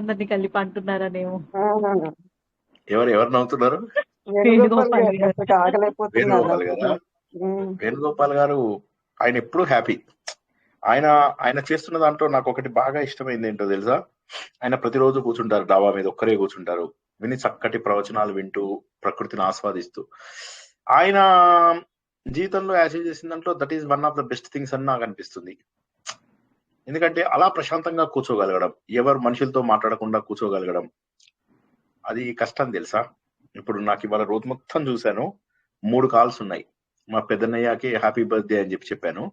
అందరినీ కలిపి అంటున్నారనేమో. ఎవరు ఎవరు నవ్వుతున్నారు? వేణుగోపాల్ వేణుగోపాల్ గారు గారు. అసలు ఆగలేకపోతున్నారు. వేణుగోపాల్ గారా? వేణుగోపాల్ గారు ఆయన ఎప్పుడు హ్యాపీ. ఆయన ఆయన చేస్తున్న దాంట్లో నాకు ఒకటి బాగా ఇష్టమైంది ఏంటో తెలుసా? ఆయన ప్రతిరోజు కూర్చుంటారు, డాబా మీద ఒక్కరే కూర్చుంటారు, విని చక్కటి ప్రవచనాలు వింటూ ప్రకృతిని ఆస్వాదిస్తూ. ఆయన జీవితంలో అచీవ్ చేసిన దాంట్లో that is one of the best things అని నాకు అనిపిస్తుంది. ఎందుకంటే అలా ప్రశాంతంగా కూర్చోగలగడం, ఎవరు మనుషులతో మాట్లాడకుండా కూర్చోగలగడం, అది కష్టం తెలుసా? ఇప్పుడు నాకు ఇవాళ రోజు మొత్తం చూశాను, 3 కాల్స్ ఉన్నాయి. మా పెద్దన్నయ్యకి హ్యాపీ బర్త్డే అని చెప్పాను.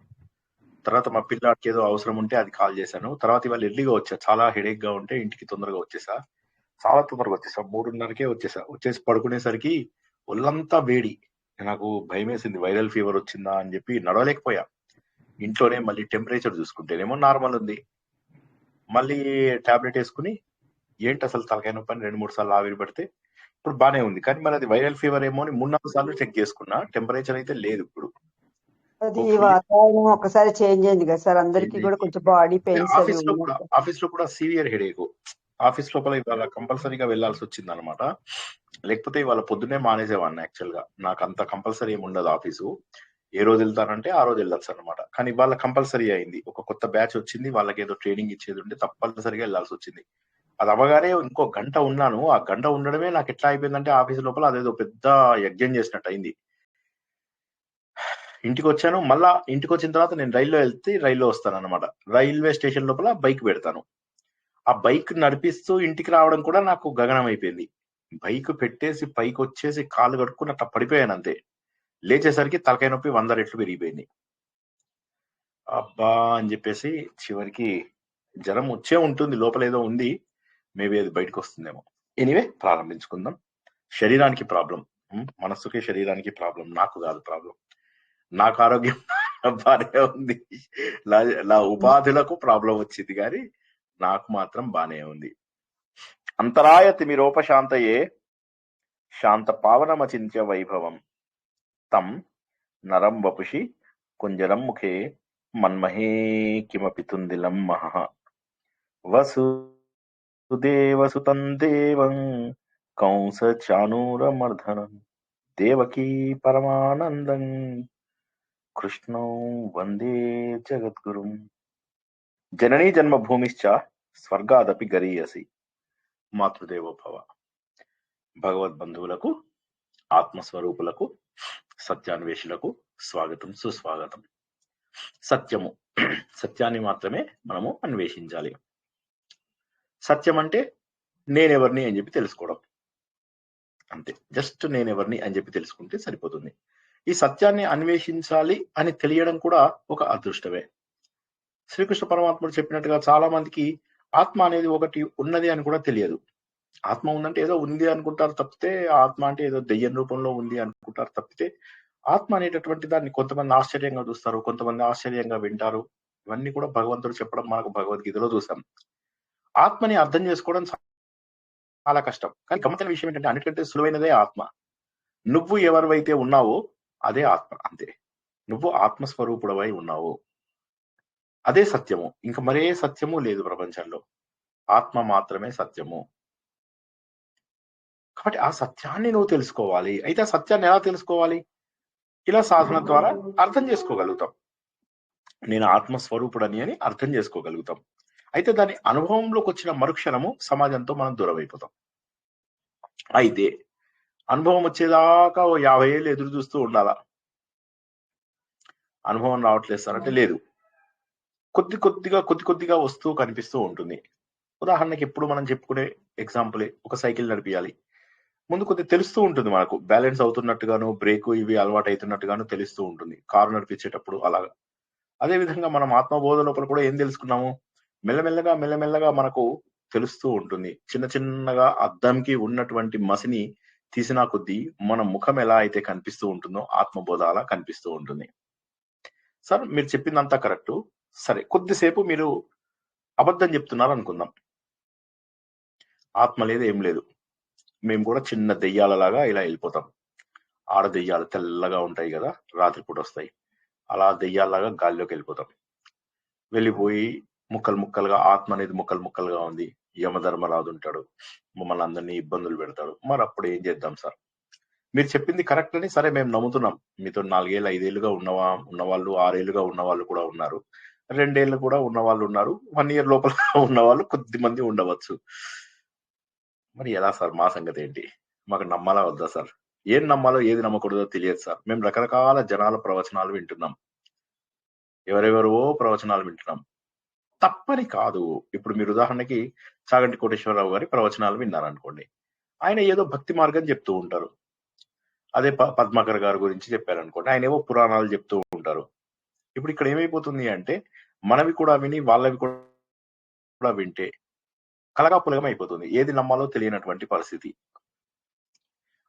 తర్వాత మా పిల్లాడికి ఏదో అవసరం ఉంటే అది కాల్ చేశాను. తర్వాత ఇవాళ ఎర్లీగా వచ్చా, చాలా హెడేక్ గా ఉంటే ఇంటికి తొందరగా వచ్చేసా. చాలా తొందరగా వచ్చేసా, 3:30కే వచ్చేసా. వచ్చేసి పడుకునేసరికి ఒళ్ళంతా వేడి. నాకు భయం వేసింది, వైరల్ ఫీవర్ వచ్చిందా అని చెప్పి నడవలేకపోయా. ఇంట్లోనే మళ్ళీ టెంపరేచర్ చూసుకుంటేనేమో నార్మల్ ఉంది. మళ్ళీ టాబ్లెట్ వేసుకుని ఏంటి అసలు తలకాయ నొప్పి అని 2-3 సార్లు ఆవిరి పడితే ఇప్పుడు బానే ఉంది. కానీ మరి అది వైరల్ ఫీవర్ ఏమో అని 3-4 సార్లు చెక్ చేసుకున్నా, టెంపరేచర్ అయితే లేదు ఇప్పుడు. అది వాతావరణం ఒకసారి చేంజ్ అయింది కదా సార్, అందరికి కూడా కొంచెం బాడీ పెయిన్స్ అవి ఆఫీస్ లో కూడా సివియర్ హెడేక్. ఆఫీస్ లోపల ఇవాళ కంపల్సరీగా వెళ్లాల్సి వచ్చింది అనమాట. లేకపోతే ఇవాళ పొద్దున్నే మానేసేవాడిని. యాక్చువల్ గా నాకు అంత కంపల్సరీ ఏమి ఉండదు ఆఫీసు. ఏ రోజు వెళ్తానంటే ఆ రోజు వెళ్ళొచ్చు అనమాట. కానీ ఇవాళ కంపల్సరీ అయింది. ఒక కొత్త బ్యాచ్ వచ్చింది, వాళ్ళకి ఏదో ట్రైనింగ్ ఇచ్చేది ఉంటే తప్పనిసరిగా వెళ్లాల్సి వచ్చింది. అది అవ్వగానే ఇంకో గంట ఉన్నాను. ఆ గంట ఉండడమే నాకు ఎట్లా అయిపోయిందంటే ఆఫీస్ లోపల అదేదో పెద్ద యజ్ఞం చేసినట్టు అయింది. ఇంటికి వచ్చాను. మళ్ళా ఇంటికి వచ్చిన తర్వాత నేను రైల్లో వస్తాను అనమాట. రైల్వే స్టేషన్ లోపల బైక్ పెడతాను. ఆ బైక్ నడిపిస్తూ ఇంటికి రావడం కూడా నాకు గగనం అయిపోయింది. బైక్ పెట్టేసి పైకి వచ్చేసి కాళ్ళు కడుక్కుని అట్లా పడిపోయాను అంతే. లేచేసరికి తలకాయ నొప్పి 100 రెట్లు పెరిగిపోయింది. అబ్బా అని చెప్పేసి చివరికి జ్వరం వచ్చే ఉంటుంది, లోపల ఏదో ఉంది, మేబీ అది బయటకు వస్తుందేమో. ఎనీవే ప్రారంభించుకుందాం. శరీరానికి ప్రాబ్లం, మనస్సుకి శరీరానికి ప్రాబ్లం, నాకు కాదు ప్రాబ్లం. నాకు ఆరోగ్యం బానే ఉంది, నా ఉపాధులకు ప్రాబ్లం వచ్చింది, కానీ నాకు మాత్రం బానే ఉంది. అంతరాయ తిమిరోపశాంతయే శాంత పావనమచింత్య వైభవం తం నరం వపుషి కుంజరం ముఖే మన్మహే కిమపి తుందిలం మహః వసుదేవసుతం దేవం కంస చానూరమర్ధనం దేవకీ పరమానందం కృష్ణం వందే జగద్గురుం. జననీ జన్మభూమిశ్చ స్వర్గాదపి గరీయసి మాతృదేవో భవ. భగవద్బంధువులకు, ఆత్మస్వరూపులకు, సత్యాన్వేషులకు స్వాగతం, సుస్వాగతం. సత్యము, సత్యాన్ని మాత్రమే మనము అన్వేషించాలి. సత్యం అంటే నేనెవరిని అని చెప్పి తెలుసుకోవడం అంతే. జస్ట్ నేనెవరిని అని చెప్పి తెలుసుకుంటే సరిపోతుంది. ఈ సత్యాన్ని అన్వేషించాలి అని తెలియడం కూడా ఒక అదృష్టమే. శ్రీకృష్ణ పరమాత్ముడు చెప్పినట్టుగా చాలా మందికి ఆత్మ అనేది ఒకటి ఉన్నది అని కూడా తెలియదు. ఆత్మ ఉందంటే ఏదో ఉంది అనుకుంటారు తప్పితే, ఆత్మ అంటే ఏదో దెయ్యం రూపంలో ఉంది అనుకుంటారు తప్పితే, ఆత్మ అనేటటువంటి దాన్ని కొంతమంది ఆశ్చర్యంగా చూస్తారు, కొంతమంది ఆశ్చర్యంగా వింటారు. ఇవన్నీ కూడా భగవంతుడు చెప్పడం మనకు భగవద్గీతలో చూసాం. ఆత్మని అర్థం చేసుకోవడం చాలా కష్టం, కానీ గమ్మత్తైన విషయం ఏంటంటే అన్నిటికంటే సులువైనదే ఆత్మ. నువ్వు ఎవరివైతే ఉన్నావో అదే ఆత్మ, అంతే. నువ్వు ఆత్మస్వరూపుడవై ఉన్నావు, అదే సత్యము. ఇంకా మరే సత్యము లేదు ప్రపంచంలో, ఆత్మ మాత్రమే సత్యము. కాబట్టి ఆ సత్యాన్ని నువ్వు తెలుసుకోవాలి. అయితే ఆ సత్యాన్ని ఎలా తెలుసుకోవాలి? ఇలా సాధన ద్వారా అర్థం చేసుకోగలుగుతాం. నేను ఆత్మస్వరూపుడని అని అర్థం చేసుకోగలుగుతాం. అయితే దాని అనుభవంలోకి వచ్చిన మరుక్షణము సమాజంతో మనం దూరం అయిపోతాం. అయితే అనుభవం వచ్చేదాకా 50 ఏళ్ళు ఎదురు చూస్తూ ఉండాలా. అనుభవం రావట్లేదు సార్ అంటే లేదు, కొద్ది కొద్దిగా వస్తూ కనిపిస్తూ ఉంటుంది. ఉదాహరణకి ఎప్పుడు మనం చెప్పుకునే ఎగ్జాంపులే, ఒక సైకిల్ నడిపియాలి. ముందు కొద్దిగా తెలుస్తూ ఉంటుంది మనకు, బ్యాలెన్స్ అవుతున్నట్టుగాను, బ్రేకు ఇవి అలవాటు అవుతున్నట్టుగాను తెలుస్తూ ఉంటుంది కారు నడిపించేటప్పుడు. అలాగా అదే విధంగా మనం ఆత్మబోధ లోపల కూడా ఏం తెలుసుకున్నాము, మెల్లమెల్లగా మనకు తెలుస్తూ ఉంటుంది. చిన్నగా అద్దంకి ఉన్నటువంటి మసిని తీసినా కొద్దీ మన ముఖం ఎలా అయితే కనిపిస్తూ ఉంటుందో ఆత్మబోధ అలా కనిపిస్తూ ఉంటుంది. సార్ మీరు చెప్పిందంతా కరెక్టు, సరే కొద్దిసేపు మీరు అబద్ధం చెప్తున్నారు అనుకుందాం. ఆత్మ లేదు, ఏం లేదు, మేము కూడా చిన్న దెయ్యాలలాగా ఇలా వెళ్ళిపోతాం. ఆడ దెయ్యాలు తెల్లగా ఉంటాయి కదా, రాత్రిపూట వస్తాయి, అలా దెయ్యాలలాగా గాల్లోకి వెళ్ళిపోతాం. వెళ్ళిపోయి ముక్కలుగా ఆత్మ అనేది ముక్కలుగా ఉంది, యమధర్మరాజు ఉంటాడు, మమ్మల్ని అందరినీ ఇబ్బందులు పెడతాడు. మరి అప్పుడు ఏం చేద్దాం సార్? మీరు చెప్పింది కరెక్ట్ అని సరే మేము నమ్ముతున్నాం. మీతో 4 ఏళ్ళు 5 ఏళ్ళుగా ఉన్నవాళ్ళు 6 ఏళ్ళుగా ఉన్నవాళ్ళు కూడా ఉన్నారు, 2 ఏళ్ళు కూడా ఉన్నవాళ్ళు ఉన్నారు, 1 ఇయర్ లోపల ఉన్నవాళ్ళు కొద్ది మంది ఉండవచ్చు. మరి ఎలా సార్? మా సంగతి ఏంటి? మాకు నమ్మాలా వద్దా సార్? ఏం నమ్మాలో ఏది నమ్మకూడదో తెలియదు సార్. మేము రకరకాల జనాల ప్రవచనాలు వింటున్నాం, ఎవరెవరో ప్రవచనాలు వింటున్నాం. తప్పని కాదు. ఇప్పుడు మీరు ఉదాహరణకి చాగంటి కోటేశ్వరరావు గారి ప్రవచనాలు విన్నారనుకోండి, ఆయన ఏదో భక్తి మార్గం చెప్తూ ఉంటారు. అదే పద్మాకర్ గారి గురించి చెప్పారనుకోండి, ఆయన ఏవో పురాణాలు చెప్తూ ఉంటారు. ఇప్పుడు ఇక్కడ ఏమైపోతుంది అంటే, మనవి కూడా విని వాళ్ళవి కూడా వింటే కలగాపులగం అయిపోతుంది. ఏది నమ్మాలో తెలియనటువంటి పరిస్థితి.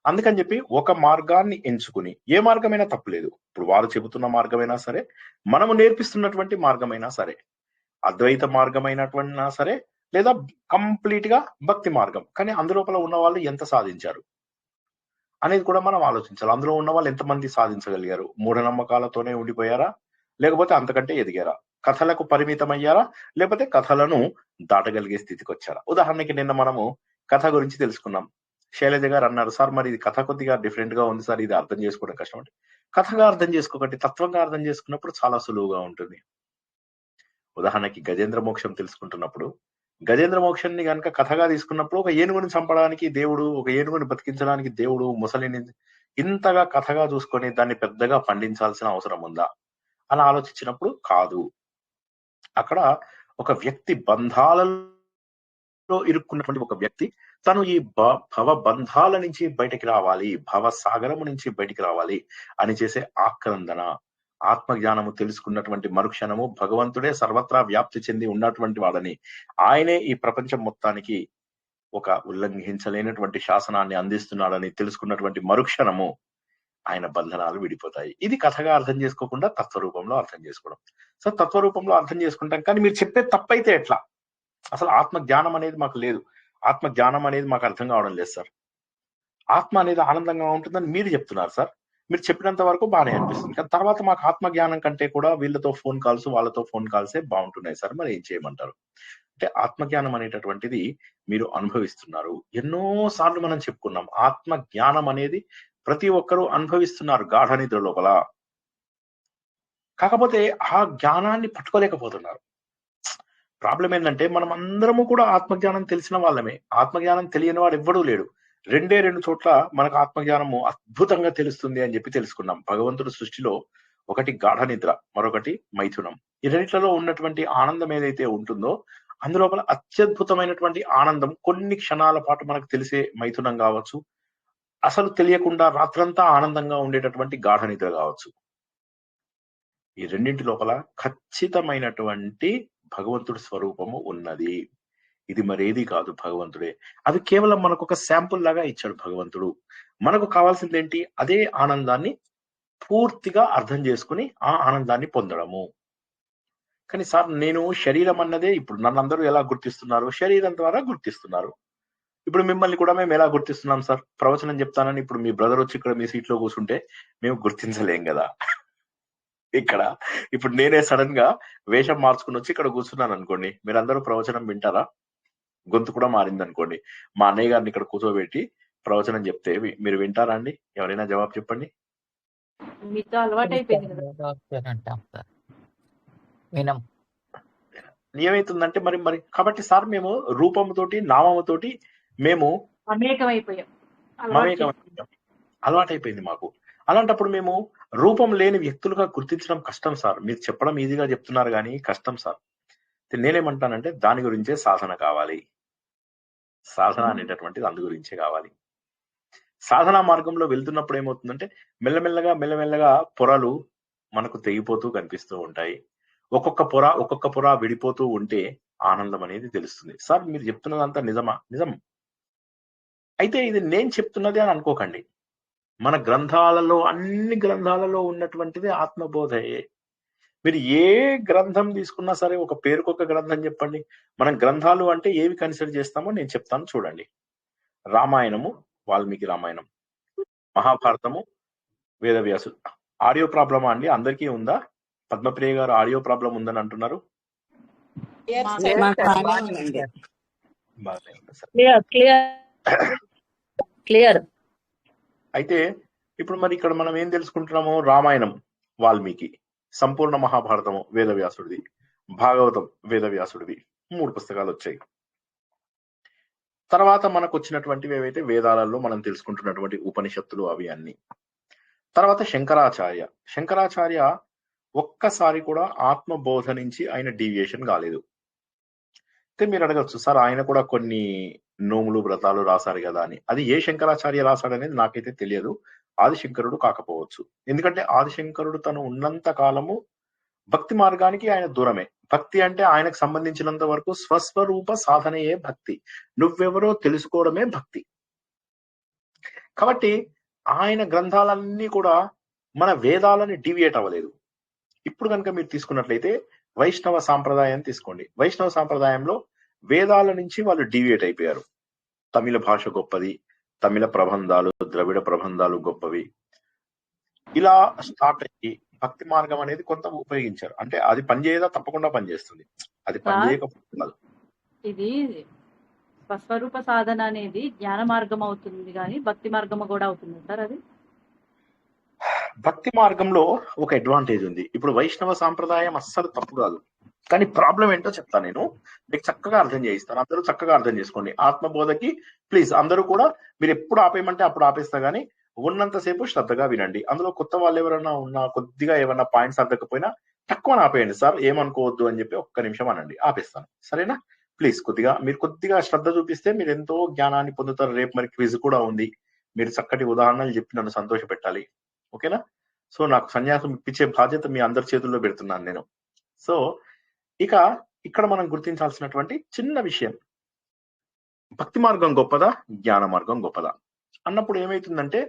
అందుకని చెప్పి ఒక మార్గాన్ని ఎంచుకుని, ఏ మార్గమైనా తప్పులేదు. ఇప్పుడు వారు చెబుతున్న మార్గమైనా సరే, మనము నేర్పిస్తున్నటువంటి మార్గమైనా సరే, అద్వైత మార్గమైనటువంటి సరే, లేదా కంప్లీట్ గా భక్తి మార్గం, కానీ అందులోపల ఉన్న వాళ్ళు ఎంత సాధించారు అనేది కూడా మనం ఆలోచించాలి. అందులో ఉన్న వాళ్ళు ఎంతమంది సాధించగలిగారు? మూఢనమ్మకాలతోనే ఉండిపోయారా, లేకపోతే అంతకంటే ఎదిగారా? కథలకు పరిమితమయ్యారా, లేకపోతే కథలను దాటగలిగే స్థితికి వచ్చారా? ఉదాహరణకి నిన్న మనము కథ గురించి తెలుసుకున్నాం. శైలజ గారు అన్నారు, సార్ మరి ఇది కథ కొద్దిగా డిఫరెంట్ గా ఉంది సార్, ఇది అర్థం చేసుకోవడం కష్టం అంటే, కథగా అర్థం చేసుకోకండి, తత్వంగా అర్థం చేసుకున్నప్పుడు చాలా సులువుగా ఉంటుంది. ఉదాహరణకి గజేంద్ర మోక్షం తెలుసుకుంటున్నప్పుడు, గజేంద్ర మోక్షాన్ని కనుక కథగా తీసుకున్నప్పుడు, ఒక ఏనుగుని చంపడానికి దేవుడు, ఒక ఏనుగుని బతికించడానికి దేవుడు ముసలిని ఇంతగా కథగా చూసుకొని దాన్ని పెద్దగా పండించాల్సిన అవసరం ఉందా అని ఆలోచించినప్పుడు కాదు. అక్కడ ఒక వ్యక్తి బంధాలలో ఇరుక్కున్నటువంటి ఒక వ్యక్తి తను ఈ భవ బంధాల నుంచి బయటికి రావాలి, భవ సాగరము నుంచి బయటికి రావాలి అని చేసే ఆక్రందన, ఆత్మజ్ఞానము తెలుసుకున్నటువంటి మరుక్షణము భగవంతుడే సర్వత్రా వ్యాప్తి చెంది ఉన్నటువంటి వాడని, ఆయనే ఈ ప్రపంచం మొత్తానికి ఒక ఉల్లంఘించలేనటువంటి శాసనాన్ని అందిస్తున్నాడని తెలుసుకున్నటువంటి మరుక్షణము ఆయన బంధనాలు విడిపోతాయి. ఇది కథగా అర్థం చేసుకోకుండా తత్వరూపంలో అర్థం చేసుకోవడం. సో తత్వరూపంలో అర్థం చేసుకుంటాం, కానీ మీరు చెప్పే తప్పైతే ఎట్లా? అసలు ఆత్మ జ్ఞానం అనేది మాకు లేదు, ఆత్మ జ్ఞానం అనేది మాకు అర్థం కావడం లేదు సార్. ఆత్మ అనేది ఆనందంగా ఉంటుందని మీరు చెప్తున్నారు సార్, మీరు చెప్పినంత వరకు బాగానే అనిపిస్తుంది, కానీ తర్వాత మాకు ఆత్మ జ్ఞానం కంటే కూడా వీళ్ళతో ఫోన్ కాల్స్ వాళ్ళతో ఫోన్ కాల్సే బాగుంటున్నాయి సార్, మరి ఏం చేయమంటారు? అంటే ఆత్మజ్ఞానం అనేటటువంటిది మీరు అనుభవిస్తున్నారు. ఎన్నో సార్లు మనం చెప్పుకున్నాం, ఆత్మ జ్ఞానం అనేది ప్రతి ఒక్కరూ అనుభవిస్తున్నారు గాఢ నిద్ర లోపల. కాకపోతే ఆ జ్ఞానాన్ని పట్టుకోలేకపోతున్నారు. ప్రాబ్లం ఏంటంటే, మనం అందరము కూడా ఆత్మజ్ఞానం తెలిసిన వాళ్ళమే, ఆత్మజ్ఞానం తెలియని వాడు ఎవ్వడూ లేడు. 2 చోట్ల మనకు ఆత్మజ్ఞానము అద్భుతంగా తెలుస్తుంది అని చెప్పి తెలుసుకున్నాం. భగవంతుడు సృష్టిలో ఒకటి గాఢ నిద్ర, మరొకటి మైథునం. ఈ రెండిట్లలో ఉన్నటువంటి ఆనందం ఏదైతే ఉంటుందో, అందులోపల అత్యద్భుతమైనటువంటి ఆనందం కొన్ని క్షణాల పాటు మనకు తెలిసే మైథునం కావచ్చు, అసలు తెలియకుండా రాత్రంతా ఆనందంగా ఉండేటటువంటి గాఢ నిద్ర కావచ్చు. ఈ రెండింటి లోపల ఖచ్చితమైనటువంటి భగవంతుడి స్వరూపము ఉన్నది. ఇది మరేది కాదు, భగవంతుడే. అది కేవలం మనకు ఒక శాంపుల్ లాగా ఇచ్చాడు భగవంతుడు. మనకు కావాల్సింది ఏంటి? అదే ఆనందాన్ని పూర్తిగా అర్థం చేసుకుని ఆ ఆనందాన్ని పొందడము. కానీ సార్, నేను శరీరం అన్నదే, ఇప్పుడు నన్ను అందరూ ఎలా గుర్తిస్తున్నారు? శరీరం ద్వారా గుర్తిస్తున్నారు. ఇప్పుడు మిమ్మల్ని కూడా మేము ఎలా గుర్తిస్తున్నాం సార్? ప్రవచనం చెప్తానని ఇప్పుడు మీ బ్రదర్ వచ్చి ఇక్కడ మీ సీట్లో కూర్చుంటే మేము గుర్తించలేం కదా. ఇక్కడ ఇప్పుడు నేనే సడన్ గా వేషం మార్చుకుని వచ్చి ఇక్కడ కూర్చున్నాను అనుకోండి, మీరందరూ ప్రవచనం వింటారా? గొంతు కూడా మారింది అనుకోండి, మా అన్నయ్య గారిని ఇక్కడ కూర్చోబెట్టి ప్రవచనం చెప్తే మీరు వింటారా అండి? ఎవరైనా జవాబు చెప్పండి. మీతో అలవాటు అయిపోయింది కదా. ఏమైతుందంటే మరి మరి కాబట్టి సార్, మేము రూపముతోటి నామముతోటి మేము మమేకమైపోయాం, అలవాటైపోయింది మాకు. అలాంటప్పుడు మేము రూపం లేని వ్యక్తులుగా గుర్తించడం కష్టం సార్. మీరు చెప్పడం ఈజీగా చెప్తున్నారు కానీ కష్టం సార్. నేనేమంటానంటే దాని గురించే సాధన కావాలి. సాధన అనేటటువంటిది అందు గురించే కావాలి. సాధనా మార్గంలో వెళ్తున్నప్పుడు ఏమవుతుందంటే, మెల్లమెల్లగా పొరలు మనకు తెగిపోతూ కనిపిస్తూ ఉంటాయి. ఒక్కొక్క పొర విడిపోతూ ఉంటే ఆనందం అనేది తెలుస్తుంది. సార్, మీరు చెప్తున్నదంతా నిజమా? నిజం. అయితే ఇది నేను చెప్తున్నది అని అనుకోకండి. మన గ్రంథాలలో, అన్ని గ్రంథాలలో ఉన్నటువంటిది ఆత్మబోధయే. మీరు ఏ గ్రంథం తీసుకున్నా సరే, ఒక పేరుకొక గ్రంథం చెప్పండి. మనం గ్రంథాలు అంటే ఏవి కన్సిడర్ చేస్తామో నేను చెప్తాను చూడండి. రామాయణము వాల్మీకి రామాయణం, మహాభారతము వేదవ్యాసుడు. ఆడియో ప్రాబ్లమా అండి? అందరికీ ఉందా? పద్మప్రియ గారు ఆడియో ప్రాబ్లం ఉందని అంటున్నారు. బాగానే ఉంది సార్. క్లియర్. అయితే ఇప్పుడు మరి ఇక్కడ మనం ఏం తెలుసుకుంటున్నాము? రామాయణం వాల్మీకి, సంపూర్ణ మహాభారతము వేదవ్యాసుడిది, భాగవతం వేదవ్యాసుడిది, 3 పుస్తకాలు వచ్చాయి. తర్వాత మనకు వచ్చినటువంటివి ఏవైతే వేదాలలో మనం తెలుసుకుంటున్నటువంటి ఉపనిషత్తులు అవి అన్ని. తర్వాత శంకరాచార్య ఒక్కసారి కూడా ఆత్మబోధ నుంచి ఆయన డీవియేషన్ కాలేదు. అయితే మీరు అడగచ్చు, సార్ ఆయన కూడా కొన్ని నోములు వ్రతాలు రాశారు కదా అని. అది ఏ శంకరాచార్య రాశాడనేది నాకైతే తెలియదు. ఆదిశంకరుడు కాకపోవచ్చు. ఎందుకంటే ఆదిశంకరుడు తను ఉన్నంత కాలము భక్తి మార్గానికి ఆయన దూరమే. భక్తి అంటే ఆయనకు సంబంధించినంత వరకు స్వస్వరూప సాధనయే భక్తి, నువ్వెవరో తెలుసుకోవడమే భక్తి. కాబట్టి ఆయన గ్రంథాలన్నీ కూడా మన వేదాలని డీవియేట్ అవ్వలేదు. ఇప్పుడు కనుక మీరు తీసుకున్నట్లయితే వైష్ణవ సాంప్రదాయం తీసుకోండి. వైష్ణవ సాంప్రదాయంలో వేదాల నుంచి వాళ్ళు డీవియేట్ అయిపోయారు. తమిళ భాష గొప్పది, తమిళ ప్రబంధాలు, ద్రవిడ ప్రబంధాలు గొప్పవి, ఇలా స్టార్ట్ అయ్యి భక్తి మార్గం అనేది కొంత ఉపయోగించారు. అంటే అది పనిచేయదా? తప్పకుండా పనిచేస్తుంది. అది పనిచేయకపోతే ఇది స్వస్వరూప సాధన అనేది జ్ఞాన మార్గం అవుతుంది కానీ భక్తి మార్గం కూడా అవుతుంది సార్. అది భక్తి మార్గంలో ఒక అడ్వాంటేజ్ ఉంది. ఇప్పుడు వైష్ణవ సాంప్రదాయం అస్సలు తప్పు కాదు, కానీ ప్రాబ్లం ఏంటో చెప్తా నేను, మీకు చక్కగా అర్థం చేయిస్తాను. అందరూ చక్కగా అర్థం చేసుకోండి. ఆత్మబోధకి ప్లీజ్ అందరూ కూడా మీరు ఎప్పుడు ఆపేయమంటే అప్పుడు ఆపేస్తా, కానీ ఉన్నంతసేపు శ్రద్ధగా వినండి. అందులో కొత్త వాళ్ళు ఎవరైనా ఉన్నా, కొద్దిగా ఏమైనా పాయింట్స్ అర్థకపోయినా తక్కువ ఆపేయండి. సార్ ఏమనుకోవద్దు అని చెప్పి ఒక్క నిమిషం అనండి, ఆపేస్తాను. సరేనా? ప్లీజ్ మీరు కొద్దిగా శ్రద్ధ చూపిస్తే మీరు ఎంతో జ్ఞానాన్ని పొందుతారు. రేపు మరి క్విజ్ కూడా ఉంది, మీరు చక్కటి ఉదాహరణలు చెప్పి నన్ను సంతోష పెట్టాలి. ఓకేనా? సో నాకు సన్యాసం ఇప్పించే బాధ్యత మీ అందరి చేతుల్లో పెడుతున్నాను నేను. సో ఇక ఇక్కడ మనం గుర్తించాల్సినటువంటి చిన్న విషయం, భక్తి మార్గం గొప్పదా, జ్ఞాన మార్గం గొప్పదా అన్నప్పుడు ఏమైతుందంటే,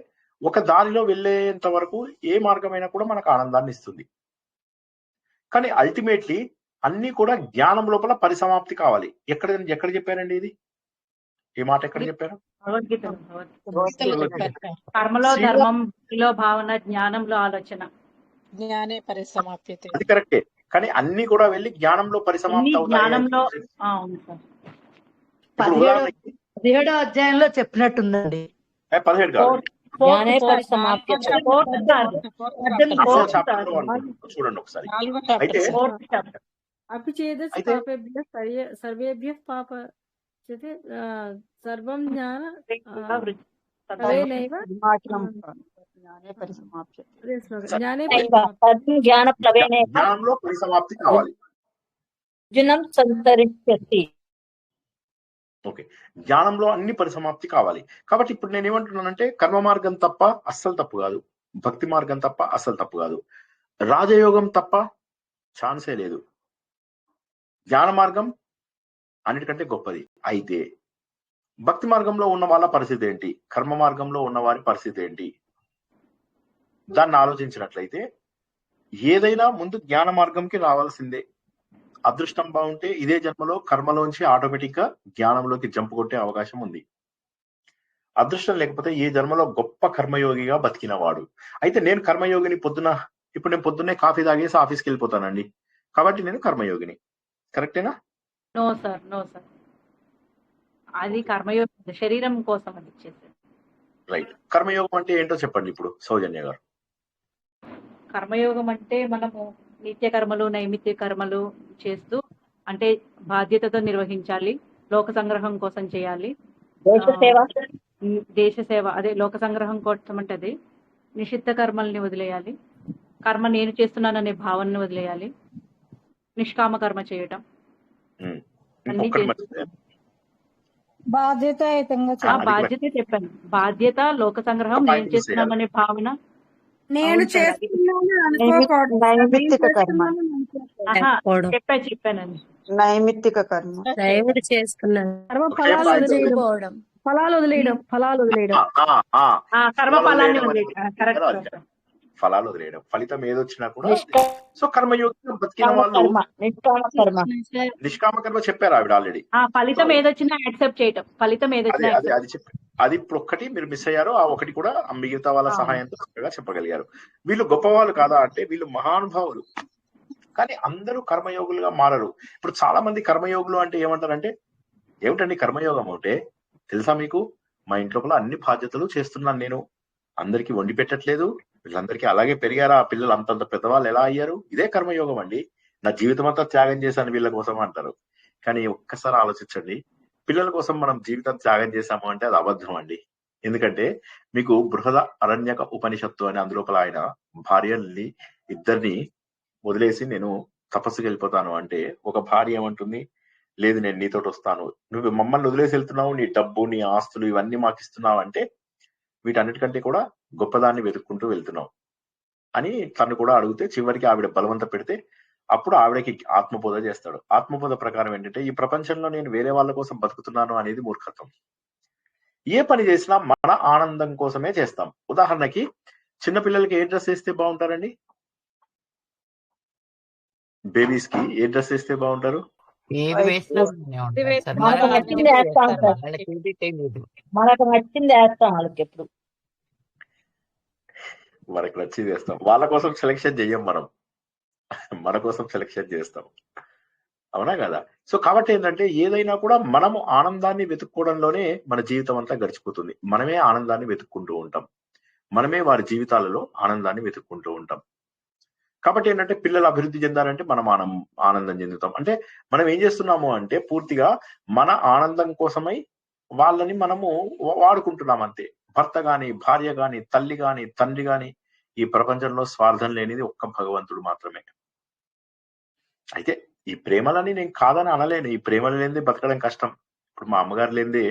ఒక దారిలో వెళ్ళేంత వరకు ఏ మార్గమైనా కూడా మనకు ఆనందాన్ని ఇస్తుంది. కానీ అల్టిమేట్లీ అన్ని కూడా జ్ఞానం లోపల పరిసమాప్తి కావాలి. ఎక్కడ చెప్పారండి ఇది? ఈ మాట ఎక్కడ చెప్పారు? కర్మలో ధర్మం, భక్తిలో భావన, జ్ఞానంలో ఆలోచన, జ్ఞానే పరిసమాప్తి. అది కరెక్టే, కానీ అన్ని కూడా వెళ్ళి జ్ఞానంలో పరిసమాప్తి అవుతాయి. జ్ఞానంలో అవును సార్. 17వ అధ్యాయంలో చెప్పినట్టుందండి. 17 కాదు, జ్ఞానే పరిసమాప్తి. చూడండి ఒకసారి. అయితే अपि चेदस्य అయితే पापेभ्यः सर्वेभ्यः पापच्यते सर्वं ज्ञान तवेनैव జ్ఞానే పరిసమాప్యతే. अదే श्लोकं ज्ञाने జ్ఞాన ప్రవేణేన జ్ఞానంలో పరిసమాప్తి కావాలి. అర్జునం సంతరిష్యతి. ఓకే, జ్ఞానంలో అన్ని పరిసమాప్తి కావాలి. కాబట్టి ఇప్పుడు నేను ఏమంటున్నానంటే, కర్మ మార్గం తప్ప అస్సలు తప్పు కాదు, భక్తి మార్గం తప్ప అస్సలు తప్పు కాదు, రాజయోగం తప్ప ఛాన్సే లేదు, జ్ఞాన మార్గం అన్నిటికంటే గొప్పది. అయితే భక్తి మార్గంలో ఉన్న వాళ్ళ పరిస్థితి ఏంటి, కర్మ మార్గంలో ఉన్న వారి పరిస్థితి ఏంటి? దాన్ని ఆలోచించినట్లయితే ఏదైనా ముందు జ్ఞాన మార్గంకి రావాల్సిందే. అదృష్టం బాగుంటే ఇదే జన్మలో కర్మలోంచి ఆటోమేటిక్ గా జ్ఞానంలోకి జంప్ కొట్టే అవకాశం ఉంది. అదృష్టం లేకపోతే ఏ జన్మలో గొప్ప కర్మయోగిగా బతికినవాడు. అయితే నేను కర్మయోగిని ఇప్పుడు నేను పొద్దున్నే కాఫీ తాగేసి ఆఫీస్కి వెళ్ళిపోతానండి, కాబట్టి నేను కర్మయోగిని. కరెక్టేనా? నో సార్, నో సార్, అది కర్మయోగం శరీరం కోసం అది చేసేది. రైట్. కర్మయోగం అంటే ఏంటో చెప్పండి ఇప్పుడు సౌజన్య గారు. కర్మయోగం అంటే మనము నిత్య కర్మలు, నైమిత్య కర్మలు చేస్తూ, అంటే బాధ్యతతో నిర్వహించాలి, లోక సంగ్రహం కోసం చేయాలి, దేశ సేవ, అదే లోక సంగ్రహం కోసం అంటే అది నిషిద్ధ కర్మల్ని వదిలేయాలి, కర్మ నేను చేస్తున్నాననే భావనని వదిలేయాలి, నిష్కామ కర్మ చేయటం, అన్ని బాధ్యత చెప్పాను. బాధ్యత, లోక సంగ్రహం, నేను చేస్తున్నాననే భావన, నేను నైమిత్తిక కర్మ, చెప్పానండి. నైమిత్తిక కర్మ, దేవుడు చేస్తున్నాడు. ఫలాలు వదిలేయడం కర్మ ఫలాన్ని వదిలేయడం, కరెక్ట్. ఫలాలు వదిలేయడం, ఫలితం ఏదొచ్చినా కూడా. సో కర్మయోగం బతికిన వాళ్ళు నిష్కామ కర్మ చెప్పారు ఆవిడ ఆల్రెడీ. ఫలితం ఏదొచ్చినా యాక్సెప్ట్ చేయటం, ఫలితం ఏదొచ్చినా అది చెప్పారు. అది ఇప్పుడు ఒక్కటి మీరు మిస్ అయ్యారు, ఆ ఒకటి కూడా మిగతా వాళ్ళ సహాయంతో చక్కగా చెప్పగలిగారు. వీళ్ళు గొప్పవాళ్ళు కాదా అంటే వీళ్ళు మహానుభావులు, కానీ అందరూ కర్మయోగులుగా మారరు. ఇప్పుడు చాలా మంది కర్మయోగులు అంటే ఏమంటారంటే, ఏమిటండి కర్మయోగం అంటే తెలుసా మీకు? మా ఇంట్లో అన్ని బాధ్యతలు చేస్తున్నాను నేను, అందరికి వండి పెట్టట్లేదు, వీళ్ళందరికీ అలాగే పెరిగారా ఆ పిల్లలు, అంతంత పెద్దవాళ్ళు ఎలా అయ్యారు? ఇదే కర్మయోగం అండి. నా జీవితం అంతా త్యాగం చేశాను వీళ్ళ కోసం అంటారు. కానీ ఒక్కసారి ఆలోచించండి, పిల్లల కోసం మనం జీవితం త్యాగం చేశాము అంటే అది అబద్ధం అండి. ఎందుకంటే మీకు బృహద అరణ్యక ఉపనిషత్తు అని అందులోపల ఆయన భార్యల్ని ఇద్దరిని వదిలేసి నేను తపస్సుకి వెళ్ళిపోతాను అంటే, ఒక భార్య ఏమంటుంది, లేదు నేను నీతోటి వస్తాను, నువ్వు మమ్మల్ని వదిలేసి వెళ్తున్నావు, నీ డబ్బు నీ ఆస్తులు ఇవన్నీ మాకు ఇస్తున్నావు అంటే వీటన్నిటికంటే కూడా గొప్పదాన్ని వెతుక్కుంటూ వెళ్తున్నావు అని తను కూడా అడిగితే, చివరికి ఆవిడ బలవంత పెడితే అప్పుడు ఆవిడకి ఆత్మబోధ చేస్తాడు. ఆత్మబోధ ప్రకారం ఏంటంటే, ఈ ప్రపంచంలో నేను వేరే వాళ్ళ కోసం బతుకుతున్నాను అనేది మూర్ఖత్వం. ఏ పని చేసినా మన ఆనందం కోసమే చేస్తాం. ఉదాహరణకి చిన్నపిల్లలకి ఏ డ్రెస్ వేస్తే బాగుంటారండి? బేబీస్ కి ఏ డ్రెస్ వేస్తే బాగుంటారు? ఏది వేసినా బాగానే ఉంటుంది సార్. మనకు నచ్చింది వేస్తాం సార్. వాళ్ళకి ఏది తెలియదు. మనకు నచ్చింది వేస్తాం వాళ్ళకి ఎప్పుడు. మనకు నచ్చింది వేస్తాం, వాళ్ళ కోసం సెలెక్షన్ చెయ్యం మనం, మన కోసం సెలెక్షన్ చేస్తాం. అవునా కదా? సో కాబట్టి ఏంటంటే ఏదైనా కూడా మనము ఆనందాన్ని వెతుక్కోవడంలోనే మన జీవితం అంతా గడిచిపోతుంది. మనమే ఆనందాన్ని వెతుక్కుంటూ ఉంటాం, మనమే వారి జీవితాలలో ఆనందాన్ని వెతుక్కుంటూ ఉంటాం. కాబట్టి ఏంటంటే పిల్లలు అభివృద్ధి చెందాలంటే మనం ఆనందం చెందుతాం. అంటే మనం ఏం చేస్తున్నాము అంటే పూర్తిగా మన ఆనందం కోసమై వాళ్ళని మనము వాడుకుంటున్నాం అంతే. భర్త గాని, భార్య గాని, తల్లి గాని, తండ్రి గాని, ఈ ప్రపంచంలో స్వార్థం లేనిది ఒక్క భగవంతుడు మాత్రమే. అయితే ఈ ప్రేమలని నేను కాదని అనలేను, ఈ ప్రేమలు లేనిదే బతకడం కష్టం. ఇప్పుడు మా అమ్మగారు లేనిదే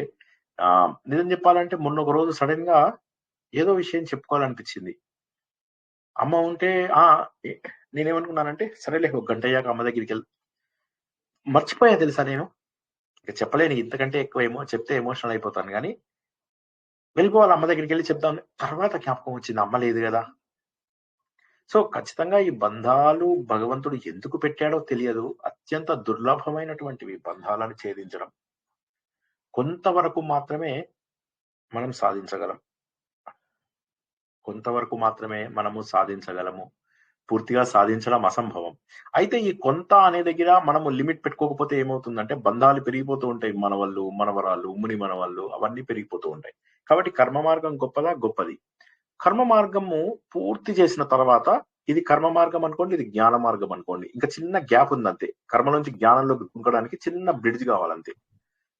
నిజం చెప్పాలంటే మొన్న ఒక రోజు సడన్ గా ఏదో విషయం చెప్పుకోవాలనిపించింది. అమ్మ ఉంటే నేనేమనుకున్నానంటే సరేలే ఒక గంట అయ్యాక అమ్మ దగ్గరికి మర్చిపోయా తెలుసా నేను. ఇక చెప్పలేను, ఇంతకంటే ఎక్కువ చెప్తే ఎమోషనల్ అయిపోతాను. కానీ వెళ్ళిపోవాలి అమ్మ దగ్గరికి వెళ్ళి చెప్తాను. తర్వాత జ్ఞాపకం వచ్చింది, అమ్మ లేదు కదా. సో ఖచ్చితంగా ఈ బంధాలు భగవంతుడు ఎందుకు పెట్టాడో తెలియదు. అత్యంత దుర్లభమైనటువంటివి బంధాలను ఛేదించడం. కొంతవరకు మాత్రమే మనం సాధించగలం, కొంతవరకు మాత్రమే మనము సాధించగలము. పూర్తిగా సాధించడం అసంభవం. అయితే ఈ కొంత అనే దగ్గర మనము లిమిట్ పెట్టుకోకపోతే ఏమవుతుందంటే బంధాలు పెరిగిపోతూ ఉంటాయి. మనవళ్ళు, మనవరాళ్ళు, ముని మనవాళ్ళు అవన్నీ పెరిగిపోతూ ఉంటాయి. కాబట్టి కర్మ మార్గం గొప్పదా? గొప్పది. కర్మ మార్గము పూర్తి చేసిన తర్వాత ఇది కర్మ మార్గం అనుకోండి, ఇది జ్ఞాన మార్గం అనుకోండి, ఇంకా చిన్న గ్యాప్ ఉంది అంతే. కర్మ నుంచి జ్ఞానంలోకి దుంకడానికి చిన్న బ్రిడ్జ్ కావాలంతే.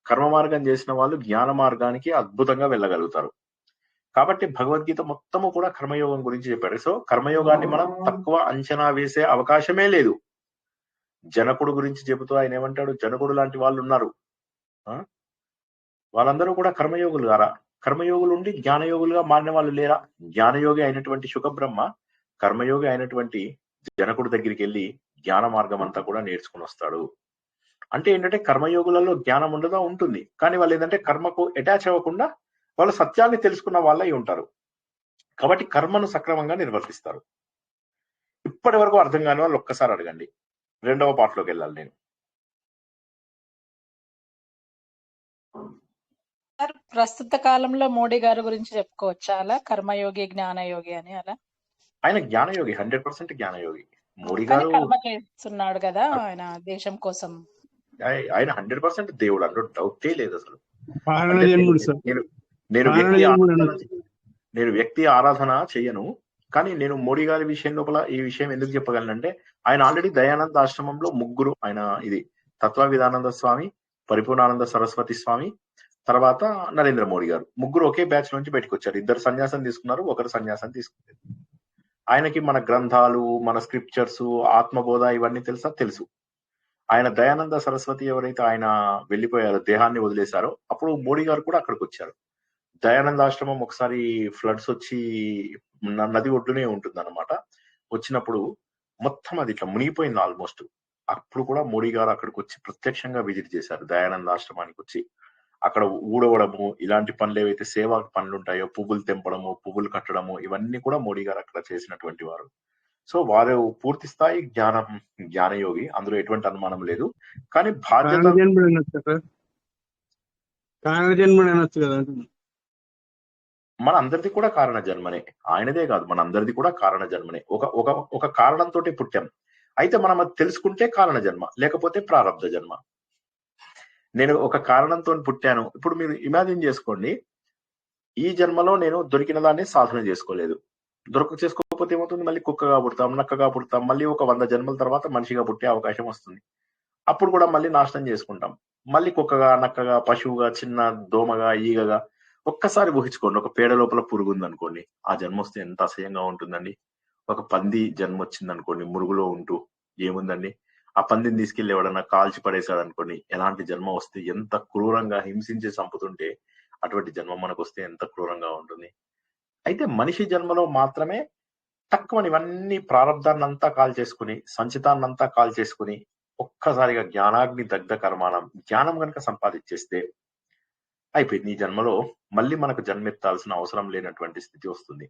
కర్మ మార్గం చేసిన వాళ్ళు జ్ఞాన మార్గానికి అద్భుతంగా వెళ్ళగలుగుతారు. కాబట్టి భగవద్గీత మొత్తము కూడా కర్మయోగం గురించి చెప్పాడు. సో కర్మయోగాన్ని మనం తక్కువ అంచనా వేసే అవకాశమే లేదు. జనకుడు గురించి చెబుతూ ఆయన ఏమంటాడు, జనకుడు లాంటి వాళ్ళు ఉన్నారు, వాళ్ళందరూ కూడా కర్మయోగులు గారా? కర్మయోగులు ఉండి జ్ఞానయోగులుగా మారిన వాళ్ళు లేరా? జ్ఞానయోగి అయినటువంటి శుకబ్రహ్మ కర్మయోగి అయినటువంటి జనకుడు దగ్గరికి వెళ్ళి జ్ఞాన మార్గం అంతా కూడా నేర్చుకుని వస్తాడు. అంటే ఏంటంటే కర్మయోగులలో జ్ఞానం ఉండదా? ఉంటుంది. కానీ వాళ్ళు ఏంటంటే కర్మకు అటాచ్ అవ్వకుండా వాళ్ళు సత్యాన్ని తెలుసుకున్న వాళ్ళై ఉంటారు. కాబట్టి కర్మను సక్రమంగా నిర్వర్తిస్తారు. ఇప్పటి వరకు అర్థం కాని వాళ్ళు ఒక్కసారి అడగండి. 2వ పార్ట్లోకి వెళ్ళాలి నేను. ప్రస్తుత కాలంలో మోడీ గారి గురించి చెప్పుకోవచ్చా అలా? కర్మయోగి, జ్ఞానయోగి అని అలా. ఆయన జ్ఞానయోగి, 100% జ్ఞానయోగి. మోడీ గారు కర్మ చేస్తున్నాడు కదా ఆయన దేశం కోసం. ఆయన 100% దేవుడు, అందులో డౌటే లేదు అసలు. నేను వ్యక్తి ఆరాధన చెయ్యను, కానీ నేను మోడీ గారి విషయం లోపల ఈ విషయం ఎందుకు చెప్పగలనంటే ఆయన ఆల్రెడీ దయానంద ఆశ్రమంలో ముగ్గురు, ఆయన ఇది తత్వ విధానంద స్వామి, పరిపూర్ణానంద సరస్వతి స్వామి, తర్వాత నరేంద్ర మోడీ గారు, ముగ్గురు ఒకే బ్యాచ్ నుంచి బయటకు వచ్చారు. 2 సన్యాసం తీసుకున్నారు, 1 సన్యాసం తీసుకున్నారు. ఆయనకి మన గ్రంథాలు, మన స్క్రిప్చర్స్, ఆత్మబోధ ఇవన్నీ తెలుసు. ఆయన దయానంద సరస్వతి ఎవరైతే ఆయన వెళ్ళిపోయారో, దేహాన్ని వదిలేశారో, అప్పుడు మోడీ గారు కూడా అక్కడికి వచ్చారు. దయానంద ఆశ్రమం ఒకసారి ఫ్లడ్స్ వచ్చి నది ఒడ్డునే ఉంటుంది అనమాట. వచ్చినప్పుడు మొత్తం అది ఇట్లా మునిగిపోయింది ఆల్మోస్ట్. అప్పుడు కూడా మోడీ గారు అక్కడికి వచ్చి ప్రత్యక్షంగా విజిట్ చేశారు. దయానంద ఆశ్రమానికి వచ్చి అక్కడ ఊడవడము, ఇలాంటి పనులు ఏవైతే సేవా పనులు ఉంటాయో, పువ్వులు తెంపడము, పువ్వులు కట్టడము, ఇవన్నీ కూడా మోడీ గారు అక్కడ చేసినటువంటి వారు. సో వారు పూర్తి స్థాయి జ్ఞానయోగి, అందులో ఎటువంటి అనుమానం లేదు. కానీ బాధ్యత మన అందరిది కూడా కారణ జన్మనే, ఆయనదే కాదు మన అందరిది కూడా కారణ జన్మనే. ఒక కారణంతో పుట్టాం. అయితే మనం అది తెలుసుకుంటే కారణ జన్మ, లేకపోతే ప్రారబ్ధ జన్మ. నేను ఒక కారణంతో పుట్టాను. ఇప్పుడు మీరు ఇమాజిన్ చేసుకోండి, ఈ జన్మలో నేను దొరికిన దాన్ని సాధన చేసుకోలేదు. చేసుకోకపోతే ఏమవుతుంది, మళ్ళీ కుక్కగా పుడతాం, నక్కగా పుడతాం, మళ్ళీ ఒక 100 జన్మల తర్వాత మనిషిగా పుట్టే అవకాశం వస్తుంది. అప్పుడు కూడా మళ్ళీ నాశనం చేసుకుంటాం. మళ్ళీ కుక్కగా, నక్కగా, పశువుగా, చిన్న దోమగా, ఈగగా. ఒక్కసారి ఊహించుకోండి, ఒక పేడ లోపల పురుగు ఉందనుకోండి, ఆ జన్మ వస్తే ఎంత అసహ్యంగా ఉంటుందండి. ఒక పంది జన్మ వచ్చింది అనుకోండి, మురుగులో ఉంటూ, ఏముందండి, ఆ పందిని తీసుకెళ్లి ఎవడన్నా కాల్చి పడేశాడు అనుకోండి, ఎలాంటి జన్మ వస్తే, ఎంత క్రూరంగా హింసించి చంపుతుంటే అటువంటి జన్మ మనకు వస్తే ఎంత క్రూరంగా ఉంటుంది. అయితే మనిషి జన్మలో మాత్రమే తక్కువని ఇవన్నీ ప్రారంధాన్నంతా కాల్ చేసుకుని, సంచితాన్నంతా కాల్ చేసుకుని, ఒక్కసారిగా జ్ఞానాగ్ని దగ్ధ కర్మాణం, జ్ఞానం గనక సంపాదించేస్తే అయిపోయింది. ఈ జన్మలో మళ్ళీ మనకు జన్మెత్తాల్సిన అవసరం లేనటువంటి స్థితి వస్తుంది.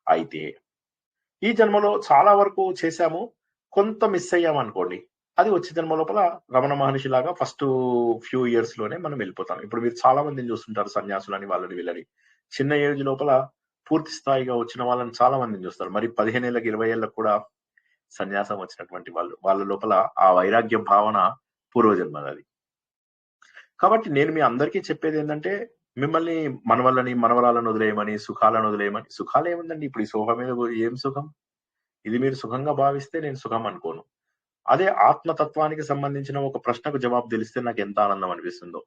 అయితే ఈ జన్మలో చాలా వరకు చేశాము, కొంత మిస్ అయ్యాం అనుకోండి, అది వచ్చే జన్మ లోపల రమణ మహర్షి లాగా ఫస్ట్ ఫ్యూ ఇయర్స్ లోనే మనం వెళ్ళిపోతాం. ఇప్పుడు మీరు చాలా మందిని చూస్తుంటారు, సన్యాసులని, వాళ్ళని వీళ్ళని, చిన్న ఏజ్ లోపల పూర్తి స్థాయిగా వచ్చిన వాళ్ళని చాలా మందిని చూస్తారు. మరి 15 ఏళ్ళకి 20 ఏళ్ళకి కూడా సన్యాసం వచ్చినటువంటి వాళ్ళు, వాళ్ళ లోపల ఆ వైరాగ్య భావన పూర్వజన్మది. కాబట్టి నేను మీ అందరికీ చెప్పేది ఏంటంటే, మిమ్మల్ని మనవళ్ళని, మనవరాలను వదిలేయమని, సుఖాలను వదిలేయమని. సుఖాలు ఏముందండి, ఇప్పుడు ఈ సోఫా మీద ఏం సుఖం? ఇది మీరు సుఖంగా భావిస్తే నేను సుఖం అనుకోను. అదే ఆత్మతత్వానికి సంబంధించిన ఒక ప్రశ్నకు జవాబు తెలిస్తే నాకు ఎంత ఆనందం అనిపిస్తుందో,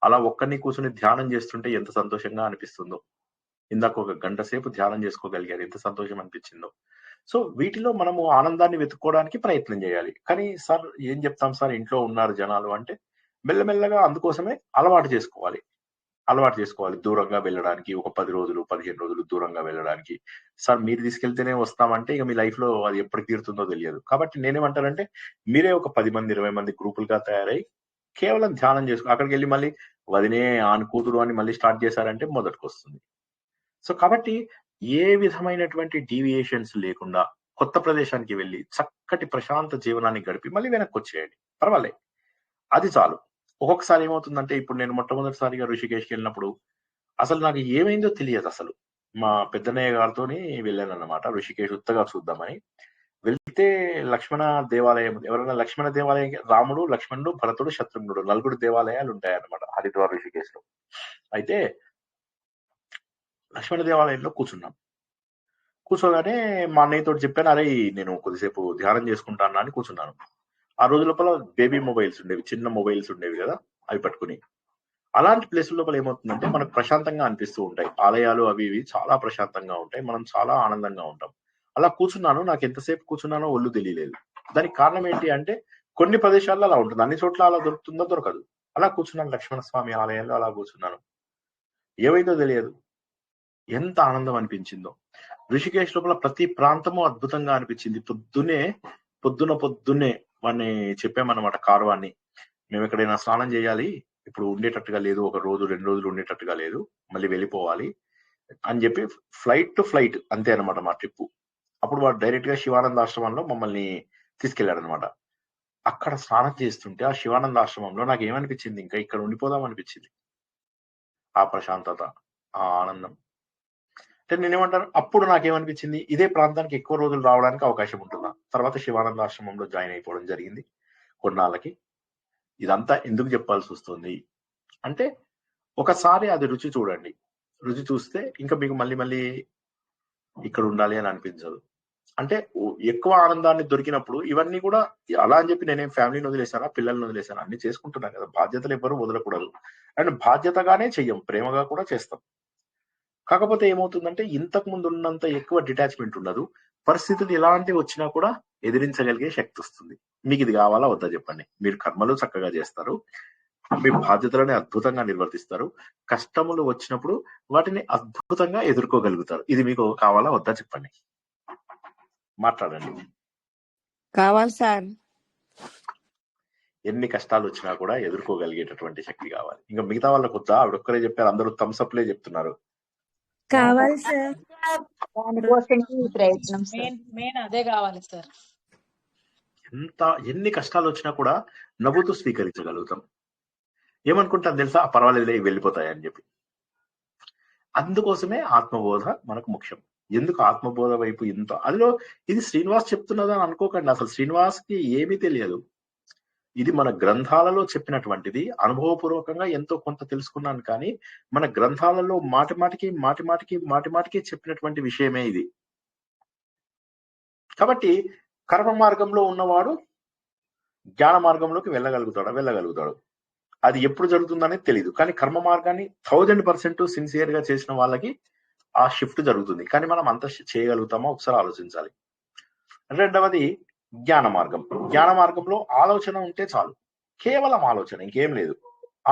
అలా ఒక్కరిని కూర్చుని ధ్యానం చేస్తుంటే ఎంత సంతోషంగా అనిపిస్తుందో, ఇందాక ఒక గంట సేపు ధ్యానం చేసుకోగలిగారు, ఎంత సంతోషం అనిపించిందో. సో వీటిలో మనము ఆనందాన్ని వెతుక్కోవడానికి ప్రయత్నం చేయాలి. కానీ సార్ ఏం చెప్తాం సార్, ఇంట్లో ఉన్నారు జనాలు అంటే, మెల్లమెల్లగా అందుకోసమే అలవాటు చేసుకోవాలి. దూరంగా వెళ్ళడానికి, ఒక 10 రోజులు 15 రోజులు దూరంగా వెళ్ళడానికి. సార్ మీరు తీసుకెళ్తేనే వస్తామంటే ఇక మీ లైఫ్ లో అది ఎప్పటికి తీరుతుందో తెలియదు. కాబట్టి నేనేమంటానంటే, మీరే ఒక 10 మంది 20 మంది గ్రూపులుగా తయారై కేవలం ధ్యానం చేసుకో, అక్కడికి వెళ్ళి మళ్ళీ వదినే ఆన్ కూతురు అని మళ్ళీ స్టార్ట్ చేశారంటే మొదటికి వస్తుంది. సో కాబట్టి ఏ విధమైనటువంటి డీవియేషన్స్ లేకుండా కొత్త ప్రదేశానికి వెళ్ళి చక్కటి ప్రశాంత జీవనాన్ని గడిపి మళ్ళీ వెనక్కి వచ్చేయండి, పర్వాలేదు, అది చాలు. ఒక్కొక్కసారి ఏమవుతుందంటే, ఇప్పుడు నేను మొట్టమొదటిసారిగా ఋషికేశ్కి వెళ్ళినప్పుడు అసలు నాకు ఏమైందో తెలియదు. అసలు మా పెద్దన్నయ్య గారితో వెళ్ళాను అన్నమాట ఋషికేశ్ ఉత్తగా చూద్దామని. వెళ్తే లక్ష్మణ దేవాలయం, ఎవరైనా లక్ష్మణ దేవాలయం, రాముడు, లక్ష్మణుడు, భరతుడు, శత్రుఘ్నుడు, 4 దేవాలయాలు ఉంటాయన్నమాట హరిద్వార్ ఋషికేశ్ లో. అయితే లక్ష్మణ దేవాలయంలో కూర్చోగానే మా అన్నయ్యతో చెప్పాను, అరే నేను కొద్దిసేపు ధ్యానం చేసుకుంటాను అని కూర్చున్నాను. ఆ రోజు లోపల బేబీ మొబైల్స్ ఉండేవి, చిన్న మొబైల్స్ ఉండేవి కదా, అవి పట్టుకుని. అలాంటి ప్లేస్ లోపల ఏమవుతుందంటే మనకు ప్రశాంతంగా అనిపిస్తూ ఉంటాయి. ఆలయాలు అవి ఇవి చాలా ప్రశాంతంగా ఉంటాయి, మనం చాలా ఆనందంగా ఉంటాం. అలా కూర్చున్నాను, నాకు ఎంతసేపు కూర్చున్నానో ఒళ్ళు తెలియలేదు. దానికి కారణం ఏంటి అంటే, కొన్ని ప్రదేశాల్లో అలా ఉంటుంది, అన్ని చోట్ల అలా దొరుకుతుందో దొరకదు. అలా కూర్చున్నాను లక్ష్మణ స్వామి ఆలయంలో, అలా కూర్చున్నాను, ఏమైందో తెలియదు, ఎంత ఆనందం అనిపించిందో. ఋషికేశ్ లోపల ప్రతి ప్రాంతము అద్భుతంగా అనిపించింది. పొద్దున్నే వాడిని చెప్పామన్నమాట, కార్వాన్ని, మేము ఎక్కడైనా స్నానం చేయాలి, ఇప్పుడు ఉండేటట్టుగా లేదు, 1 రోజు 2 రోజులు ఉండేటట్టుగా లేదు, మళ్ళీ వెళ్ళిపోవాలి అని చెప్పి ఫ్లైట్ టు ఫ్లైట్ అంతే అనమాట మా ట్రిప్. అప్పుడు వాడు డైరెక్ట్ గా శివానంద ఆశ్రమంలో మమ్మల్ని తీసుకెళ్లాడు అనమాట. అక్కడ స్నానం చేస్తుంటే ఆ శివానంద ఆశ్రమంలో నాకు ఏమనిపించింది, ఇంకా ఇక్కడ ఉండిపోదాం అనిపించింది. ఆ ప్రశాంతత, ఆ ఆనందం. అంటే నేనేమంటాను, అప్పుడు నాకేమనిపించింది, ఇదే ప్రాంతానికి ఎక్కువ రోజులు రావడానికి అవకాశం ఉంటుందా. తర్వాత శివానంద ఆశ్రమంలో జాయిన్ అయిపోవడం జరిగింది కొన్నాళ్ళకి. ఇదంతా ఎందుకు చెప్పాల్సి వస్తుంది అంటే, ఒకసారి అది రుచి చూడండి, రుచి చూస్తే ఇంకా మీకు మళ్ళీ మళ్ళీ ఇక్కడ ఉండాలి అని అనిపించదు. అంటే ఎక్కువ ఆనందాన్ని దొరికినప్పుడు ఇవన్నీ కూడా, అలా అని చెప్పి నేనేం ఫ్యామిలీని వదిలేసానా, పిల్లల్ని వదిలేసానా, అన్ని చేసుకుంటున్నాను కదా, బాధ్యతలు ఎవ్వరూ వదలకూడదు. అండ్ బాధ్యతగానే చెయ్యం, ప్రేమగా కూడా చేస్తాం. కాకపోతే ఏమవుతుందంటే, ఇంతకు ముందు ఉన్నంత ఎక్కువ డిటాచ్మెంట్ ఉండదు. పరిస్థితులు ఎలాంటివి వచ్చినా కూడా ఎదిరించగలిగే శక్తి వస్తుంది. మీకు ఇది కావాలా వద్దా చెప్పండి. మీరు కర్మలు చక్కగా చేస్తారు, మీ బాధ్యతలని అద్భుతంగా నిర్వర్తిస్తారు, కష్టములు వచ్చినప్పుడు వాటిని అద్భుతంగా ఎదుర్కోగలుగుతారు. ఇది మీకు కావాలా వద్దా చెప్పండి, మాట్లాడండి. కావాలి సార్. ఎన్ని కష్టాలు వచ్చినా కూడా ఎదుర్కోగలిగేటటువంటి శక్తి కావాలి. ఇంకా మిగతా వాళ్ళకు వద్దా, ఆవిడొక్కరే చెప్పారు, అందరూ థమ్స్అప్లే చెప్తున్నారు. కావాలి సార్. దానికోసం ఈ ప్రయత్నం సార్. మెయిన్ అదే కావాలి సార్. ఎన్ని కష్టాలు వచ్చినా కూడా నవ్వుతూ స్వీకరించగలుగుతాం. ఏమనుకుంటాం తెలుసా, పర్వాలేదులే వెళ్ళిపోతాయని చెప్పి. అందుకోసమే ఆత్మబోధ మనకు ముఖ్యం. ఎందుకు ఆత్మబోధ వైపు ఇంత, అదిలో ఇది శ్రీనివాస్ చెప్తున్నదని అనుకోకండి, అసలు శ్రీనివాస్ కి ఏమీ తెలియదు. ఇది మన గ్రంథాలలో చెప్పినటువంటిది. అనుభవపూర్వకంగా ఎంతో కొంత తెలుసుకున్నాను కానీ మన గ్రంథాలలో మాటి మాటికి చెప్పినటువంటి విషయమే ఇది. కాబట్టి కర్మ మార్గంలో ఉన్నవాడు జ్ఞాన మార్గంలోకి వెళ్ళగలుగుతాడు. అది ఎప్పుడు జరుగుతుందనేది తెలియదు. కానీ కర్మ మార్గాన్ని 1000% సిన్సియర్ గా చేసిన వాళ్ళకి ఆ షిఫ్ట్ జరుగుతుంది. కానీ మనం అంత చేయగలుగుతామో ఒకసారి ఆలోచించాలి. రెండవది జ్ఞాన మార్గం. జ్ఞాన మార్గంలో ఆలోచన ఉంటే చాలు, కేవలం ఆలోచన, ఇంకేం లేదు.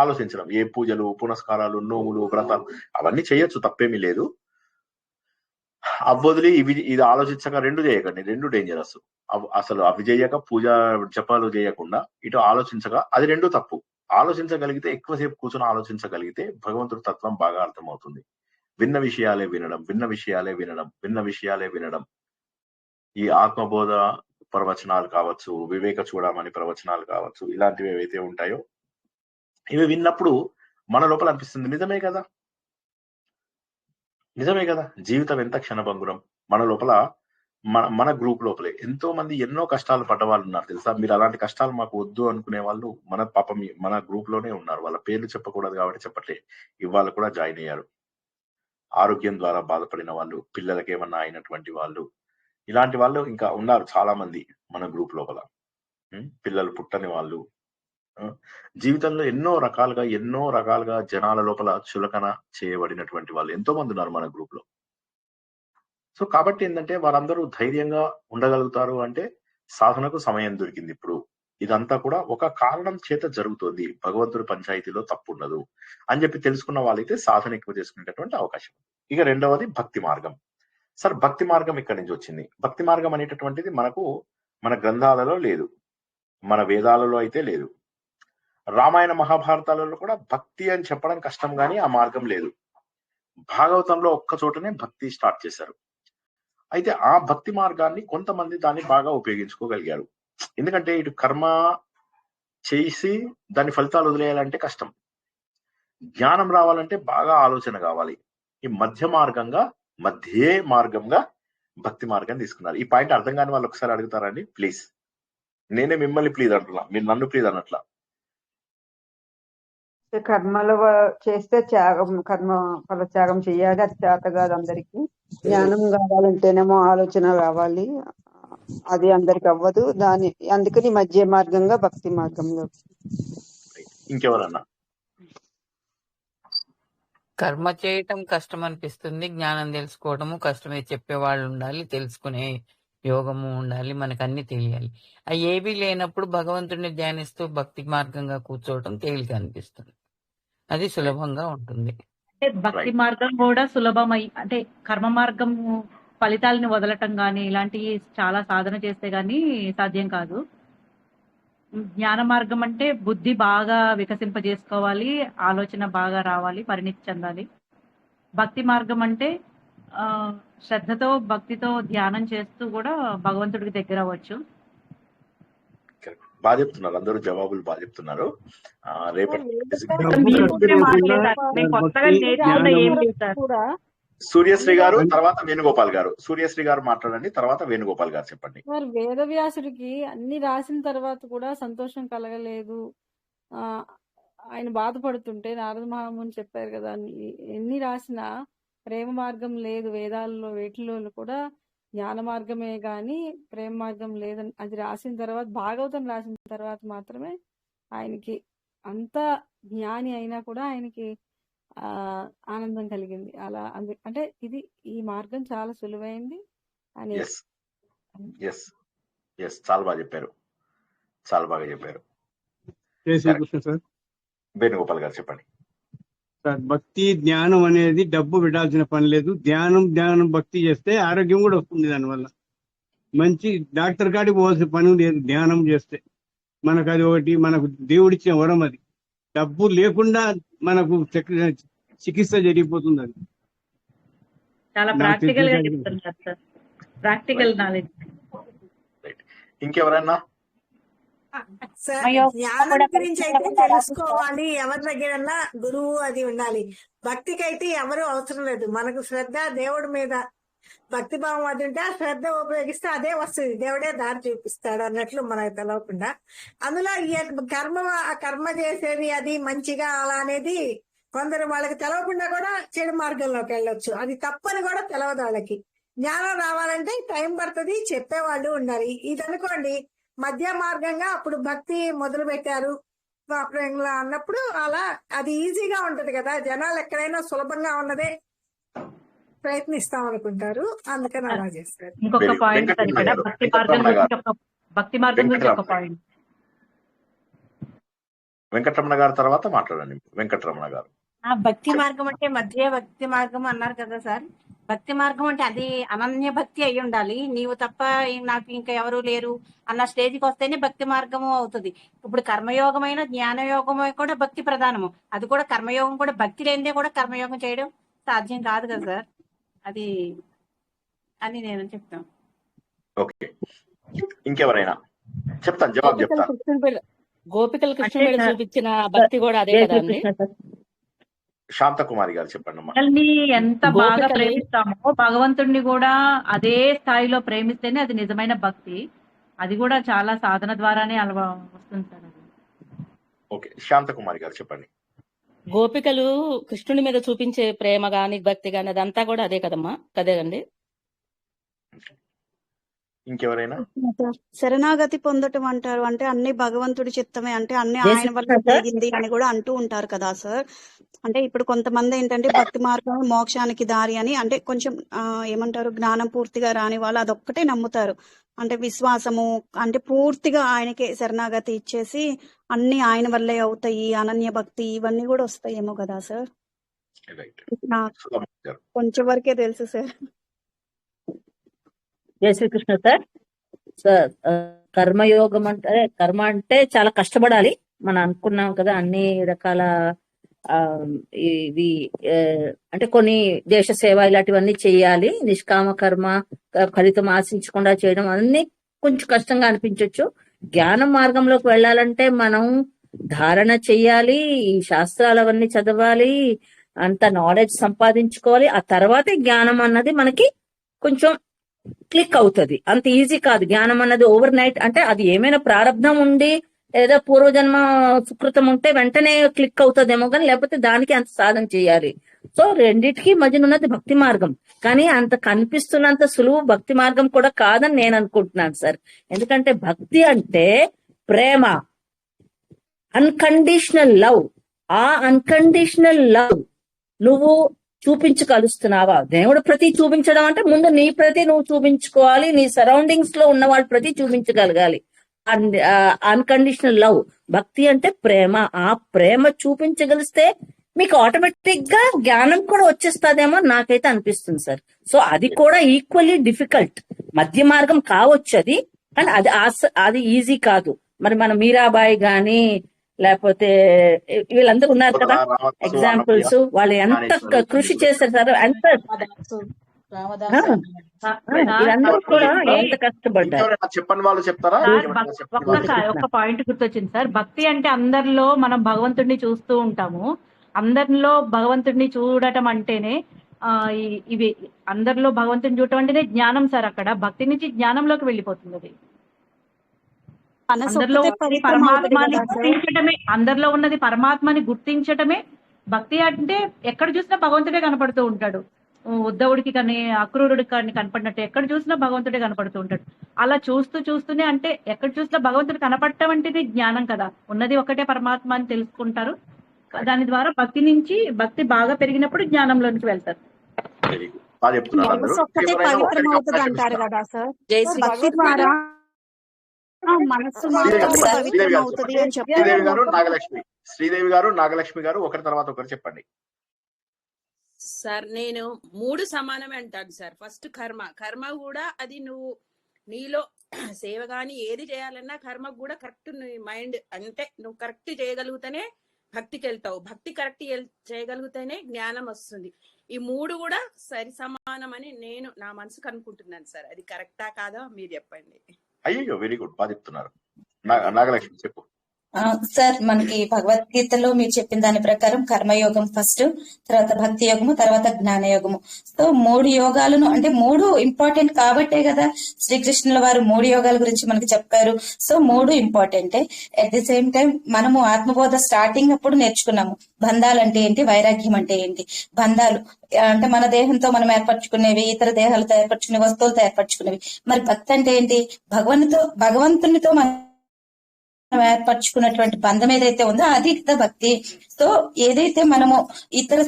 ఆలోచించడం, ఏ పూజలు, పునస్కారాలు, నోములు, వ్రతాలు అవన్నీ చేయొచ్చు, తప్పేమీ లేదు. అవ్వదిలి ఇది ఆలోచించక రెండు చేయకండి, రెండు డేంజరస్. అసలు అవి చేయక పూజ జపాలు చేయకుండా ఇటు ఆలోచించగా అది రెండు తప్పు. ఆలోచించగలిగితే, ఎక్కువసేపు కూర్చొని ఆలోచించగలిగితే భగవంతుడి తత్వం బాగా అర్థమవుతుంది. విన్న విషయాలే వినడం. ఈ ఆత్మబోధ ప్రవచనాలు కావచ్చు, వివేక చూడమని ప్రవచనాలు కావచ్చు, ఇలాంటివి ఏవైతే ఉంటాయో ఇవి విన్నప్పుడు మన లోపల అనిపిస్తుంది నిజమే కదా, జీవితం ఎంత క్షణభంగురం. మన లోపల మన గ్రూప్ లోపలే ఎంతో మంది ఎన్నో కష్టాలు పడ్డవాళ్ళు ఉన్నారు తెలుసా. మీరు అలాంటి కష్టాలు మాకు వద్దు అనుకునే వాళ్ళు మన గ్రూప్ లోనే ఉన్నారు. వాళ్ళ పేర్లు చెప్పకూడదు కాబట్టి చెప్పట్లే, ఇవాళ కూడా జాయిన్ అయ్యారు. ఆరోగ్యం ద్వారా బాధపడిన వాళ్ళు, పిల్లలకి ఏమన్నా అయినటువంటి వాళ్ళు, ఇలాంటి వాళ్ళు ఇంకా ఉన్నారు చాలా మంది మన గ్రూప్ లోపల. పిల్లలు పుట్టని వాళ్ళు, జీవితంలో ఎన్నో రకాలుగా జనాల లోపల చులకన చేయబడినటువంటి వాళ్ళు ఎంతో మంది ఉన్నారు మన గ్రూప్ లో. సో కాబట్టి ఏంటంటే వారందరూ ధైర్యంగా ఉండగలుగుతారు అంటే సాధనకు సమయం దొరికింది. ఇప్పుడు ఇదంతా కూడా ఒక కారణం చేత జరుగుతుంది, భగవంతుడి పంచాయతీలో తప్పు ఉండదు అని చెప్పి తెలుసుకున్న వాళ్ళైతే సాధన ఎక్కువ చేసుకునేటటువంటి అవకాశం. ఇక రెండవది భక్తి మార్గం. సార్ భక్తి మార్గం ఇక్కడి నుంచి వచ్చింది. భక్తి మార్గం అనేటటువంటిది మన గ్రంథాలలో లేదు, మన వేదాలలో అయితే లేదు. రామాయణ మహాభారతాలలో కూడా భక్తి అని చెప్పడం కష్టం, కానీ ఆ మార్గం లేదు. భాగవతంలో ఒక్క చోటనే భక్తి స్టార్ట్ చేశారు. అయితే ఆ భక్తి మార్గాన్ని కొంతమంది దాన్ని బాగా ఉపయోగించుకోగలిగారు. ఎందుకంటే ఇటు కర్మ చేసి దాని ఫలితాలు వదిలేయాలంటే కష్టం, జ్ఞానం రావాలంటే బాగా ఆలోచన కావాలి. ఈ మధ్య మార్గంగా భక్తి మార్గం తీసుకున్నారు. ఈ పాయింట్ అర్థం కాని వాళ్ళు ఒకసారి అడుగుతారండి ప్లీజ్. నేనే మిమ్మల్ని ప్లీజ్ అంటున్నా, మీరు నన్ను ప్లీజ్ అనట్లా. కర్మలు చేస్తే కర్మ ఫల త్యాగం చెయ్యాలి, అది చేత కాదు అందరికి. జ్ఞానం కావాలంటేనేమో ఆలోచన కావాలి, అది అందరికి అవ్వదు. అందుకని మధ్య మార్గంగా భక్తి మార్గంలో. ఇంకెవరన్నా? కర్మ చేయటం కష్టం అనిపిస్తుంది, జ్ఞానం తెలుసుకోవడము కష్టమే. చెప్పేవాళ్ళు ఉండాలి, తెలుసుకునే యోగము ఉండాలి, మనకు అన్ని తెలియాలి. అవి ఏవీ లేనప్పుడు భగవంతుడిని ధ్యానిస్తూ భక్తి మార్గంగా కూర్చోవటం తేలిక అనిపిస్తుంది, అది సులభంగా ఉంటుంది. అంటే భక్తి మార్గం కూడా సులభమై, అంటే కర్మ మార్గం ఫలితాలని వదలటం కానీ ఇలాంటివి చాలా సాధన చేస్తే గానీ సాధ్యం కాదు. జ్ఞాన మార్గం అంటే బుద్ధి బాగా వికసింపజేసుకోవాలి, ఆలోచన బాగా రావాలి, పరిణితి చెందాలి. భక్తి మార్గం అంటే శ్రద్ధతో భక్తితో ధ్యానం చేస్తూ కూడా భగవంతుడికి దగ్గర అవ్వచ్చు. బాగా చెప్తున్నారు, అందరూ జవాబులు బాగా చెప్తున్నారు. సూర్యశ్రీ గారు, తర్వాత వేణుగోపాల్ గారు. సూర్యశ్రీ గారు మాట్లాడండి, తర్వాత వేణుగోపాల్ గారు చెప్పండి. మరి వేదవ్యాసుడికి అన్ని రాసిన తర్వాత కూడా సంతోషం కలగలేదు, ఆయన బాధపడుతుంటే నారద మహాముని చెప్పారు కదా, ఎన్ని రాసినా ప్రేమ మార్గం లేదు వేదాలలో, వేటిలో కూడా జ్ఞాన మార్గమే గాని ప్రేమ మార్గం లేదని అది రాసిన తర్వాత, భాగవతం రాసిన తర్వాత మాత్రమే ఆయనకి అంత జ్ఞాని అయినా కూడా ఆయనకి ఆనందం కలిగింది. అలా అంటే ఈ మార్గం చాలా సులువైంది అని. చాలా బాగా చెప్పారు, వేణుగోపాల్ గారు చెప్పండి. సార్ భక్తి జ్ఞానం అనేది డబ్బు పెట్టాల్సిన పని లేదు. ధ్యానం భక్తి చేస్తే ఆరోగ్యం కూడా వస్తుంది. దానివల్ల మంచి డాక్టర్ కాడికి పోవాల్సిన పని లేదు. ధ్యానం చేస్తే మనకు అది ఒకటి, మనకు దేవుడిచ్చిన వరం. అది డబ్బు లేకుండా మనకు చికిత్స జరిగిపోతుంది. అది చాలా ప్రాక్టికల్ గా చెప్తున్నారు సార్, ప్రాక్టికల్ నాలెడ్జ్. ఇంకెవరన్నా? జ్ఞానం గురించి అయితే తెలుసుకోవాలి, ఎవరి దగ్గర గురువు అది ఉండాలి. భక్తికి అయితే ఎవరు అవసరం లేదు. మనకు శ్రద్ధ దేవుడి మీద భక్తి భావం అది ఉంటే ఆ శ్రద్ధ ఉపయోగిస్తే అదే వస్తుంది, దేవుడే దారి చూపిస్తాడు అన్నట్లు మనకు తెలవకుండా. అందులో ఈ కర్మ చేసేది అది మంచిగా అలా అనేది కొందరు వాళ్ళకి తెలవకుండా కూడా చెడు మార్గంలోకి వెళ్ళొచ్చు. అది తప్పని కూడా తెలవదు వాళ్ళకి. జ్ఞానం రావాలంటే టైం పడుతుంది, చెప్పేవాళ్ళు ఉండాలి. ఇది అనుకోండి మధ్య మార్గంగా అప్పుడు భక్తి మొదలు పెట్టారు అన్నప్పుడు అలా అది ఈజీగా ఉంటది కదా. జనాలు ఎక్కడైనా సులభంగా ఉన్నదే ప్రయత్నిస్తాం అనుకుంటారు, అందుకని అలా చేస్తారు. ఇంకొక పాయింట్ సార్ ఇక్కడ భక్తి మార్గం గురించి ఒక పాయింట్. వెంకటరమణ గారి తర్వాత మాట్లాడండి. వెంకటరమణ గారు. భక్తి మార్గం అంటే మధ్య భక్తి మార్గం అన్నారు కదా సార్. భక్తి మార్గం అంటే అది అనన్య భక్తి అయి ఉండాలి. నీవు తప్ప నాకు ఇంకా ఎవరు లేరు అన్న స్టేజ్కి వస్తేనే భక్తి మార్గము అవుతుంది. ఇప్పుడు కర్మయోగమైన జ్ఞానయోగం కూడా భక్తి ప్రధానము. అది కూడా కర్మయోగం కూడా భక్తి లేనిదే కూడా కర్మయోగం చేయడం సాధ్యం కాదు కదా సార్. అది అని నేను చెప్తాను. ఓకే, ఇంకెవరైనా చెప్తాను, జవాబు చెప్తాను. గోపికలు కృష్ణుడు చూపించిన భక్తి కూడా అదే కదా అండి. శాంతకుమారి గారు చెప్పండి అమ్మా. పిల్లల్ని ఎంత బాగా ప్రేమిస్తామో భగవంతుడిని కూడా అదే స్థాయిలో ప్రేమిస్తేనే అది నిజమైన భక్తి. అది కూడా చాలా సాధన ద్వారానే వస్తుంది సార్. అది ఓకే, శాంతకుమారి గారు చెప్పండి. గోపికలు కృష్ణుడి మీద చూపించే ప్రేమ గాని భక్తి గాని అదంతా కూడా అదే కదమ్మా, కదేనండి. ఇంకెవరైనా? శరణాగతి పొందటం అంటారు, అంటే అన్ని భగవంతుడి చిత్తమే, అంటే అన్ని ఆయన వల్ల జరిగింది అని కూడా అంటూ ఉంటారు కదా సార్. అంటే ఇప్పుడు కొంతమంది ఏంటంటే భక్తి మార్గం మోక్షానికి దారి అని, అంటే కొంచెం ఏమంటారు జ్ఞానం పూర్తిగా రాని వాళ్ళు అదొక్కటే నమ్ముతారు. అంటే విశ్వాసము అంటే పూర్తిగా ఆయనకే శరణాగతి ఇచ్చేసి అన్ని ఆయన వల్లే అవుతాయి, అనన్య భక్తి ఇవన్నీ కూడా వస్తాయేమో కదా సార్. కొంచెం వరకే తెలుసు సార్. జయ శ్రీకృష్ణ సార్. సార్ కర్మయోగం అంటే కర్మ అంటే చాలా కష్టపడాలి. మనం అనుకున్నాం కదా అన్ని రకాల ఇవి అంటే కొన్ని దేశ సేవ ఇలాంటివన్నీ చేయాలి. నిష్కామ కర్మ ఫలితం ఆశించకుండా చేయడం అన్ని కొంచెం కష్టంగా అనిపించవచ్చు. జ్ఞాన మార్గంలోకి వెళ్ళాలంటే మనం ధారణ చెయ్యాలి, ఈ శాస్త్రాలు అవన్నీ చదవాలి, అంత నాలెడ్జ్ సంపాదించుకోవాలి. ఆ తర్వాతే జ్ఞానం అన్నది మనకి కొంచెం క్లిక్ అవుతుంది. అంత ఈజీ కాదు జ్ఞానం అన్నది ఓవర్ నైట్. అంటే అది ఏమైనా ప్రారంధం ఉండి ఏదో పూర్వజన్మ సుకృతం ఉంటే వెంటనే క్లిక్ అవుతుందేమో, కానీ లేకపోతే దానికి అంత సాధన చేయాలి. సో రెండిటికి మధ్యన ఉన్నది భక్తి మార్గం. కానీ అంత కనిపిస్తున్నంత సులువు భక్తి మార్గం కూడా కాదని నేను అనుకుంటున్నాను సార్. ఎందుకంటే భక్తి అంటే ప్రేమ, అన్కండిషనల్ లవ్. ఆ అన్కండిషనల్ లవ్ నువ్వు చూపించగలుస్తున్నావా? దేవుడు ప్రతి చూపించడం అంటే ముందు నీ ప్రతి నువ్వు చూపించుకోవాలి, నీ సరౌండింగ్స్ లో ఉన్న వాళ్ళ ప్రతి చూపించగలగాలి. Unconditional love. భక్తి అంటే ప్రేమ. ఆ ప్రేమ చూపించగలిస్తే మీకు ఆటోమేటిక్ గా జ్ఞానం కూడా వచ్చేస్తుందేమో నాకైతే అనిపిస్తుంది సార్. సో అది కూడా ఈక్వల్లీ డిఫికల్ట్. మధ్య మార్గం కావచ్చు అది, కానీ అది ఈజీ కాదు. మరి మన మీరాబాయి గాని లేకపోతే వీళ్ళందరూ ఉన్నారు కదా ఎగ్జాంపుల్స్, వాళ్ళు ఎంత కృషి చేశారు సార్, ఎంత వీళ్ళందరూ కూడా ఎంత కష్టపడ్డారు. చెప్పండి, వాళ్ళు చెప్తారా? ఒక పాయింట్ గుర్తొచ్చింది సార్. భక్తి అంటే అందరిలో మనం భగవంతుడిని చూస్తూ ఉంటాము. అందరిలో భగవంతుడిని చూడటం అంటేనే ఇవి అందరిలో భగవంతుడిని చూడటం అంటేనే జ్ఞానం సార్. అక్కడ భక్తి నుంచి జ్ఞానంలోకి వెళ్ళిపోతుంది. అది అందరిలో పరమాత్మని గుర్తించటమే, అందరిలో ఉన్నది పరమాత్మని గుర్తించటమే భక్తి. అంటే ఎక్కడ చూసినా భగవంతుడే కనపడుతూ ఉంటాడు. ఉద్ధవుడికి కానీ అక్రూరుడికి కానీ కనపడినట్టు ఎక్కడ చూసినా భగవంతుడే కనపడుతూ ఉంటాడు. అలా చూస్తూనే అంటే ఎక్కడ చూసినా భగవంతుడు కనపడటం అంటే జ్ఞానం కదా. ఉన్నది ఒకటే పరమాత్మ అని తెలుసుకుంటారు. దాని ద్వారా భక్తి బాగా పెరిగినప్పుడు జ్ఞానంలోనికి వెళ్తారు. పవిత్రం అవుతుంది అంటారు కదా సార్. భక్తి ద్వారా మనస్సు పవిత్రం అవుతుంది అని చెప్తారు. శ్రీదేవి గారు, నాగలక్ష్మి గారు ఒకరి తర్వాత ఒకరు చెప్పండి. సార్ నేను 3 సమానమే అంటాను సార్. ఫస్ట్ కర్మ కూడా అది నువ్వు నీలో సేవ గాని ఏది చేయాలన్నా కర్మ కూడా కరెక్ట్ మైండ్ అంటే నువ్వు కరెక్ట్ చేయగలిగితేనే భక్తికి వెళ్తావు. భక్తి కరెక్ట్ చేయగలిగితేనే జ్ఞానం వస్తుంది. ఈ 3 కూడా సరి సమానమని నేను నా మనసుకు అనుకుంటున్నాను సార్. అది కరెక్టా కాదా మీరు చెప్పండి. అయ్యో వెరీ గుడ్, బాగా చెప్తున్నారు. నాగలక్ష్మి చెప్పు. సార్ మనకి భగవద్గీతలో మీరు చెప్పిన దాని ప్రకారం కర్మయోగం ఫస్ట్, తర్వాత భక్తి యోగము, తర్వాత జ్ఞానయోగము. సో 3 యోగాలను అంటే 3 ఇంపార్టెంట్ కాబట్టే కదా శ్రీకృష్ణుల వారు 3 యోగాల గురించి మనకి చెప్పారు. సో 3 ఇంపార్టెంటే. అట్ ది సేమ్ టైం మనము ఆత్మబోధ స్టార్టింగ్ అప్పుడు నేర్చుకున్నాము బంధాలు అంటే ఏంటి, వైరాగ్యం అంటే ఏంటి. బంధాలు అంటే మన దేహంతో మనం ఏర్పరచుకునేవి, ఇతర దేహాలతో ఏర్పరచుకునే వస్తువులతో ఏర్పరచుకునేవి. మరి భక్తి అంటే ఏంటి, భగవంతునితో మనం ఏర్పరచుకున్నటువంటి బంధం ఏదైతే ఉందో అది భక్తి. సో ఏదైతే మనము ఇతర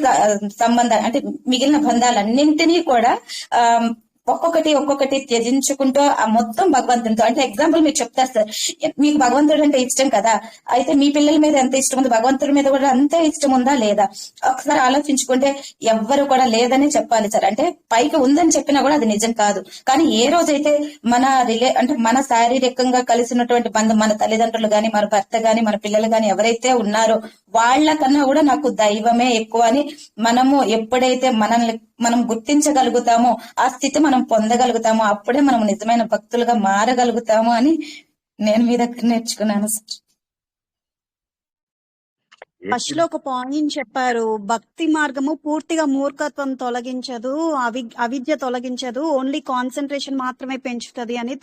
సంబంధాలు అంటే మిగిలిన బంధాలన్నింటినీ కూడా ఒక్కొక్కటి త్యజించుకుంటూ ఆ మొత్తం భగవంతునితో, అంటే ఎగ్జాంపుల్ మీరు చెప్తారు సార్, మీకు భగవంతుడు అంటే ఇష్టం కదా, అయితే మీ పిల్లల మీద ఎంత ఇష్టం ఉంది, భగవంతుడి మీద కూడా అంతే ఇష్టం ఉందా లేదా ఒకసారి ఆలోచించుకుంటే ఎవ్వరు కూడా లేదని చెప్పాలి సార్. అంటే పైకి ఉందని చెప్పినా కూడా అది నిజం కాదు. కానీ ఏ రోజైతే మన అంటే మన శారీరకంగా కలిసినటువంటి బంధం, మన తల్లిదండ్రులు గాని, మన భర్త గాని, మన పిల్లలు గాని ఎవరైతే ఉన్నారో వాళ్ళకన్నా కూడా నాకు దైవమే ఎక్కువ అని మనము ఎప్పుడైతే మనం గుర్తించగలుగుతామో, ఆ స్థితి మనం పొందగలుగుతామో, అప్పుడే మనం నిజమైన భక్తులుగా మారగలుగుతాము అని నేను మీ దగ్గర నేర్చుకున్నాను సార్. ఫస్ట్ లో ఒక పాయింట్ చెప్పారు, భక్తి మార్గము పూర్తిగా మూర్ఖత్వం తొలగించదు, అవిద్య తొలగించదు, ఓన్లీ కాన్సన్ట్రేషన్ మాత్రమే పెంచుతుంది అని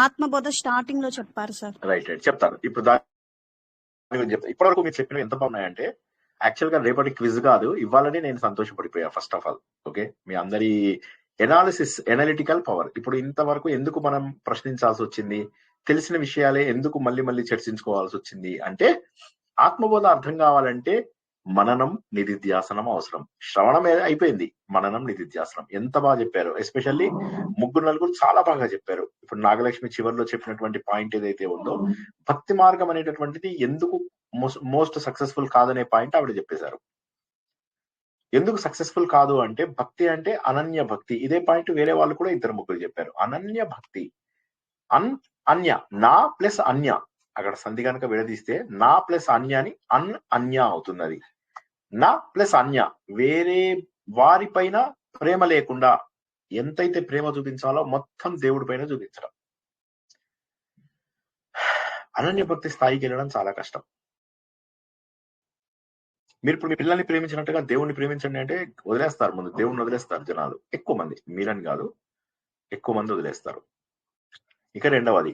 ఆత్మబోధ స్టార్టింగ్ లో చెప్పారు సార్. రైట్ చెప్తాను. ఇప్పుడు ఇప్పటి వరకు మీరు చెప్పినవి ఎంత బాగున్నాయంటే యాక్చువల్ గా రేపటి క్విజ్ కాదు, ఇవ్వాలని నేను సంతోషపడిపోయా ఫస్ట్ ఆఫ్ ఆల్. ఓకే, మీ అందరి ఎనాలిటికల్ పవర్. ఇప్పుడు ఇంతవరకు ఎందుకు మనం ప్రశ్నించాల్సి వచ్చింది, తెలిసిన విషయాలే ఎందుకు మళ్ళీ మళ్ళీ చర్చించుకోవాల్సి వచ్చింది అంటే, ఆత్మబోధ అర్థం కావాలంటే మననం నిధిధ్యాసనం అవసరం. శ్రవణం అయిపోయింది, మననం నిధిధ్యాసనం. ఎంత బాగా చెప్పారు, ఎస్పెషల్లీ 3-4 చాలా బాగా చెప్పారు. ఇప్పుడు నాగలక్ష్మి చివరిలో చెప్పినటువంటి పాయింట్ ఏదైతే ఉందో, భక్తి మార్గం అనేటటువంటిది ఎందుకు మోస్ట్ సక్సెస్ఫుల్ కాదనే పాయింట్ ఆవిడ చెప్పేశారు. ఎందుకు సక్సెస్ఫుల్ కాదు అంటే, భక్తి అంటే అనన్య భక్తి. ఇదే పాయింట్ వేరే వాళ్ళు కూడా 2-3 చెప్పారు. అనన్య భక్తి, అన్య, నా ప్లస్ అన్య, అక్కడ సంధి కనుక విడదీస్తే నా ప్లస్ అన్య అని అన్య అవుతుంది. అది నా ప్లస్ అన్య, వేరే వారి పైన ప్రేమ లేకుండా ఎంతైతే ప్రేమ చూపించాలో మొత్తం దేవుడి పైన చూపించడం. అనన్య భక్తి స్థాయికి వెళ్ళడం చాలా కష్టం. మీరు ఇప్పుడు మీ పిల్లల్ని ప్రేమించినట్టుగా దేవుణ్ణి ప్రేమించండి అంటే వదిలేస్తారు, ముందు దేవుణ్ణి వదిలేస్తారు జనాలు. ఎక్కువ మంది, మీరని కాదు, ఎక్కువ మంది వదిలేస్తారు. ఇక రెండవది,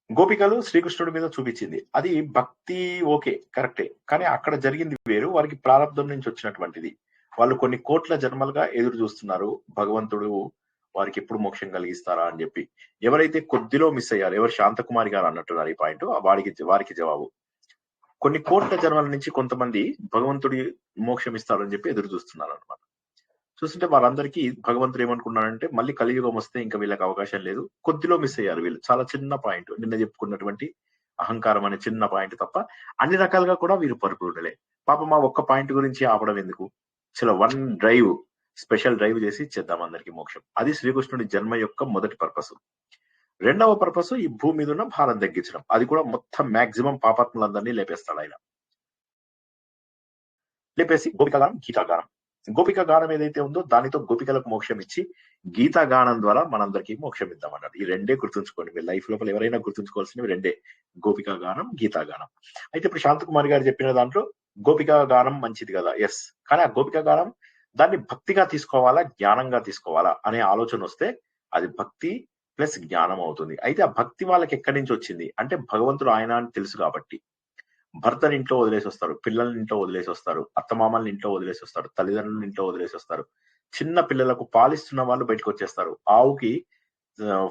గోపికలు శ్రీకృష్ణుడి మీద చూపించింది అది భక్తి, ఓకే కరెక్టే, కానీ అక్కడ జరిగింది వేరు. వారికి ప్రారంభం నుంచి వచ్చినటువంటిది. వాళ్ళు కొన్ని కోట్ల జన్మలుగా ఎదురు చూస్తున్నారు భగవంతుడు వారికి ఎప్పుడు మోక్షం కలిగిస్తారా అని చెప్పి. ఎవరైతే కొద్దిలో మిస్ అయ్యారు, ఎవరు శాంతకుమారి గారు అన్నట్టున్నారు ఈ పాయింట్, వారికి జవాబు. కొన్ని కోట్ల జన్మల నుంచి కొంతమంది భగవంతుడి మోక్షం ఇస్తారని చెప్పి ఎదురు చూస్తున్నారు అనమాట. చూస్తుంటే వాళ్ళందరికీ భగవంతుడు ఏమనుకున్నారంటే, మళ్ళీ కలియుగం వస్తే ఇంకా వీళ్ళకి అవకాశం లేదు, కొద్దిలో మిస్ అయ్యారు వీళ్ళు. చాలా చిన్న పాయింట్, నిన్న చెప్పుకున్నటువంటి అహంకారం అనే చిన్న పాయింట్ తప్ప అన్ని రకాలుగా కూడా వీరు పరిపూర్ణలే. పాప మా ఒక్క పాయింట్ గురించి ఆపడం ఎందుకు, చలో వన్ డ్రైవ్, స్పెషల్ డ్రైవ్ చేసి ఇచ్చేద్దాం అందరికీ మోక్షం. అది శ్రీకృష్ణుడి జన్మ యొక్క మొదటి పర్పస్. రెండవ పర్పస్ ఈ భూమి మీద ఉన్న భారం తగ్గించడం. అది కూడా మొత్తం మాక్సిమం పాపాత్ములందరినీ లేపేస్తాడు ఆయన. లేపేసి గోపికగానం, గీతాగానం. గోపిక గానం ఏదైతే ఉందో దానితో గోపికలకు మోక్షం ఇచ్చి గీతా గానం ద్వారా మనందరికీ మోక్షం ఇద్దామన్నారు. ఈ రెండే గుర్తుంచుకోండి, మీ లైఫ్ లోపల ఎవరైనా గుర్తుంచుకోవాల్సినవి రెండే, గోపికా గానం, గీతా గానం. అయితే ఇప్పుడు శాంతకుమారి గారు చెప్పిన దాంట్లో గోపికా గానం మంచిది కదా, ఎస్. కానీ ఆ గోపికా గానం దాన్ని భక్తిగా తీసుకోవాలా, జ్ఞానంగా తీసుకోవాలా అనే ఆలోచన వస్తే అది భక్తి ప్లస్ జ్ఞానం అవుతుంది. అయితే ఆ భక్తి వాళ్ళకి ఎక్కడి నుంచి వచ్చింది అంటే, భగవంతుడు ఆయన అని తెలుసు కాబట్టి. భర్తని ఇంట్లో వదిలేసి వస్తారు, పిల్లల్ని ఇంట్లో వదిలేసి వస్తారు, అత్తమామల్ని ఇంట్లో వదిలేసి వస్తారు, తల్లిదండ్రులను ఇంట్లో వదిలేసి వస్తారు, చిన్న పిల్లలకు పాలిస్తున్న వాళ్ళు బయటకు వచ్చేస్తారు, ఆవుకి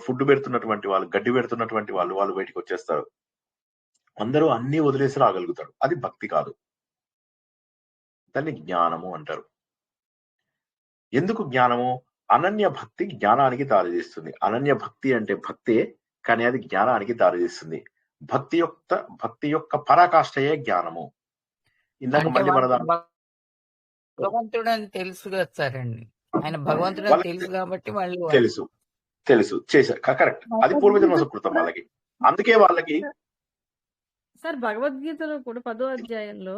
ఫుడ్ పెడుతున్నటువంటి వాళ్ళు, గడ్డి పెడుతున్నటువంటి వాళ్ళు బయటకు వచ్చేస్తారు. అందరూ అన్ని వదిలేసి రాగలుగుతారు. అది భక్తి కాదు, దాన్ని జ్ఞానము అంటారు. ఎందుకు జ్ఞానము? అనన్య భక్తి జ్ఞానానికి దారితీస్తుంది. అనన్య భక్తి అంటే భక్తే, కానీ అది జ్ఞానానికి దారితీస్తుంది. భక్తి యొక్క పరాకాష్ఠయే జ్ఞానము. ఇందాక మళ్ళీ మన భగవంతుడు అని తెలుసు కదా సార్ అండి, ఆయన భగవంతుడు అని తెలుసు కాబట్టి వాళ్ళు తెలుసు చేశారు, కరెక్ట్. అది పూర్వజన్మ సుకృతం వాళ్ళకి. అందుకే వాళ్ళకి సార్ భగవద్గీతలో కూడా 10వ అధ్యాయంలో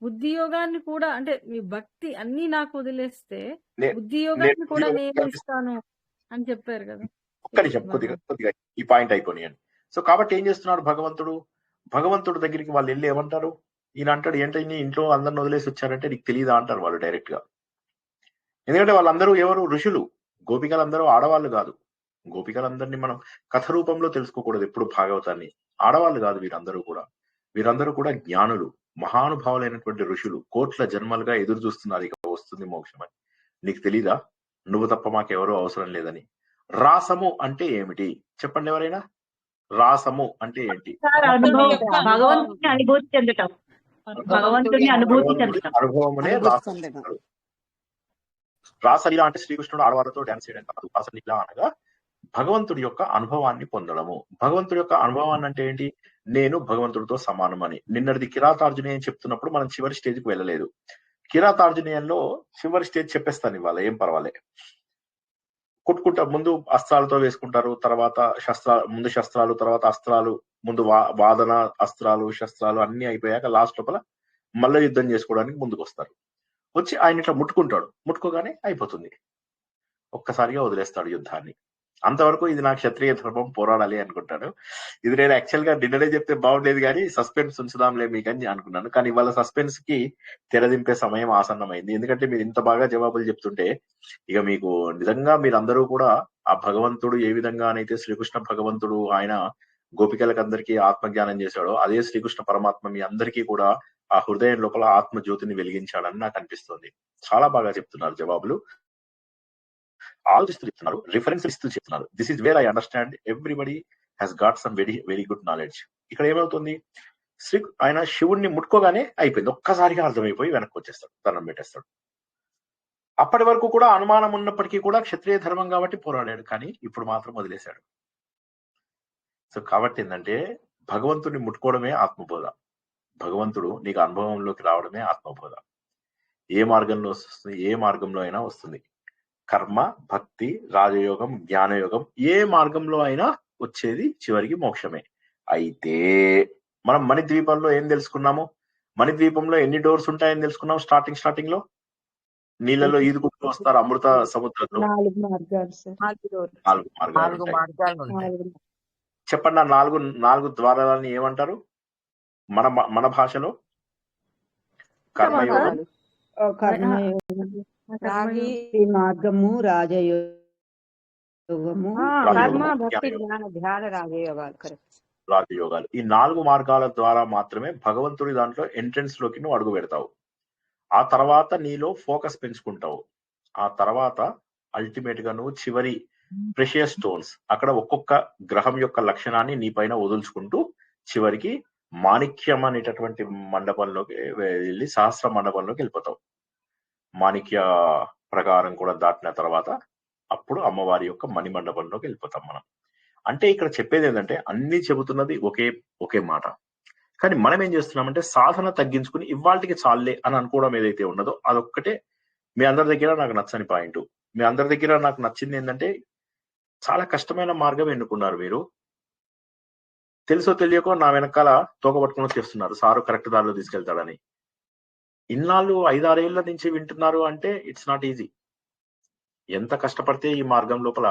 బుద్ధి యోగాన్ని కూడా, అంటే మీ భక్తి అన్ని నాకు వదిలేస్తే బుద్ధి యోగాన్ని కూడా నేను ఇస్తాను అని చెప్పారు కదా. ఒక్క నిమిషం, కొద్దిగా ఈ పాయింట్ అయిపోయాయండి. సో కాబట్టి ఏం చేస్తున్నాడు భగవంతుడు? భగవంతుడి దగ్గరికి వాళ్ళు వెళ్ళి ఏమంటారు? ఈయన అంటాడు, ఏంటని ఇంట్లో అందరిని వదిలేసి వచ్చారంటే నీకు తెలియదా అంటారు వాళ్ళు డైరెక్ట్ గా. ఎందుకంటే వాళ్ళందరూ ఎవరు? ఋషులు. గోపికలందరూ ఆడవాళ్ళు కాదు. గోపికలందరినీ మనం కథ రూపంలో తెలుసుకోకూడదు ఎప్పుడు భాగవతాన్ని. ఆడవాళ్ళు కాదు వీరందరూ కూడా. వీరందరూ కూడా జ్ఞానులు, మహానుభావులైనటువంటి ఋషులు. కోట్ల జన్మలుగా ఎదురు చూస్తున్నారు ఇక వస్తుంది మోక్షం అని. నీకు తెలీదా? నువ్వు తప్ప మాకెవరూ అవసరం లేదని. రాసము అంటే ఏమిటి చెప్పండి ఎవరైనా? రాసము అంటే ఏంటి? భగవంతుని అనుభూతి చెందటం. భగవంతుని అనుభూతి చెందటం. అనుభవమునే రాస. రాసలీల అంటే శ్రీకృష్ణుడు ఆడవాళ్ళతో డాన్స్ చేయడం కాదు. రాసలీల అనగా భగవంతుడి యొక్క అనుభవాన్ని పొందడము. భగవంతుడి యొక్క అనుభవాన్ని అంటే ఏంటి? నేను భగవంతుడితో సమానం అని. నిన్నటిది కిరాతార్జునేయం చెప్తున్నప్పుడు మనం చివరి స్టేజ్కి వెళ్ళలేదు. కిరాతార్జునేయంలో చివరి స్టేజ్ చెప్పేస్తాను ఇవాళ, ఏం పర్వాలే. కొట్టుకుంటా ముందు అస్త్రాలతో వేసుకుంటారు, తర్వాత ముందు శస్త్రాలు, తర్వాత అస్త్రాలు, ముందు వాదన, అస్త్రాలు, శస్త్రాలు అన్ని అయిపోయాక లాస్ట్ లోపల మల్ల యుద్ధం చేసుకోవడానికి ముందుకు వస్తారు. వచ్చి ఆయన ఇట్లా ముట్టుకుంటాడు, ముట్టుకోగానే అయిపోతుంది, ఒక్కసారిగా వదిలేస్తాడు యుద్ధాన్ని. అంతవరకు ఇది నా క్షత్రియ ధర్మం, పోరాడాలి అనుకుంటాడు. ఇది నేను యాక్చువల్ గా నిన్ననే చెప్తే బాగుండేది కానీ సస్పెన్స్ ఉంచుదాంలే మీకని అనుకున్నాను. కానీ ఇవాళ సస్పెన్స్ కి తెరదింపే సమయం ఆసన్నమైంది. ఎందుకంటే మీరు ఇంత బాగా జవాబులు చెప్తుంటే ఇక మీకు నిజంగా మీరందరూ కూడా ఆ భగవంతుడు ఏ విధంగానైతే శ్రీకృష్ణ భగవంతుడు ఆయన గోపికలకు అందరికీ ఆత్మజ్ఞానం చేశాడో, అదే శ్రీకృష్ణ పరమాత్మ మీ అందరికీ కూడా ఆ హృదయం లోపల ఆత్మ జ్యోతిని వెలిగించాడని నాకు అనిపిస్తుంది. చాలా బాగా చెప్తున్నారు జవాబులు, ఆలోచిస్తూ చెప్తున్నారు, రిఫరెన్స్ ఇస్తూ చెప్తున్నారు. This is where I understand everybody has got some very very good knowledge. ఇక్కడ ఏమవుతుంది? ఆయన శివుణ్ణి ముట్టుకోగానే అయిపోయింది, ఒక్కసారిగా అర్థమైపోయి వెనక్కి వచ్చేస్తాడు, దండం పెట్టేస్తాడు. అప్పటి వరకు కూడా అనుమానం ఉన్నప్పటికీ కూడా క్షత్రియ ధర్మం కాబట్టి పోరాడాడు, కానీ ఇప్పుడు మాత్రం వదిలేశాడు. సో కాబట్టి ఏంటంటే భగవంతుడిని ముట్టుకోవడమే ఆత్మబోధ. భగవంతుడు నీకు అనుభవంలోకి రావడమే ఆత్మబోధ. ఏ మార్గంలో వస్తుంది? ఏ మార్గంలో అయినా వస్తుంది. కర్మ, భక్తి, రాజయోగం, జ్ఞానయోగం, ఏ మార్గంలో అయినా వచ్చేది చివరికి మోక్షమే. అయితే మనం మణిద్వీపంలో ఏం తెలుసుకున్నాము? మణిద్వీపంలో ఎన్ని డోర్స్ ఉంటాయని తెలుసుకున్నాం. స్టార్టింగ్ లో నీళ్ళలో ఈదుకుంటూ వస్తారు అమృత సముద్రంలో. 4 మార్గాలు సార్. 4 మార్గాలు ఉంటాయి. చెప్పండి, ఆ 4 ద్వారాలని ఏమంటారు మన భాషలో? కర్మయోగం, భక్తి మార్గము, రాజయోగము, రాజయోగాలు. ఈ 4 మార్గాల ద్వారా మాత్రమే భగవంతుడి దాంట్లో ఎంట్రన్స్ లోకి నువ్వు అడుగు పెడతావు. ఆ తర్వాత నీలో ఫోకస్ పెంచుకుంటావు. ఆ తర్వాత అల్టిమేట్ గా నువ్వు చివరి ప్రెషియస్ స్టోన్స్, అక్కడ ఒక్కొక్క గ్రహం యొక్క లక్షణాన్ని నీ పైన వదులుచుకుంటూ చివరికి మాణిక్యం అనేటటువంటి మండపంలోకి వెళ్ళి సహస్ర మండపంలోకి వెళ్ళిపోతావు. మాణిక్య ప్రకారం కూడా దాటిన తర్వాత అప్పుడు అమ్మవారి యొక్క మణి మండపంలోకి వెళ్ళిపోతాం మనం. అంటే ఇక్కడ చెప్పేది ఏంటంటే అన్ని చెబుతున్నది ఒకే మాట. కానీ మనం ఏం చేస్తున్నామంటే సాధన తగ్గించుకుని ఇవాళకి చాలే అని అనుకోవడం ఏదైతే ఉన్నదో అదొక్కటే మీ అందరి దగ్గర నాకు నచ్చని పాయింట్. మీ అందరి దగ్గర నాకు నచ్చింది ఏంటంటే చాలా కష్టమైన మార్గం ఎన్నుకున్నారు మీరు. తెలుసో తెలియకో నా వెనకాల తోక పట్టుకుని చేస్తున్నారు, సారు కరెక్ట్ దారిలో తీసుకెళ్తాడని. ఇన్నాళ్ళు 5-6 ఏళ్ల నుంచి వింటున్నారు అంటే ఇట్స్ నాట్ ఈజీ. ఎంత కష్టపడితే ఈ మార్గం లోపల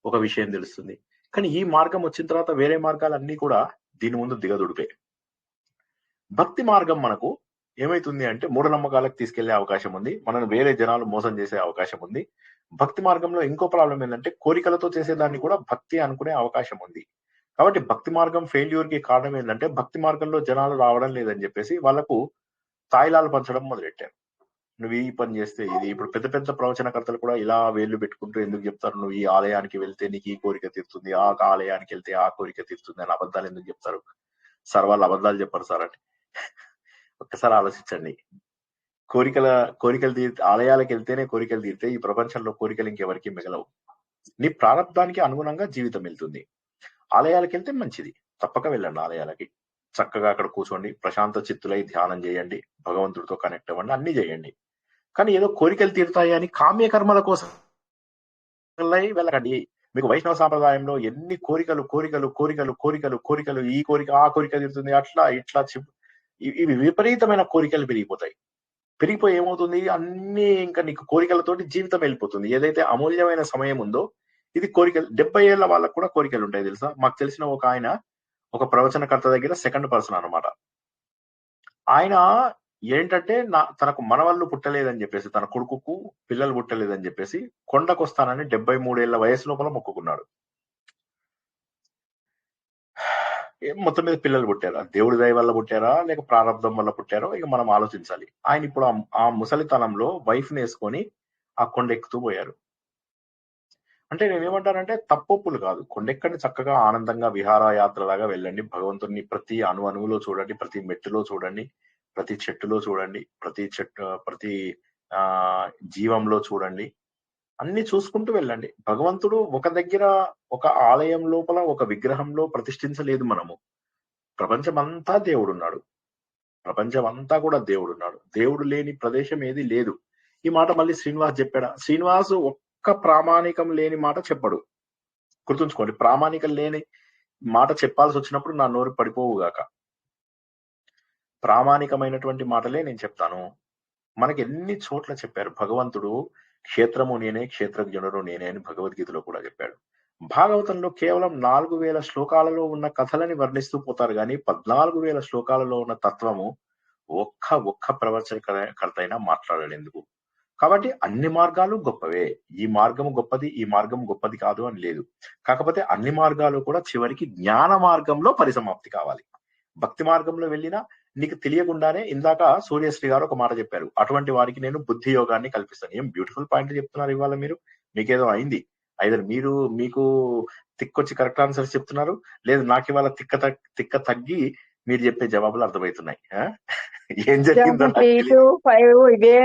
ఒక విషయం తెలుస్తుంది. కానీ ఈ మార్గం వచ్చిన తర్వాత వేరే మార్గాలన్నీ కూడా దీని ముందు దిగదుడిపే. భక్తి మార్గం మనకు ఏమైతుంది అంటే మూఢనమ్మకాలకు తీసుకెళ్లే అవకాశం ఉంది, మనం వేరే జనాలు మోసం చేసే అవకాశం ఉంది. భక్తి మార్గంలో ఇంకో ప్రాబ్లం ఏంటంటే కోరికలతో చేసేదాన్ని కూడా భక్తి అనుకునే అవకాశం ఉంది. కాబట్టి భక్తి మార్గం ఫెయిల్యూర్ కి కారణం ఏంటంటే భక్తి మార్గంలో జనాలు రావడం లేదని చెప్పేసి వాళ్ళకు తాయిలాలు పంచడం మొదలెట్టారు. నువ్వు ఈ పని చేస్తే ఇది. ఇప్పుడు పెద్ద పెద్ద ప్రవచనకర్తలు కూడా ఇలా వేళ్లు పెట్టుకుంటూ ఎందుకు చెప్తారు, నువ్వు ఈ ఆలయానికి వెళ్తే నీకు ఈ కోరిక తీరుతుంది, ఆ ఆలయానికి వెళ్తే ఆ కోరిక తీరుతుంది అని అబద్ధాలు ఎందుకు చెప్తారు సార్? వాళ్ళు అబద్ధాలు చెప్పారు సార్ అంటే ఒక్కసారి ఆలోచించండి. కోరికలు ఆలయాలకు వెళ్తేనే కోరికలు తీరితే ఈ ప్రపంచంలో కోరికలు ఇంకెవరికి మిగలవు. నీ ప్రారంభానికి అనుగుణంగా జీవితం వెళ్తుంది. ఆలయాలకు వెళ్తే మంచిది, తప్పక వెళ్ళండి ఆలయాలకి. చక్కగా అక్కడ కూర్చోండి, ప్రశాంత చిత్తులై ధ్యానం చేయండి, భగవంతుడితో కనెక్ట్ అవ్వండి, అన్ని చేయండి. కానీ ఏదో కోరికలు తీరుతాయి అని కామ్య కర్మల కోసం వెళ్ళకండి. మీకు వైష్ణవ సాంప్రదాయంలో ఎన్ని కోరికలు కోరికలు కోరికలు కోరికలు కోరికలు, ఈ కోరిక ఆ కోరిక తీరుతుంది, అట్లా ఇట్లా ఇవి విపరీతమైన కోరికలు పెరిగిపోతాయి. పెరిగిపోయి ఏమవుతుంది, అన్ని ఇంకా నీకు కోరికలతోటి జీవితం వెళ్ళిపోతుంది. ఏదైతే అమూల్యమైన సమయం ఉందో ఇది కోరికలు. 70 ఏళ్ల వాళ్ళకు కూడా కోరికలు ఉంటాయి తెలుసా. మాకు తెలిసిన ఒక ఆయన ఒక ప్రవచనకర్త దగ్గర సెకండ్ పర్సన్ అన్నమాట. ఆయన ఏంటంటే తనకు మనవళ్ళు పుట్టలేదని చెప్పేసి, తన కొడుకుకు పిల్లలు పుట్టలేదని చెప్పేసి కొండకొస్తానని 73 ఏళ్ల వయసు లోపల మొక్కుకున్నాడు. మొత్తం మీద పిల్లలు పుట్టారా, దేవుడి దయ వల్ల పుట్టారా లేక ప్రారంభం వల్ల పుట్టారో ఇక మనం ఆలోచించాలి. ఆయన ఇప్పుడు ఆ ముసలితనంలో వైఫ్ ని వేసుకొని ఆ కొండ ఎక్కుతూ పోయారు. అంటే నేనేమంటానంటే తప్పొప్పులు కాదు, కొండెక్కండి, చక్కగా ఆనందంగా విహారయాత్రలాగా వెళ్ళండి, భగవంతుడిని ప్రతి అణువులో చూడండి, ప్రతి మెట్టులో చూడండి, ప్రతి చెట్టులో చూడండి, ప్రతి జీవంలో చూడండి, అన్ని చూసుకుంటూ వెళ్ళండి. భగవంతుడు ఒక దగ్గర ఒక ఆలయం లోపల ఒక విగ్రహంలో ప్రతిష్ఠించలేదు. మనము ప్రపంచమంతా దేవుడున్నాడు, ప్రపంచమంతా కూడా దేవుడున్నాడు. దేవుడు లేని ప్రదేశం ఏది లేదు. ఈ మాట మళ్ళీ శ్రీనివాస్ చెప్పాడా? శ్రీనివాస్ ఒక్క ప్రామాణికం లేని మాట చెప్పడు. గుర్తుంచుకోండి, ప్రామాణికం లేని మాట చెప్పాల్సి వచ్చినప్పుడు నా నోరు పడిపోవుగాక. ప్రామాణికమైనటువంటి మాటలే నేను చెప్తాను. మనకి ఎన్ని చోట్ల చెప్పారు భగవంతుడు, క్షేత్రము నేనే, క్షేత్రజ్ఞుడు నేనే అని భగవద్గీతలో కూడా చెప్పాడు. భాగవతంలో కేవలం 4000 శ్లోకాలలో ఉన్న కథలని వర్ణిస్తూ పోతారు కానీ 14,000 శ్లోకాలలో ఉన్న తత్వము ఒక్క ప్రవచనకర్త అయినా మాట్లాడాడు. ఎందుకు? కాబట్టి అన్ని మార్గాలు గొప్పవే. ఈ మార్గము గొప్పది, ఈ మార్గం గొప్పది కాదు అని లేదు. కాకపోతే అన్ని మార్గాలు కూడా చివరికి జ్ఞాన మార్గంలో పరిసమాప్తి కావాలి. భక్తి మార్గంలో వెళ్ళినా నీకు తెలియకుండానే, ఇందాక సూర్యశ్రీ గారు ఒక మాట చెప్పారు, అటువంటి వారికి నేను బుద్ధి యోగాన్ని కల్పిస్తాను. ఏం బ్యూటిఫుల్ పాయింట్ చెప్తున్నారు ఇవాళ మీరు. మీకేదో అయింది, ఐదర్ మీకు తిక్కొచ్చి కరెక్ట్ ఆన్సర్స్ చెప్తున్నారు, లేదు నాకు ఇవాళ తిక్క తగ్గి మీరు చెప్పే జవాబులు అర్థమవుతున్నాయి. ఏం జరిగిందో 3 to 5 ఇదే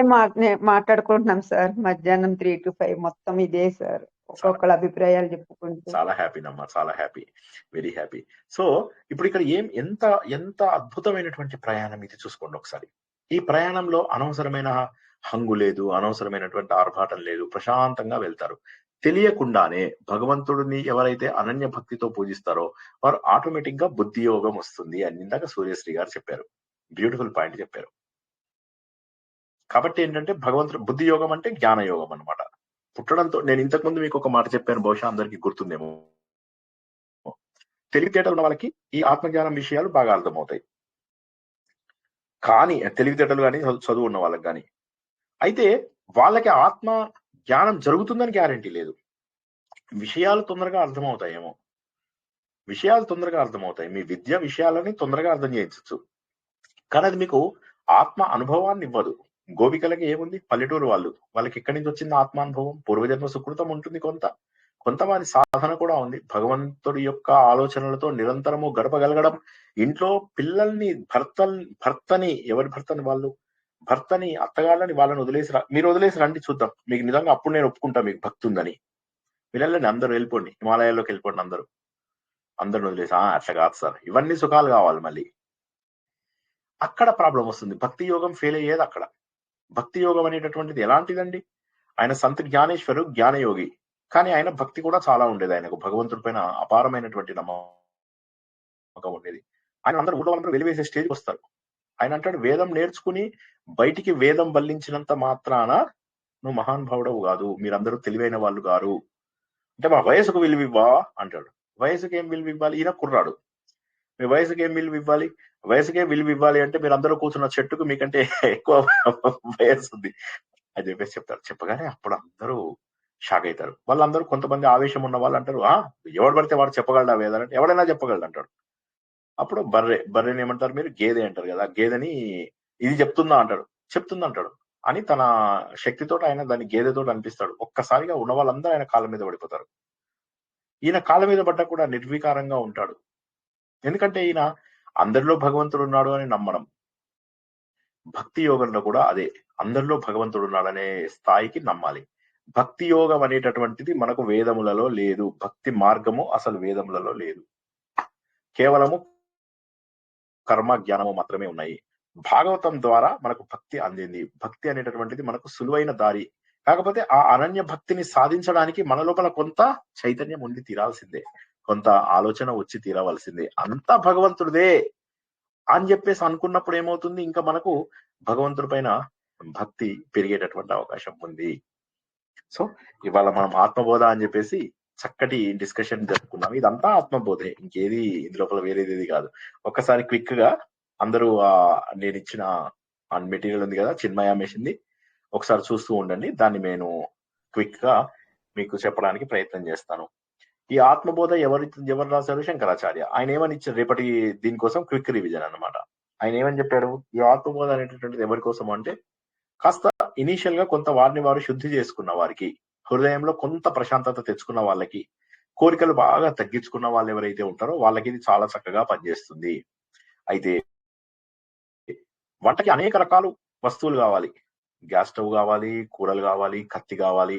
మాట్లాడుకుంటున్నాం సార్. మధ్యాహ్నం 3 to 5 మొత్తం ఇదే సార్. ఒక్కొక్కళ్ళ అభిప్రాయాలు చెప్పుకుంటూ. చాలా హ్యాపీనమ్మా, చాలా హ్యాపీ, వెరీ హ్యాపీ. సో ఇప్పుడు ఇక్కడ ఎంత అద్భుతమైనటువంటి ప్రయాణం ఇది చూసుకోండి ఒకసారి. ఈ ప్రయాణంలో అనవసరమైన హంగు లేదు, అనవసరమైనటువంటి ఆర్భాటం లేదు, ప్రశాంతంగా వెళ్తారు. తెలియకుండానే భగవంతుడిని ఎవరైతే అనన్య భక్తితో పూజిస్తారో వారు ఆటోమేటిక్ గా బుద్ధి యోగం వస్తుంది అని ఇందాక సూర్యశ్రీ గారు చెప్పారు. బ్యూటిఫుల్ పాయింట్ చెప్పారు. కాబట్టి ఏంటంటే భగవంతుడు బుద్ధి యోగం అంటే జ్ఞాన యోగం అన్నమాట. పుట్టడంతో నేను ఇంతకుముందు మీకు ఒక మాట చెప్పాను, బహుశా అందరికీ గుర్తుందేమో. తెలివితేటలు ఉన్న వాళ్ళకి ఈ ఆత్మజ్ఞానం విషయాలు బాగా అర్థమవుతాయి, కానీ తెలివితేటలు కానీ చదువు ఉన్న వాళ్ళకి కానీ. అయితే వాళ్ళకి ఆత్మ జ్ఞానం జరుగుతుందని గ్యారంటీ లేదు. విషయాలు తొందరగా అర్థమవుతాయేమో, విషయాలు తొందరగా అర్థమవుతాయి, మీ విద్య విషయాలని తొందరగా అర్థం చేయించచ్చు, కానీ అది మీకు ఆత్మ అనుభవాన్ని ఇవ్వదు. గోపికలకి ఏముంది, పల్లెటూరు వాళ్ళకి ఎక్కడి నుంచి వచ్చింది ఆత్మానుభవం? పూర్వజన్మ సుకృతం ఉంటుంది, కొంత వారి సాధన కూడా ఉంది. భగవంతుడి యొక్క ఆలోచనలతో నిరంతరము గడపగలగడం, ఇంట్లో పిల్లల్ని భర్తని ఎవరి భర్తని అత్తగాళ్ళని వాళ్ళని మీరు వదిలేసి రండి చూద్దాం, మీకు నిజంగా అప్పుడు నేను ఒప్పుకుంటా మీకు భక్తి ఉందని. మీరు వెళ్ళండి, అందరూ వెళ్ళిపోండి, హిమాలయాల్లోకి వెళ్ళిపోండి, అందరూ వదిలేసి అట్లా కాదు సార్, ఇవన్నీ సుఖాలు కావాలి. మళ్ళీ అక్కడ ప్రాబ్లం వస్తుంది. భక్తి యోగం ఫెయిల్ అయ్యేది అక్కడ. భక్తి యోగం అనేటటువంటిది ఎలాంటిదండి? ఆయన సంత్ జ్ఞానేశ్వరు జ్ఞానయోగి, కానీ ఆయన భక్తి కూడా చాలా ఉండేది. ఆయనకు భగవంతుడి పైన అపారమైనటువంటి నమ్మకం ఉండేది. ఆయన ఊళ్ళో వాళ్ళందరూ వెలివేసే స్టేజ్కి వస్తారు. ఆయన అంటాడు, వేదం నేర్చుకుని బయటికి వేదం వల్లించినంత మాత్రాన నువ్వు మహానుభావుడవు కాదు, మీరందరూ తెలివైన వాళ్ళు గారు. అంటే మా వయసుకు విలువివ్వా అంటాడు. వయసుకి ఏం విలువ ఇవ్వాలి? ఈయన కుర్రాడు, మీ వయసుకి ఏం విలువ ఇవ్వాలి? వయసుకే విలువ ఇవ్వాలి అంటే మీరు అందరూ కూర్చున్న చెట్టుకు మీకంటే ఎక్కువ వయసు ఉంది అని చెప్పేసి చెప్తారు. చెప్పగానే అప్పుడు అందరూ షాక్ అవుతారు. వాళ్ళందరూ కొంతమంది ఆవేశం ఉన్న వాళ్ళు అంటారు, ఎవడు పడితే వాడు చెప్పగలడా వేదాలంటే? ఎవడైనా చెప్పగలడు అంటాడు. అప్పుడు బర్రెని ఏమంటారు మీరు? గేదె అంటారు కదా. గేదెని ఇది చెప్తుందా అంటాడు అని తన శక్తితో ఆయన దాన్ని గేదెతో అనిపిస్తాడు. ఒక్కసారిగా ఉన్న వాళ్ళందరూ ఆయన కాళ్ళ మీద పడిపోతారు. ఈయన కాళ్ళ మీద పడ్డా కూడా నిర్వికారంగా ఉంటాడు. ఎందుకంటే ఈయన అందరిలో భగవంతుడు ఉన్నాడు అని నమ్మడం. భక్తి యోగంలో కూడా అదే, అందరిలో భగవంతుడు ఉన్నాడనే స్థాయికి నమ్మాలి. భక్తి యోగం అనేటటువంటిది మనకు వేదములలో లేదు. భక్తి మార్గము అసలు వేదములలో లేదు. కేవలము కర్మ జ్ఞానము మాత్రమే ఉన్నాయి. భాగవతం ద్వారా మనకు భక్తి అందింది. భక్తి అనేటటువంటిది మనకు సులువైన దారి. కాకపోతే ఆ అనన్య భక్తిని సాధించడానికి మన లోపల కొంత చైతన్యం ఉండి తీరాల్సిందే, కొంత ఆలోచన వచ్చి తీరవలసిందే. అంతా భగవంతుడిదే అని చెప్పేసి అనుకున్నప్పుడు ఏమవుతుంది, ఇంకా మనకు భగవంతుడి పైన భక్తి పెరిగేటటువంటి అవకాశం ఉంది. సో ఇవాళ మనం ఆత్మబోధ అని చెప్పేసి చక్కటి డిస్కషన్ జరుపుకున్నాం. ఇదంతా ఆత్మబోధే, ఇంకేది ఇందు లోపల వేరేది కాదు. ఒక్కసారి క్విక్ గా అందరూ నేను ఇచ్చిన మెటీరియల్ ఉంది కదా చిన్మయ మెషిన్ది, ఒకసారి చూస్తూ ఉండండి. దాన్ని నేను క్విక్ గా మీకు చెప్పడానికి ప్రయత్నం చేస్తాను. ఈ ఆత్మబోధ ఎవరు రాశారు? శంకరాచార్య. ఆయన ఏమని ఇచ్చారు? రేపటి దీనికోసం క్విక్ రివిజన్ అన్నమాట. ఆయన ఏమని చెప్పాడు? ఈ ఆత్మబోధ అనేటటువంటిది ఎవరి కోసం అంటే, కాస్త ఇనీషియల్ గా కొంత వారిని వారు శుద్ధి చేసుకున్న వారికి, హృదయంలో కొంత ప్రశాంతత తెచ్చుకున్న వాళ్ళకి, కోరికలు బాగా తగ్గించుకున్న వాళ్ళు ఎవరైతే ఉంటారో వాళ్ళకి ఇది చాలా చక్కగా పనిచేస్తుంది. అయితే వంటకి అనేక రకాల వస్తువులు కావాలి. గ్యాస్ స్టవ్ కావాలి, కూరలు కావాలి, కత్తి కావాలి,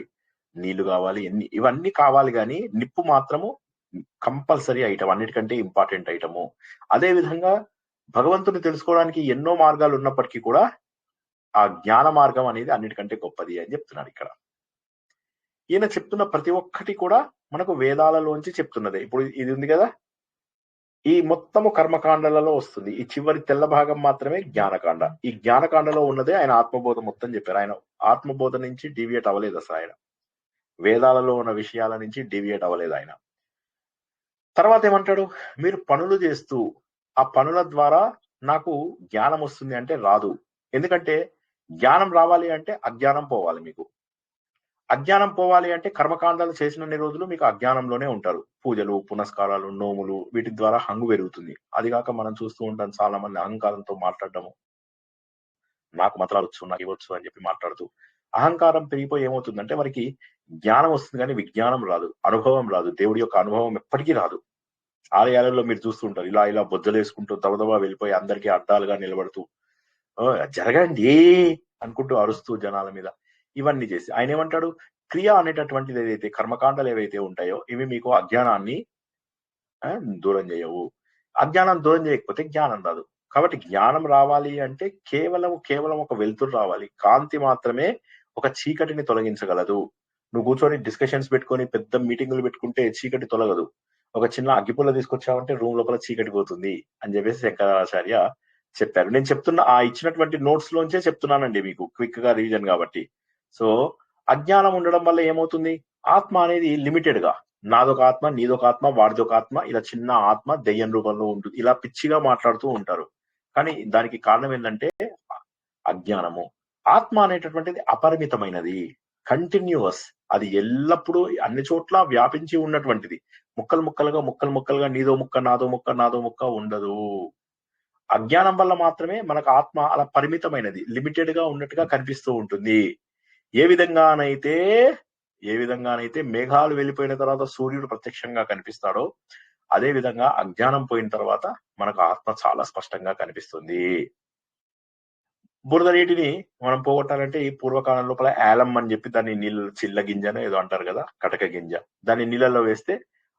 నీళ్లు కావాలి, ఇవన్నీ కావాలి. కానీ నిప్పు మాత్రము కంపల్సరీ ఐటమ్, అన్నిటికంటే ఇంపార్టెంట్ ఐటము. అదే విధంగా భగవంతుని తెలుసుకోవడానికి ఎన్నో మార్గాలు ఉన్నప్పటికీ కూడా ఆ జ్ఞాన మార్గం అనేది అన్నిటికంటే గొప్పది అని చెప్తున్నాడు ఇక్కడ. ఈయన చెప్తున్న ప్రతి ఒక్కటి కూడా మనకు వేదాలలోంచి చెప్తున్నదే. ఇప్పుడు ఇది ఉంది కదా, ఈ మొత్తము కర్మకాండలలో వస్తుంది. ఈ చివరి తెల్ల భాగం మాత్రమే జ్ఞానకాండ. ఈ జ్ఞానకాండలో ఉన్నదే ఆయన ఆత్మబోధ మొత్తం చెప్పారు. ఆయన ఆత్మబోధ నుంచి డీవియేట్ అవ్వలేదు అసలు. ఆయన వేదాలలో ఉన్న విషయాల నుంచి డీవియేట్ అవ్వలేదు ఆయన. తర్వాత ఏమంటాడు? మీరు పనులు చేస్తూ ఆ పనుల ద్వారా నాకు జ్ఞానం వస్తుంది అంటే రాదు. ఎందుకంటే జ్ఞానం రావాలి అంటే అజ్ఞానం పోవాలి. మీకు అజ్ఞానం పోవాలి అంటే కర్మకాండాలు చేసినన్ని రోజులు మీకు అజ్ఞానంలోనే ఉంటారు. పూజలు, పునస్కారాలు, నోములు, వీటి ద్వారా హంగు పెరుగుతుంది. అది కాక మనం చూస్తూ ఉంటాం చాలా మంది అహంకారంతో మాట్లాడటము, నాకు మంత్రాలు వచ్చు, నాకు ఇవ్వచ్చు అని చెప్పి మాట్లాడుతూ అహంకారం పెరిగిపోయి ఏమవుతుందంటే వారికి జ్ఞానం వస్తుంది కానీ విజ్ఞానం రాదు, అనుభవం రాదు. దేవుడి యొక్క అనుభవం ఎప్పటికీ రాదు. ఆలయాలలో మీరు చూస్తుంటారు, ఇలా బొజ్జలు వేసుకుంటూ దబదబా వెళ్ళిపోయి అందరికీ అడ్డాలుగా నిలబడుతూ జరగండి అనుకుంటూ అరుస్తూ జనాల మీద ఇవన్నీ చేసి ఆయన ఏమంటాడు? క్రియ అనేటటువంటిది ఏదైతే కర్మకాండాలు ఏవైతే ఉంటాయో ఇవి మీకు అజ్ఞానాన్ని దూరం చేయవు. అజ్ఞానం దూరం చేయకపోతే జ్ఞానం రాదు. కాబట్టి జ్ఞానం రావాలి అంటే కేవలం ఒక వెలుతురు రావాలి. కాంతి మాత్రమే ఒక చీకటిని తొలగించగలదు. నువ్వు కూర్చొని డిస్కషన్స్ పెట్టుకొని పెద్ద మీటింగులు పెట్టుకుంటే చీకటి తొలగదు. ఒక చిన్న అగ్గిపుల్ల తీసుకొచ్చావంటే రూమ్ లోపల చీకటి పోతుంది అని చెప్పేసి శంకరాచార్య చెప్పారు. నేను చెప్తున్న ఇచ్చినటువంటి నోట్స్ లోంచే చెప్తున్నానండి మీకు, క్విక్ గా రివిజన్ కాబట్టి. సో అజ్ఞానం ఉండడం వల్ల ఏమవుతుంది? ఆత్మ అనేది లిమిటెడ్ గా, నాదొక ఆత్మ, నీదొక ఆత్మ, వాడిదొక ఆత్మ, ఇలా చిన్న ఆత్మ దెయ్యం రూపంలో ఉంటుంది. ఇలా పిచ్చిగా మాట్లాడుతూ ఉంటారు. కానీ దానికి కారణం ఏంటంటే అజ్ఞానము. ఆత్మ అనేటటువంటిది అపరిమితమైనది, కంటిన్యూస్. అది ఎల్లప్పుడూ అన్ని చోట్ల వ్యాపించి ఉన్నటువంటిది. ముక్కలుగా నీదో ముక్క, నాదో ముక్క, నాదో ముక్క ఉండదు. అజ్ఞానం వల్ల మాత్రమే మనకు ఆత్మ అలా పరిమితమైనది, లిమిటెడ్ గా ఉన్నట్టుగా కనిపిస్తూ ఉంటుంది. ఏ విధంగానైతే మేఘాలు వెళ్ళిపోయిన తర్వాత సూర్యుడు ప్రత్యక్షంగా కనిపిస్తాడో అదే విధంగా అజ్ఞానం పోయిన తర్వాత మనకు ఆత్మ చాలా స్పష్టంగా కనిపిస్తుంది. బురద నీటిని మనం పోగొట్టాలంటే ఈ పూర్వకాలం లోపల యాలం అని చెప్పి దాన్ని నీళ్ళు, చిల్ల గింజను ఏదో అంటారు కదా, కటక గింజ, దాన్ని నీళ్ళలో వేస్తే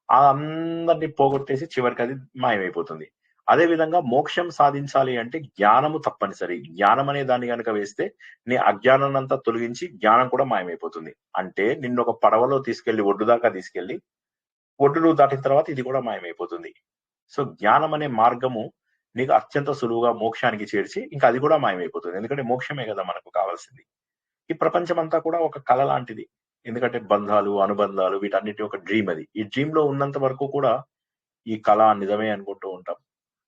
అందరినీ పోగొట్టేసి చివరికి అది మాయమైపోతుంది. అదే విధంగా మోక్షం సాధించాలి అంటే జ్ఞానము తప్పనిసరి. జ్ఞానం అనే దాన్ని కనుక వేస్తే నీ అజ్ఞానాన్ని అంతా తొలగించి జ్ఞానం కూడా మాయమైపోతుంది. అంటే నిన్ను ఒక పడవలో తీసుకెళ్లి ఒడ్డు దాకా తీసుకెళ్లి ఒడ్డు నువ్వు దాటిన తర్వాత ఇది కూడా మాయమైపోతుంది. సో జ్ఞానం అనే మార్గము నీకు అత్యంత సులువుగా మోక్షానికి చేర్చి ఇంకా అది కూడా మాయమైపోతుంది. ఎందుకంటే మోక్షమే కదా మనకు కావాల్సింది. ఈ ప్రపంచం అంతా కూడా ఒక కళ లాంటిది. ఎందుకంటే బంధాలు, అనుబంధాలు, వీటన్నిటి ఒక డ్రీమ్. అది ఈ డ్రీమ్ లో ఉన్నంత వరకు కూడా ఈ కళ నిజమే అనుకుంటూ ఉంటాం.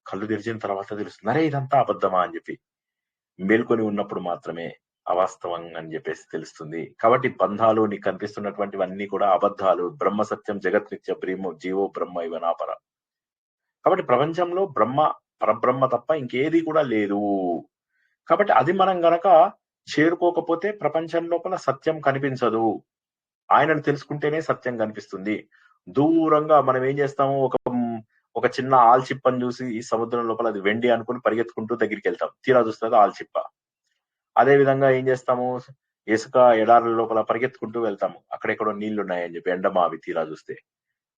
కళ్ళు తెరిచిన తర్వాత తెలుస్తుంది అరే ఇదంతా అబద్ధమా అని చెప్పి. మేల్కొని ఉన్నప్పుడు మాత్రమే అవాస్తవం అని చెప్పేసి తెలుస్తుంది. కాబట్టి బంధాలు, నీకు కనిపిస్తున్నటువంటివన్నీ కూడా అబద్ధాలు. బ్రహ్మ సత్యం జగత్ నిత్య ప్రేమ జీవో బ్రహ్మ ఇవనాపర. కాబట్టి ప్రపంచంలో పరబ్రహ్మ తప్ప ఇంకేది కూడా లేదు. కాబట్టి అది మనం గనక చేరుకోకపోతే ప్రపంచం లోపల సత్యం కనిపించదు. ఆయనను తెలుసుకుంటేనే సత్యం కనిపిస్తుంది. దూరంగా మనం ఏం చేస్తాము, ఒక చిన్న ఆల్చిప్పని చూసి ఈ సముద్రం లోపల అది వెండి అనుకుని పరిగెత్తుకుంటూ దగ్గరికి వెళ్తాం, తీరా చూస్తుంది ఆల్చిప్ప. అదే విధంగా ఏం చేస్తాము, ఇసుక ఎడారుల లోపల పరిగెత్తుకుంటూ వెళ్తాము, అక్కడెక్కడో నీళ్లు ఉన్నాయని చెప్పి ఎండమావి, తీరా చూస్తే.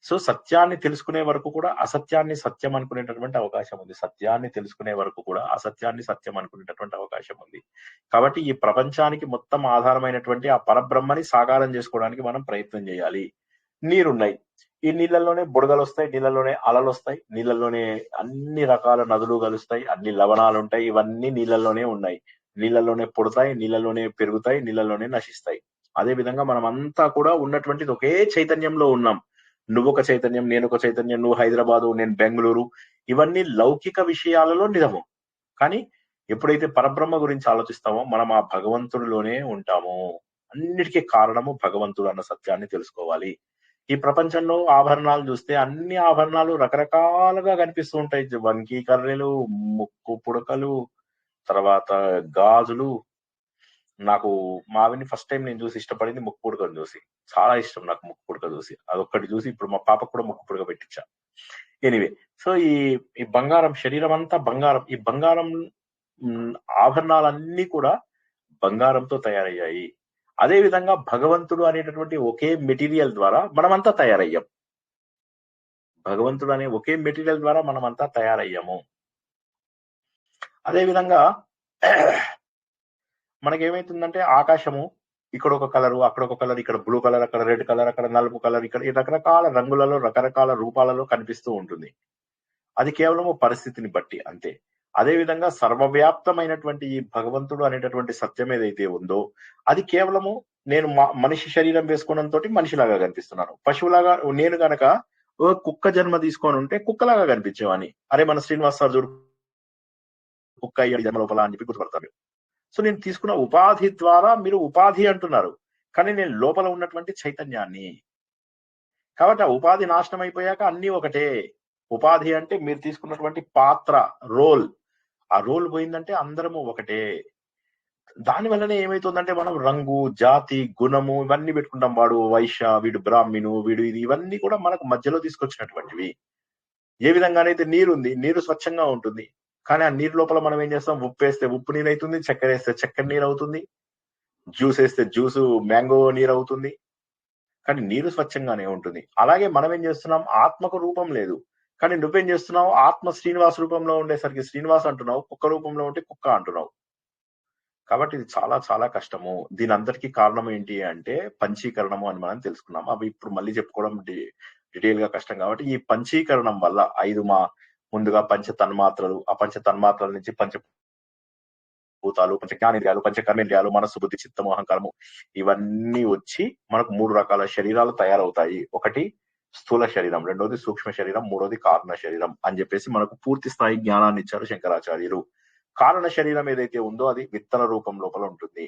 సో సత్యాన్ని తెలుసుకునే వరకు కూడా అసత్యాన్ని సత్యం అనుకునేటటువంటి అవకాశం ఉంది. సత్యాన్ని తెలుసుకునే వరకు కూడా అసత్యాన్ని సత్యం అనుకునేటటువంటి అవకాశం ఉంది. కాబట్టి ఈ ప్రపంచానికి మొత్తం ఆధారమైనటువంటి ఆ పరబ్రహ్మని సాకారం చేసుకోవడానికి మనం ప్రయత్నం చేయాలి. నీరున్నాయి, ఈ నీళ్ళల్లోనే బుడగలు వస్తాయి, నీళ్ళలోనే అలలు వస్తాయి, నీళ్ళల్లోనే అన్ని రకాల నదులు కలుస్తాయి, అన్ని లవణాలు ఉంటాయి, ఇవన్నీ నీళ్ళల్లోనే ఉన్నాయి. నీళ్ళల్లోనే పుడతాయి, నీళ్ళలోనే పెరుగుతాయి, నీళ్ళలోనే నశిస్తాయి. అదే విధంగా మనం అంతా కూడా ఉన్నటువంటిది ఒకే చైతన్యంలో ఉన్నాం. నువ్వు ఒక చైతన్యం, నేను ఒక చైతన్యం, నువ్వు హైదరాబాదు, నేను బెంగళూరు, ఇవన్నీ లౌకిక విషయాలలో నిజము. కానీ ఎప్పుడైతే పరబ్రహ్మ గురించి ఆలోచిస్తామో మనం ఆ భగవంతుడిలోనే ఉంటాము. అన్నిటికీ కారణము భగవంతుడు అన్న సత్యాన్ని తెలుసుకోవాలి. ఈ ప్రపంచంలో ఆభరణాలు చూస్తే అన్ని ఆభరణాలు రకరకాలుగా కనిపిస్తూ ఉంటాయి. వంకీ కర్రెలు, ముక్కు పుడకలు, తర్వాత గాజులు. నాకు మావిని ఫస్ట్ టైం నేను చూసి ఇష్టపడింది ముక్కు పుడకను చూసి. చాలా ఇష్టం నాకు ముక్కు పుడక చూసి. అదొక్కటి చూసి ఇప్పుడు మా పాపకు కూడా ముక్కు పుడక పెట్టించా. ఎనివే, సో ఈ బంగారం, శరీరం అంతా బంగారం. ఈ బంగారం ఆభరణాలన్నీ కూడా బంగారంతో తయారయ్యాయి. అదే విధంగా భగవంతుడు అనేటటువంటి ఒకే మెటీరియల్ ద్వారా మనమంతా తయారయ్యాం. భగవంతుడు అనే ఒకే మెటీరియల్ ద్వారా మనమంతా తయారయ్యాము. అదే విధంగా మనకేమైతుందంటే ఆకాశము ఇక్కడ ఒక కలరు, అక్కడ ఒక కలర్, ఇక్కడ బ్లూ కలర్, అక్కడ రెడ్ కలర్, అక్కడ నలుపు కలర్, ఇక్కడ ఈ రకరకాల రంగులలో రకరకాల రూపాలలో కనిపిస్తూ ఉంటుంది. అది కేవలము పరిస్థితిని బట్టి అంతే. అదే విధంగా సర్వవ్యాప్తమైనటువంటి ఈ భగవంతుడు అనేటటువంటి సత్యం ఏదైతే ఉందో అది కేవలము నేను మనిషి శరీరం వేసుకోవడంతో మనిషిలాగా కనిపిస్తున్నాను. పశువులాగా నేను గనక కుక్క జన్మ తీసుకొని ఉంటే కుక్కలాగా కనిపించేవాని. అరే మన శ్రీనివాస్ సార్ చూడు కుక్క అయ్యాడు జన్మ లోపల అని చెప్పి గుర్తుపడతాను. సో నేను తీసుకున్న ఉపాధి ద్వారా మీరు ఉపాధి అంటున్నారు, కానీ నేను లోపల ఉన్నటువంటి చైతన్యాన్ని. కాబట్టి ఆ ఉపాధి నాశనం అయిపోయాక అన్ని ఒకటే. ఉపాధి అంటే మీరు తీసుకున్నటువంటి పాత్ర, రోల్. ఆ రోల్ పోయిందంటే అందరము ఒకటే. దాని వల్లనే ఏమైతుందంటే మనం రంగు, జాతి, గుణము ఇవన్నీ పెట్టుకుంటాం. వాడు వైశ్య, వీడు బ్రాహ్మణు, వీడు ఇది, ఇవన్నీ కూడా మనకు మధ్యలో తీసుకొచ్చినటువంటివి. ఏ విధంగానైతే నీరు ఉంది, నీరు స్వచ్ఛంగా ఉంటుంది, కానీ ఆ నీరు లోపల మనం ఏం చేస్తాం? ఉప్పు వేస్తే ఉప్పు నీరు అవుతుంది, చక్కెర వేస్తే చక్కెర నీరు అవుతుంది, జ్యూస్ వేస్తే జ్యూసు మ్యాంగో నీరు అవుతుంది, కానీ నీరు స్వచ్ఛంగానే ఉంటుంది. అలాగే మనం ఏం చేస్తున్నాం? ఆత్మకు రూపం లేదు, కానీ నువ్వేం చేస్తున్నావు? ఆత్మ శ్రీనివాస్ రూపంలో ఉండేసరికి శ్రీనివాస్ అంటున్నావు, కుక్క రూపంలో ఉంటే కుక్క అంటున్నావు. కాబట్టి ఇది చాలా చాలా కష్టము. దీని అందరికీ కారణం ఏంటి అంటే పంచీకరణము అని మనం తెలుసుకున్నాం. అవి ఇప్పుడు మళ్ళీ చెప్పుకోవడం డీటెయిల్ గా కష్టం. కాబట్టి ఈ పంచీకరణం వల్ల ముందుగా పంచ తన్మాత్రలు, ఆ పంచ తన్మాత్రల నుంచి పంచభూతాలు, పంచ జ్ఞానేంద్రియాలు, పంచ కర్మేంద్రియాలు, మనస్సు, బుద్ధి, చిత్తము, అహంకారము ఇవన్నీ వచ్చి మనకు 3 రకాల శరీరాలు తయారవుతాయి. ఒకటి స్థూల శరీరం, రెండోది సూక్ష్మ శరీరం, మూడోది కారణ శరీరం అని చెప్పేసి మనకు పూర్తి స్థాయి జ్ఞానాన్ని ఇచ్చారు శంకరాచార్యులు. కారణ శరీరం ఏదైతే ఉందో అది విత్తన రూపం లోపల ఉంటుంది.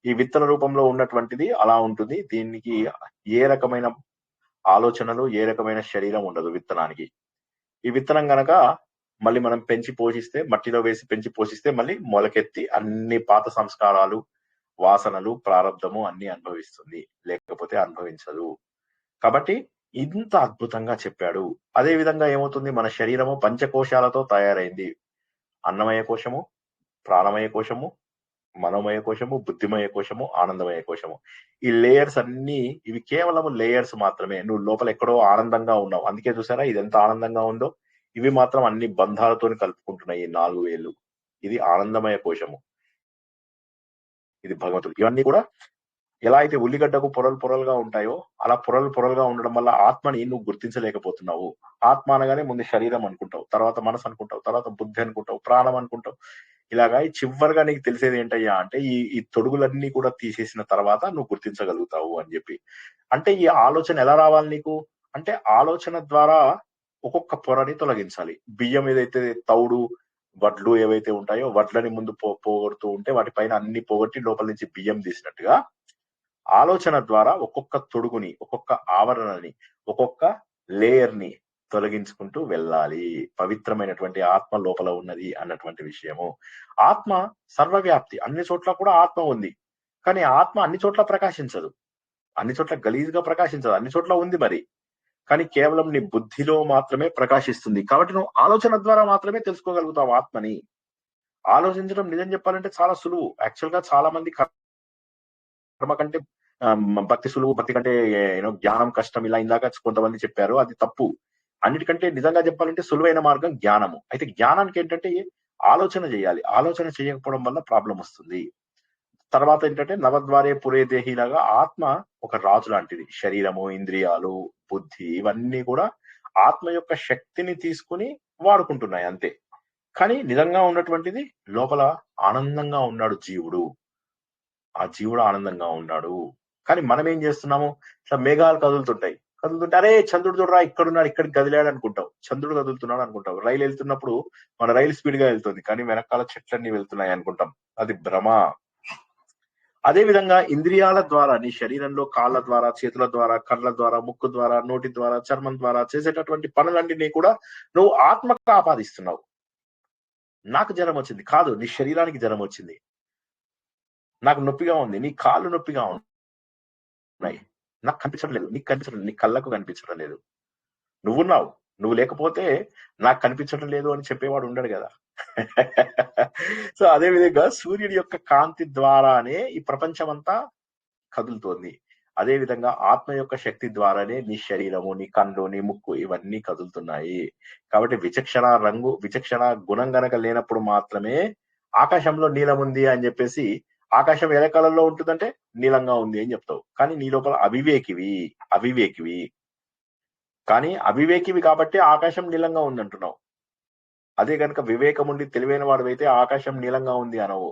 ఈ విత్తన రూపంలో ఉన్నటువంటిది అలా ఉంటుంది. దీనికి ఏ రకమైన ఆలోచనలు, ఏ రకమైన శరీరం ఉండదు విత్తనానికి. ఈ విత్తనం గనక మళ్ళీ మనం పెంచి పోషిస్తే, మట్టిలో వేసి పెంచి పోషిస్తే మళ్ళీ మొలకెత్తి అన్ని పాత సంస్కారాలు, వాసనలు, ప్రారంధము అన్ని అనుభవిస్తుంది, లేకపోతే అనుభవించదు. కాబట్టి ఇంత అద్భుతంగా చెప్పాడు. అదే విధంగా ఏమవుతుంది? మన శరీరము పంచకోశాలతో తయారైంది. అన్నమయ కోశము, ప్రాణమయ కోశము, మనోమయ కోశము, బుద్ధిమయ కోశము, ఆనందమయ కోశము. ఈ లేయర్స్ అన్ని ఇవి కేవలం లేయర్స్ మాత్రమే. నువ్వు లోపల ఎక్కడో ఆనందంగా ఉన్నావు. అందుకే చూసారా ఇది ఎంత ఆనందంగా ఉందో. ఇవి మాత్రం అన్ని బంధాలతో కలుపుకుంటున్నాయి. 4 వేలు. ఇది ఆనందమయ కోశము, ఇది భగవంతుడు. ఇవన్నీ కూడా ఎలా అయితే ఉల్లిగడ్డకు పొరలు పొరలుగా ఉంటాయో అలా పొరలు పొరలుగా ఉండడం వల్ల ఆత్మని నువ్వు గుర్తించలేకపోతున్నావు. ఆత్మ అనగానే ముందు శరీరం అనుకుంటావు, తర్వాత మనసు అనుకుంటావు, తర్వాత బుద్ధి అనుకుంటావు, ప్రాణం అనుకుంటావు. ఇలాగా చివరిగా నీకు తెలిసేది ఏంటయ్యా అంటే ఈ తొడుగులన్నీ కూడా తీసేసిన తర్వాత నువ్వు గుర్తించగలుగుతావు అని చెప్పి. అంటే ఈ ఆలోచన ఎలా రావాలి నీకు అంటే ఆలోచన ద్వారా ఒక్కొక్క పొరని తొలగించాలి. బియ్యం ఏదైతే తౌడు, వడ్లు ఏవైతే ఉంటాయో వడ్లని ముందు పోగొడుతూ ఉంటే వాటిపైన అన్ని పోగొట్టి లోపల నుంచి బియ్యం తీసినట్టుగా ఆలోచన ద్వారా ఒక్కొక్క తొడుగుని, ఒక్కొక్క ఆవరణని, ఒక్కొక్క లేయర్ ని తొలగించుకుంటూ వెళ్ళాలి. పవిత్రమైనటువంటి ఆత్మ లోపల ఉన్నది అన్నటువంటి విషయము. ఆత్మ సర్వవ్యాప్తి, అన్ని చోట్ల కూడా ఆత్మ ఉంది, కానీ ఆత్మ అన్ని చోట్ల ప్రకాశించదు, అన్ని చోట్ల గలీజ్గా ప్రకాశించదు, అన్ని చోట్ల ఉంది మరి, కానీ కేవలం నీ బుద్ధిలో మాత్రమే ప్రకాశిస్తుంది. కాబట్టి నువ్వు ఆలోచన ద్వారా మాత్రమే తెలుసుకోగలుగుతావు ఆత్మని. ఆలోచించడం నిజం చెప్పాలంటే చాలా సులువు. యాక్చువల్ గా చాలా మంది కర్మ కంటే భక్తి సులువు, భక్తి కంటే జ్ఞానం కష్టం, ఇలా ఇందాక కొంతమంది చెప్పారు. అది తప్పు. అన్నిటికంటే నిజంగా చెప్పాలంటే సులువైన మార్గం జ్ఞానము. అయితే జ్ఞానానికి ఏంటంటే ఆలోచన చేయాలి. ఆలోచన చేయకపోవడం వల్ల ప్రాబ్లం వస్తుంది. తర్వాత ఏంటంటే నవద్వారే పురే దేహి లాగా ఆత్మ ఒక రాజు లాంటిది. శరీరము, ఇంద్రియాలు, బుద్ధి ఇవన్నీ కూడా ఆత్మ యొక్క శక్తిని తీసుకుని వాడుకుంటున్నాయి అంతే. కానీ నిజంగా ఉన్నటువంటిది లోపల ఆనందంగా ఉన్నాడు జీవుడు. ఆ జీవుడు ఆనందంగా ఉన్నాడు. కానీ మనం ఏం చేస్తున్నాము? ఇట్లా మేఘాలు కదులుతుంటాయి, కదులుతుంటే అరే చంద్రుడు చూడరా ఇక్కడున్నాడు, ఇక్కడికి కదిలాడు అనుకుంటావు, చంద్రుడు కదులుతున్నాడు అనుకుంటావు. రైలు వెళ్తున్నప్పుడు మన రైలు స్పీడ్ గా వెళ్తుంది, కానీ వెనకాల చెట్లన్నీ వెళ్తున్నాయి అనుకుంటాం, అది భ్రమ. అదే విధంగా ఇంద్రియాల ద్వారా నీ శరీరంలో కాళ్ళ ద్వారా, చేతుల ద్వారా, కళ్ళ ద్వారా, ముక్కు ద్వారా, నోటి ద్వారా, చర్మం ద్వారా చేసేటటువంటి పనులన్నీ కూడా నువ్వు ఆత్మకు ఆపాదిస్తున్నావు. నాకు జ్వరం వచ్చింది కాదు, నీ శరీరానికి జ్వరం వచ్చింది. నాకు నొప్పిగా ఉంది, నీ కాళ్ళు నొప్పిగా ఉన్నాయి, నాకు కనిపించడం లేదు, నీకు కనిపించడం లేదు, నీ కళ్ళకు కనిపించడం లేదు. నువ్వున్నావు, నువ్వు లేకపోతే నాకు కనిపించడం లేదు అని చెప్పేవాడు ఉండడు కదా. సో అదే విధంగా సూర్యుడి యొక్క కాంతి ద్వారానే ఈ ప్రపంచం అంతా కదులుతోంది. అదే విధంగా ఆత్మ యొక్క శక్తి ద్వారానే నీ శరీరము, నీ కళ్ళు, నీ ముక్కు ఇవన్నీ కదులుతున్నాయి. కాబట్టి విచక్షణ గుణం గనక లేనప్పుడు మాత్రమే ఆకాశంలో నీలం ఉంది అని చెప్పేసి, ఆకాశం ఏ కలర్లో ఉంటుందంటే నీలంగా ఉంది అని చెప్తావు, కానీ నీ లోపల అవివేకివి కానీ అవివేకివి కాబట్టి ఆకాశం నీలంగా ఉంది అంటున్నావు. అదే కనుక వివేకం ఉండి తెలివైన వాడివైతే ఆకాశం నీలంగా ఉంది అనవు,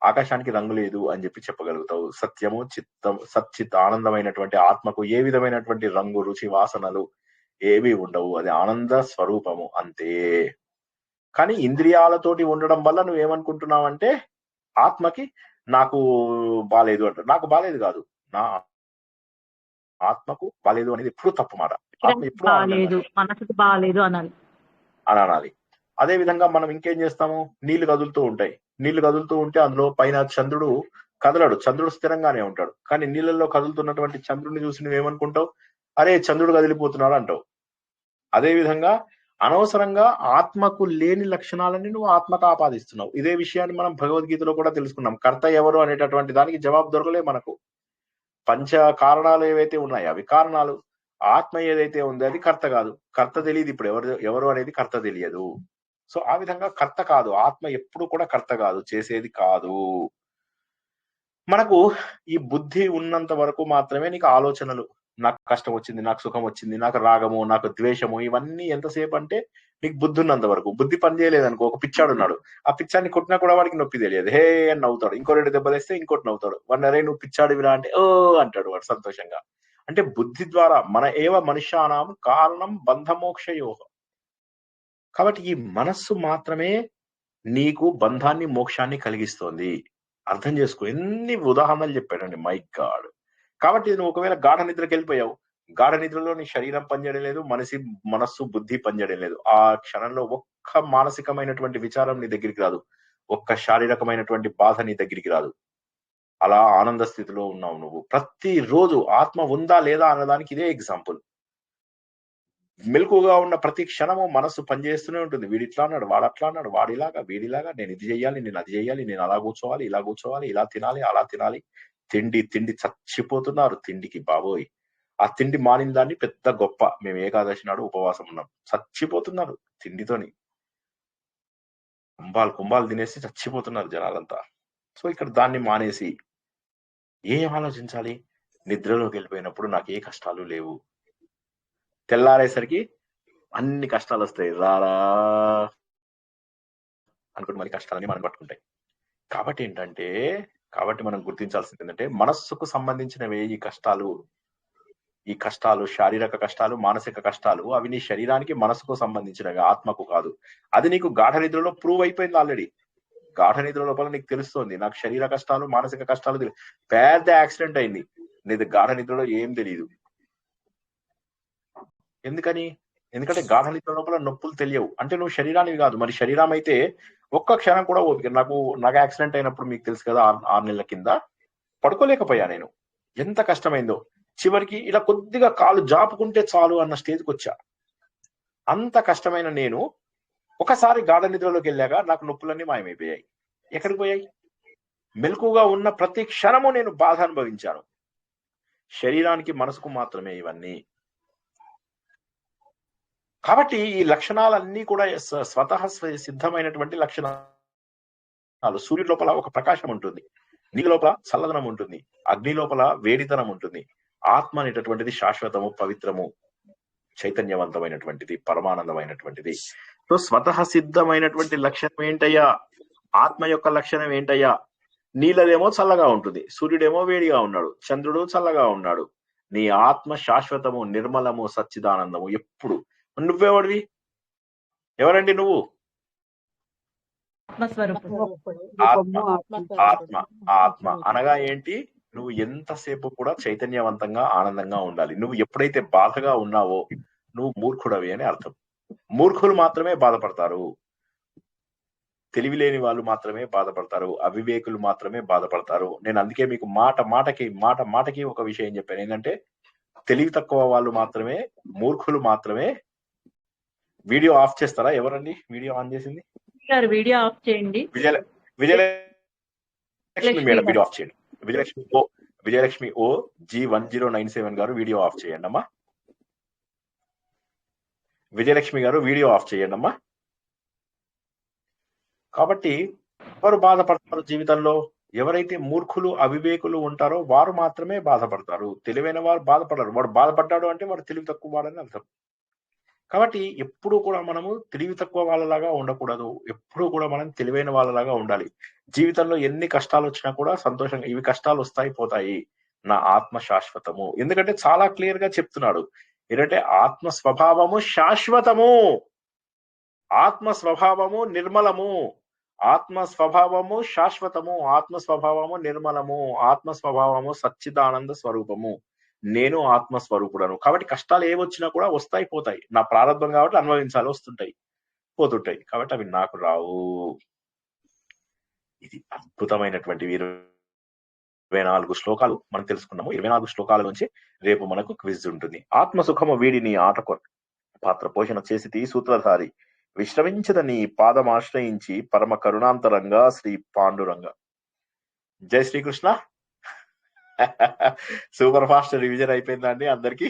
ఆకాశానికి రంగు లేదు అని చెప్పి చెప్పగలుగుతావు. సత్యము సచ్చిత్ ఆనందమైనటువంటి ఆత్మకు ఏ విధమైనటువంటి రంగు, రుచి, వాసనలు ఏవి ఉండవు, అది ఆనంద స్వరూపము అంతే. కానీ ఇంద్రియాలతోటి ఉండడం వల్ల నువ్వేమనుకుంటున్నావంటే ఆత్మకి నాకు బాలేదు అంట. నాకు బాలేదు కాదు, నా ఆత్మకు బాలేదు అనేది ఎప్పుడు తప్పు మాట. ఆత్మ ఎప్పుడు బాలేదు, మనసుకు బాలేదు అనాలి. అదే విధంగా మనం ఇంకేం చేస్తాము, నీళ్లు కదులుతూ ఉంటాయి, నీళ్లు కదులుతూ ఉంటే అందులో పైన చంద్రుడు కదలడు, చంద్రుడు స్థిరంగానే ఉంటాడు. కానీ నీళ్ళల్లో కదులుతున్నటువంటి చంద్రుడిని చూసి నువ్వేమనుకుంటావు, అరే చంద్రుడు కదిలిపోతున్నాడు అంటావు. అదే విధంగా అనవసరంగా ఆత్మకు లేని లక్షణాలని నువ్వు ఆత్మకు ఆపాదిస్తున్నావు. ఇదే విషయాన్ని మనం భగవద్గీతలో కూడా తెలుసుకున్నాం. కర్త ఎవరు అనేటటువంటి దానికి జవాబు దొరకలే మనకు. పంచ కారణాలు ఏవైతే ఉన్నాయో అవి కారణాలు, ఆత్మ ఏదైతే ఉందో అది కర్త కాదు. కర్త తెలియదు, ఇప్పుడు ఎవరు అనేది కర్త తెలియదు. సో ఆ విధంగా కర్త కాదు, ఆత్మ ఎప్పుడు కూడా కర్త కాదు, చేసేది కాదు. మనకు ఈ బుద్ధి ఉన్నంత వరకు మాత్రమే నీకు ఆలోచనలు, నాకు కష్టం వచ్చింది, నాకు సుఖం వచ్చింది, నాకు రాగము, నాకు ద్వేషము, ఇవన్నీ ఎంతసేపు అంటే నీకు బుద్ధి ఉన్నంత వరకు. బుద్ధి పని చేయలేదు అనుకో, ఒక పిచ్చాడు ఉన్నాడు, ఆ పిచ్చాన్ని కొట్టినా కూడా వాడికి నొప్పి తెలియదు, హే అని నవ్వుతాడు. ఇంకో 2 దెబ్బలేస్తే ఇంకోటి నవ్వుతాడు, వాడిని అరే నువ్వు పిచ్చాడు విరా అంటే ఓ అంటాడు వాడు సంతోషంగా. అంటే బుద్ధి ద్వారా మన ఏవ మనుష్యానాం కారణం బంధమోక్షయోహం. కాబట్టి ఈ మనస్సు మాత్రమే నీకు బంధాన్ని, మోక్షాన్ని కలిగిస్తోంది. అర్థం చేసుకో, ఎన్ని ఉదాహరణలు చెప్పాడండి, మై గాడ్. కాబట్టి నువ్వు ఒకవేళ గాఢ నిద్రకి వెళ్ళిపోయావు, గాఢ నిద్రలో నీ శరీరం పనిచేయడం లేదు, మనస్సు బుద్ధి పనిచేయడం లేదు. ఆ క్షణంలో ఒక్క మానసికమైనటువంటి విచారం నీ దగ్గరికి రాదు, ఒక్క శారీరకమైనటువంటి బాధ నీ దగ్గరికి రాదు. అలా ఆనంద స్థితిలో ఉన్నావు నువ్వు. ప్రతిరోజు ఆత్మ ఉందా లేదా అన్నదానికి ఇదే ఎగ్జాంపుల్. మెలకుగా ఉన్న ప్రతి క్షణము మనస్సు పనిచేస్తూనే ఉంటుంది. వీడి ఇట్లా అన్నాడు, వాడు అట్లా అన్నాడు, వాడిలాగా వీడిలాగా, నేను ఇది చెయ్యాలి, నేను అది చెయ్యాలి, నేను అలా కూర్చోవాలి, ఇలా కూర్చోవాలి, ఇలా తినాలి, అలా తినాలి. తిండి చచ్చిపోతున్నారు తిండికి బాబోయ్. ఆ తిండి మానిన దాన్ని పెద్ద గొప్ప, మేము ఏకాదశి నాడు ఉపవాసం ఉన్నాం, చచ్చిపోతున్నారు తిండితోని, కుంభాలు తినేసి చచ్చిపోతున్నారు జనాలంతా. సో ఇక్కడ దాన్ని మానేసి ఏం ఆలోచించాలి, నిద్రలోకి వెళ్ళిపోయినప్పుడు నాకు ఏ కష్టాలు లేవు, తెల్లారేసరికి అన్ని కష్టాలు వస్తాయి, రారా అనుకుంటే మళ్ళీ కష్టాలన్నీ మనం పట్టుకుంటాయి. కాబట్టి మనం గుర్తించాల్సింది ఏంటంటే మనస్సుకు సంబంధించినవే ఈ కష్టాలు, శారీరక కష్టాలు, మానసిక కష్టాలు, అవి నీ శరీరానికి, మనసుకు సంబంధించినవి, ఆత్మకు కాదు. అది నీకు గాఢ నిద్రలో ప్రూవ్ అయిపోయింది ఆల్రెడీ. గాఢ నిద్ర లోపల నీకు తెలుస్తోంది, నాకు శరీర కష్టాలు, మానసిక కష్టాలు పెద్ద యాక్సిడెంట్ అయింది, నీది గాఢ నిద్రలో ఏం తెలియదు. ఎందుకంటే గాఢ నిద్ర లోపల నొప్పులు తెలియవు, అంటే నువ్వు శరీరానికి కాదు. మరి శరీరం అయితే ఒక్క క్షణం కూడా ఓపిక. నాకు యాక్సిడెంట్ అయినప్పుడు మీకు తెలుసు కదా, 6 నెలల కింద పడుకోలేకపోయా నేను, ఎంత కష్టమైందో. చివరికి ఇలా కొద్దిగా కాలు జాపుకుంటే చాలు అన్న స్టేజ్కి వచ్చా. అంత కష్టమైన నేను ఒకసారి గాఢ నిద్రలోకి వెళ్ళాక నాకు నొప్పులన్నీ మాయమైపోయాయి. ఎక్కడికి పోయాయి? మెలకుగా ఉన్న ప్రతి క్షణము నేను బాధ అనుభవించాను. శరీరానికి, మనసుకు మాత్రమే ఇవన్నీ. కాబట్టి ఈ లక్షణాలన్నీ కూడా స్వతహ సిద్ధమైనటువంటి లక్షణాలు. సూర్యుడి లోపల ఒక ప్రకాశం ఉంటుంది, నీళ్ళ లోపల చల్లదనం ఉంటుంది, అగ్ని లోపల వేడితనం ఉంటుంది. ఆత్మ అనేటటువంటిది శాశ్వతము, పవిత్రము, చైతన్యవంతమైనటువంటిది, పరమానందమైనటువంటిది. సో స్వతహ సిద్ధమైనటువంటి లక్షణం ఏంటయ్యా? ఆత్మ యొక్క లక్షణం ఏంటయ్యా? నీళ్ళదేమో చల్లగా ఉంటుంది, సూర్యుడేమో వేడిగా ఉన్నాడు, చంద్రుడు చల్లగా ఉన్నాడు, నీ ఆత్మ శాశ్వతము, నిర్మలము, సచ్చిదానందము. ఎప్పుడు నువ్వెవడివి? ఎవరండి నువ్వు? ఆత్మస్వరూపం. ఆత్మ. ఆత్మ ఆత్మ అనగా ఏంటి? నువ్వు ఎంతసేపు కూడా చైతన్యవంతంగా ఆనందంగా ఉండాలి. నువ్వు ఎప్పుడైతే బాధగా ఉన్నావో నువ్వు మూర్ఖుడవి అని అర్థం. మూర్ఖులు మాత్రమే బాధపడతారు, తెలివి లేని వాళ్ళు మాత్రమే బాధపడతారు, అవివేకులు మాత్రమే బాధపడతారు. నేను అందుకే మీకు మాట మాటకి ఒక విషయం చెప్పాను. ఏంటంటే తెలివి తక్కువ వాళ్ళు మాత్రమే, మూర్ఖులు మాత్రమే. వీడియో ఆఫ్ చేస్తారా? ఎవరండి వీడియో ఆన్ చేసింది? గారు వీడియో ఆఫ్ చేయండి. విజయలక్ష్మి మేడం వీడియో ఆఫ్ చేయండి. విజయలక్ష్మి ఓ G1097 గారు వీడియో ఆఫ్ చేయండి అమ్మా. విజయలక్ష్మి గారు వీడియో ఆఫ్ చేయండి అమ్మా. కాబట్టి ఎవరు బాధపడతారు జీవితంలో? ఎవరైతే మూర్ఖులు, అవివేకులు ఉంటారో వారు మాత్రమే బాధపడతారు. తెలివైన వారు బాధపడరు. వాడు బాధపడ్డాడు అంటే వాడు తెలివి తక్కువ వాడని అర్థం. కాబట్టి ఎప్పుడూ కూడా మనము తెలివి తక్కువ వాళ్ళలాగా ఉండకూడదు. ఎప్పుడూ కూడా మనం తెలివైన వాళ్ళలాగా ఉండాలి. జీవితంలో ఎన్ని కష్టాలు వచ్చినా కూడా సంతోషంగా, ఇవి కష్టాలు వస్తాయి పోతాయి, నా ఆత్మ శాశ్వతము. ఎందుకంటే చాలా క్లియర్ గా చెప్తున్నాడు ఏంటంటే ఆత్మ స్వభావము శాశ్వతము, ఆత్మ స్వభావము నిర్మలము, ఆత్మ స్వభావము శాశ్వతము, ఆత్మ స్వభావము నిర్మలము, ఆత్మ స్వభావము సచ్చిదానంద స్వరూపము. నేను ఆత్మస్వరూపుడను. కాబట్టి కష్టాలు ఏవొచ్చినా కూడా వస్తాయి పోతాయి. నా ప్రారంభం కాబట్టి అనుభవించాలి, వస్తుంటాయి పోతుంటాయి. కాబట్టి అవి నాకు రావు. ఇది అద్భుతమైనటువంటి 24 శ్లోకాలు మనం తెలుసుకున్నాము. 24 శ్లోకాల నుంచి రేపు మనకు క్విజ్ ఉంటుంది. ఆత్మ సుఖము వీడిని ఆటకొ పాత్ర పోషణ చేసి సూత్రధారి విశ్రమించద నీ పాదమాశ్రయించి పరమ కరుణాంతరంగా శ్రీ పాండురంగ. జై శ్రీకృష్ణ. సూపర్ ఫాస్ట్ రివిజన్ అయిపోయిందండి అందరికి.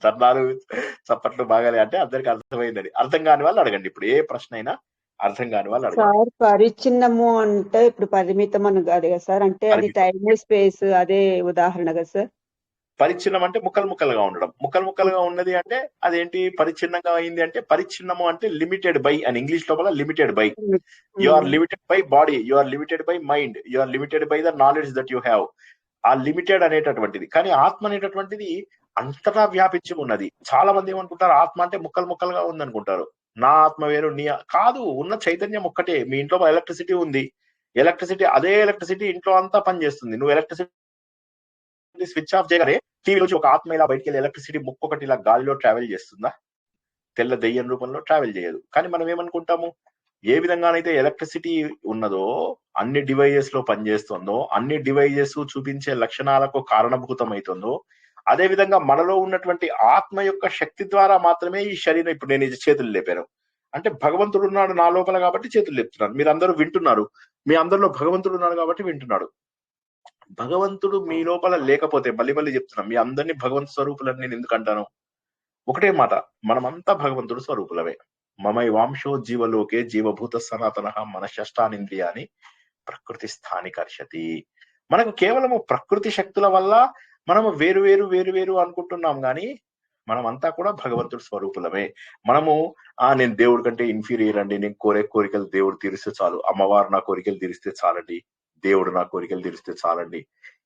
తన్నాలు చప్పట్లు బాగాలే అంటే అందరికి అర్థమైందండి. అర్థం కాని వాళ్ళు అడగండి. ఇప్పుడు ఏ ప్రశ్న అయినా అర్థం కాని వాళ్ళు అడగండి. సార్ పరిచ్ఛిన్నము అంటే ఇప్పుడు పరిమితం అని కాదు కదా సార్, అంటే అది టైమ్ స్పేస్ అదే ఉదాహరణ కదా సార్? పరిచ్ఛిన్నం అంటే ముక్కలు ముక్కలుగా ఉండడం. ముక్కలు ముక్కలుగా ఉన్నది అంటే అదేంటి? పరిచ్ఛిన్నంగా అయింది అంటే పరిచ్ఛిన్నము అంటే లిమిటెడ్ బై అని ఇంగ్లీష్ లోపల limited by. You are limited by body, you are limited by mind, you are limited by the knowledge that you have. ఆ లిమిటెడ్ అనేటటువంటిది. కానీ ఆత్మ అనేటటువంటిది అంతటా వ్యాపించి ఉన్నది. చాలా మంది ఏమనుకుంటారు ఆత్మ అంటే ముక్కలు ముక్కలుగా ఉందనుకుంటారు. నా ఆత్మ వేరు, నీ కాదు. ఉన్న చైతన్యం ఒక్కటే. మీ ఇంట్లో ఎలక్ట్రిసిటీ ఉంది, అదే ఎలక్ట్రిసిటీ ఇంట్లో అంతా పనిచేస్తుంది. నువ్వు ఎలక్ట్రిసిటీ స్విచ్ ఆఫ్ చేయగానే టీవీ నుంచి ఒక ఆత్మ ఇలా బయటికి వెళ్ళి ఎలక్ట్రిసిటీ ముక్కొకటి ఇలా గాలిలో ట్రావెల్ చేస్తుందా? తెల్ల దెయ్యం రూపంలో ట్రావెల్ చేయదు. కానీ మనం ఏమనుకుంటాము, ఏ విధంగానైతే ఎలక్ట్రిసిటీ ఉన్నదో, అన్ని డివైజెస్ లో పనిచేస్తుందో, అన్ని డివైజెస్ చూపించే లక్షణాలకు కారణభూతం అవుతుందో, అదే విధంగా మనలో ఉన్నటువంటి ఆత్మ యొక్క శక్తి ద్వారా మాత్రమే ఈ శరీరం. ఇప్పుడు నేను ఈ చేతులు లేపాను అంటే భగవంతుడు ఉన్నాడు నా లోపల కాబట్టి చేతులు లేపుతున్నాను. మీరు అందరూ వింటున్నారు, మీ అందరిలో భగవంతుడు ఉన్నాడు కాబట్టి వింటున్నాడు. భగవంతుడు మీ లోపల లేకపోతే, మళ్ళీ చెప్తున్నాను, మీ అందరినీ భగవంతు స్వరూపులని నేను ఎందుకు అంటాను? ఒకటే మాట, మనమంతా భగవంతుడు స్వరూపులమే. మమై వాంశో జీవలోకే జీవభూత సనాతన మనశ్ష్టానింద్రియాని ప్రకృతి స్థానికర్షతి. మనకు కేవలము ప్రకృతి శక్తుల వల్ల మనము వేరు అనుకుంటున్నాం కానీ మనమంతా కూడా భగవంతుడు స్వరూపులమే. మనము నేను దేవుడి కంటే ఇన్ఫీరియర్ అండి, నేను కోరికలు దేవుడు తీరిస్తే చాలు, అమ్మవారు నా కోరికలు తీరిస్తే చాలండి, దేవుడు నా కోరికలు తీరిస్తే చాలండి,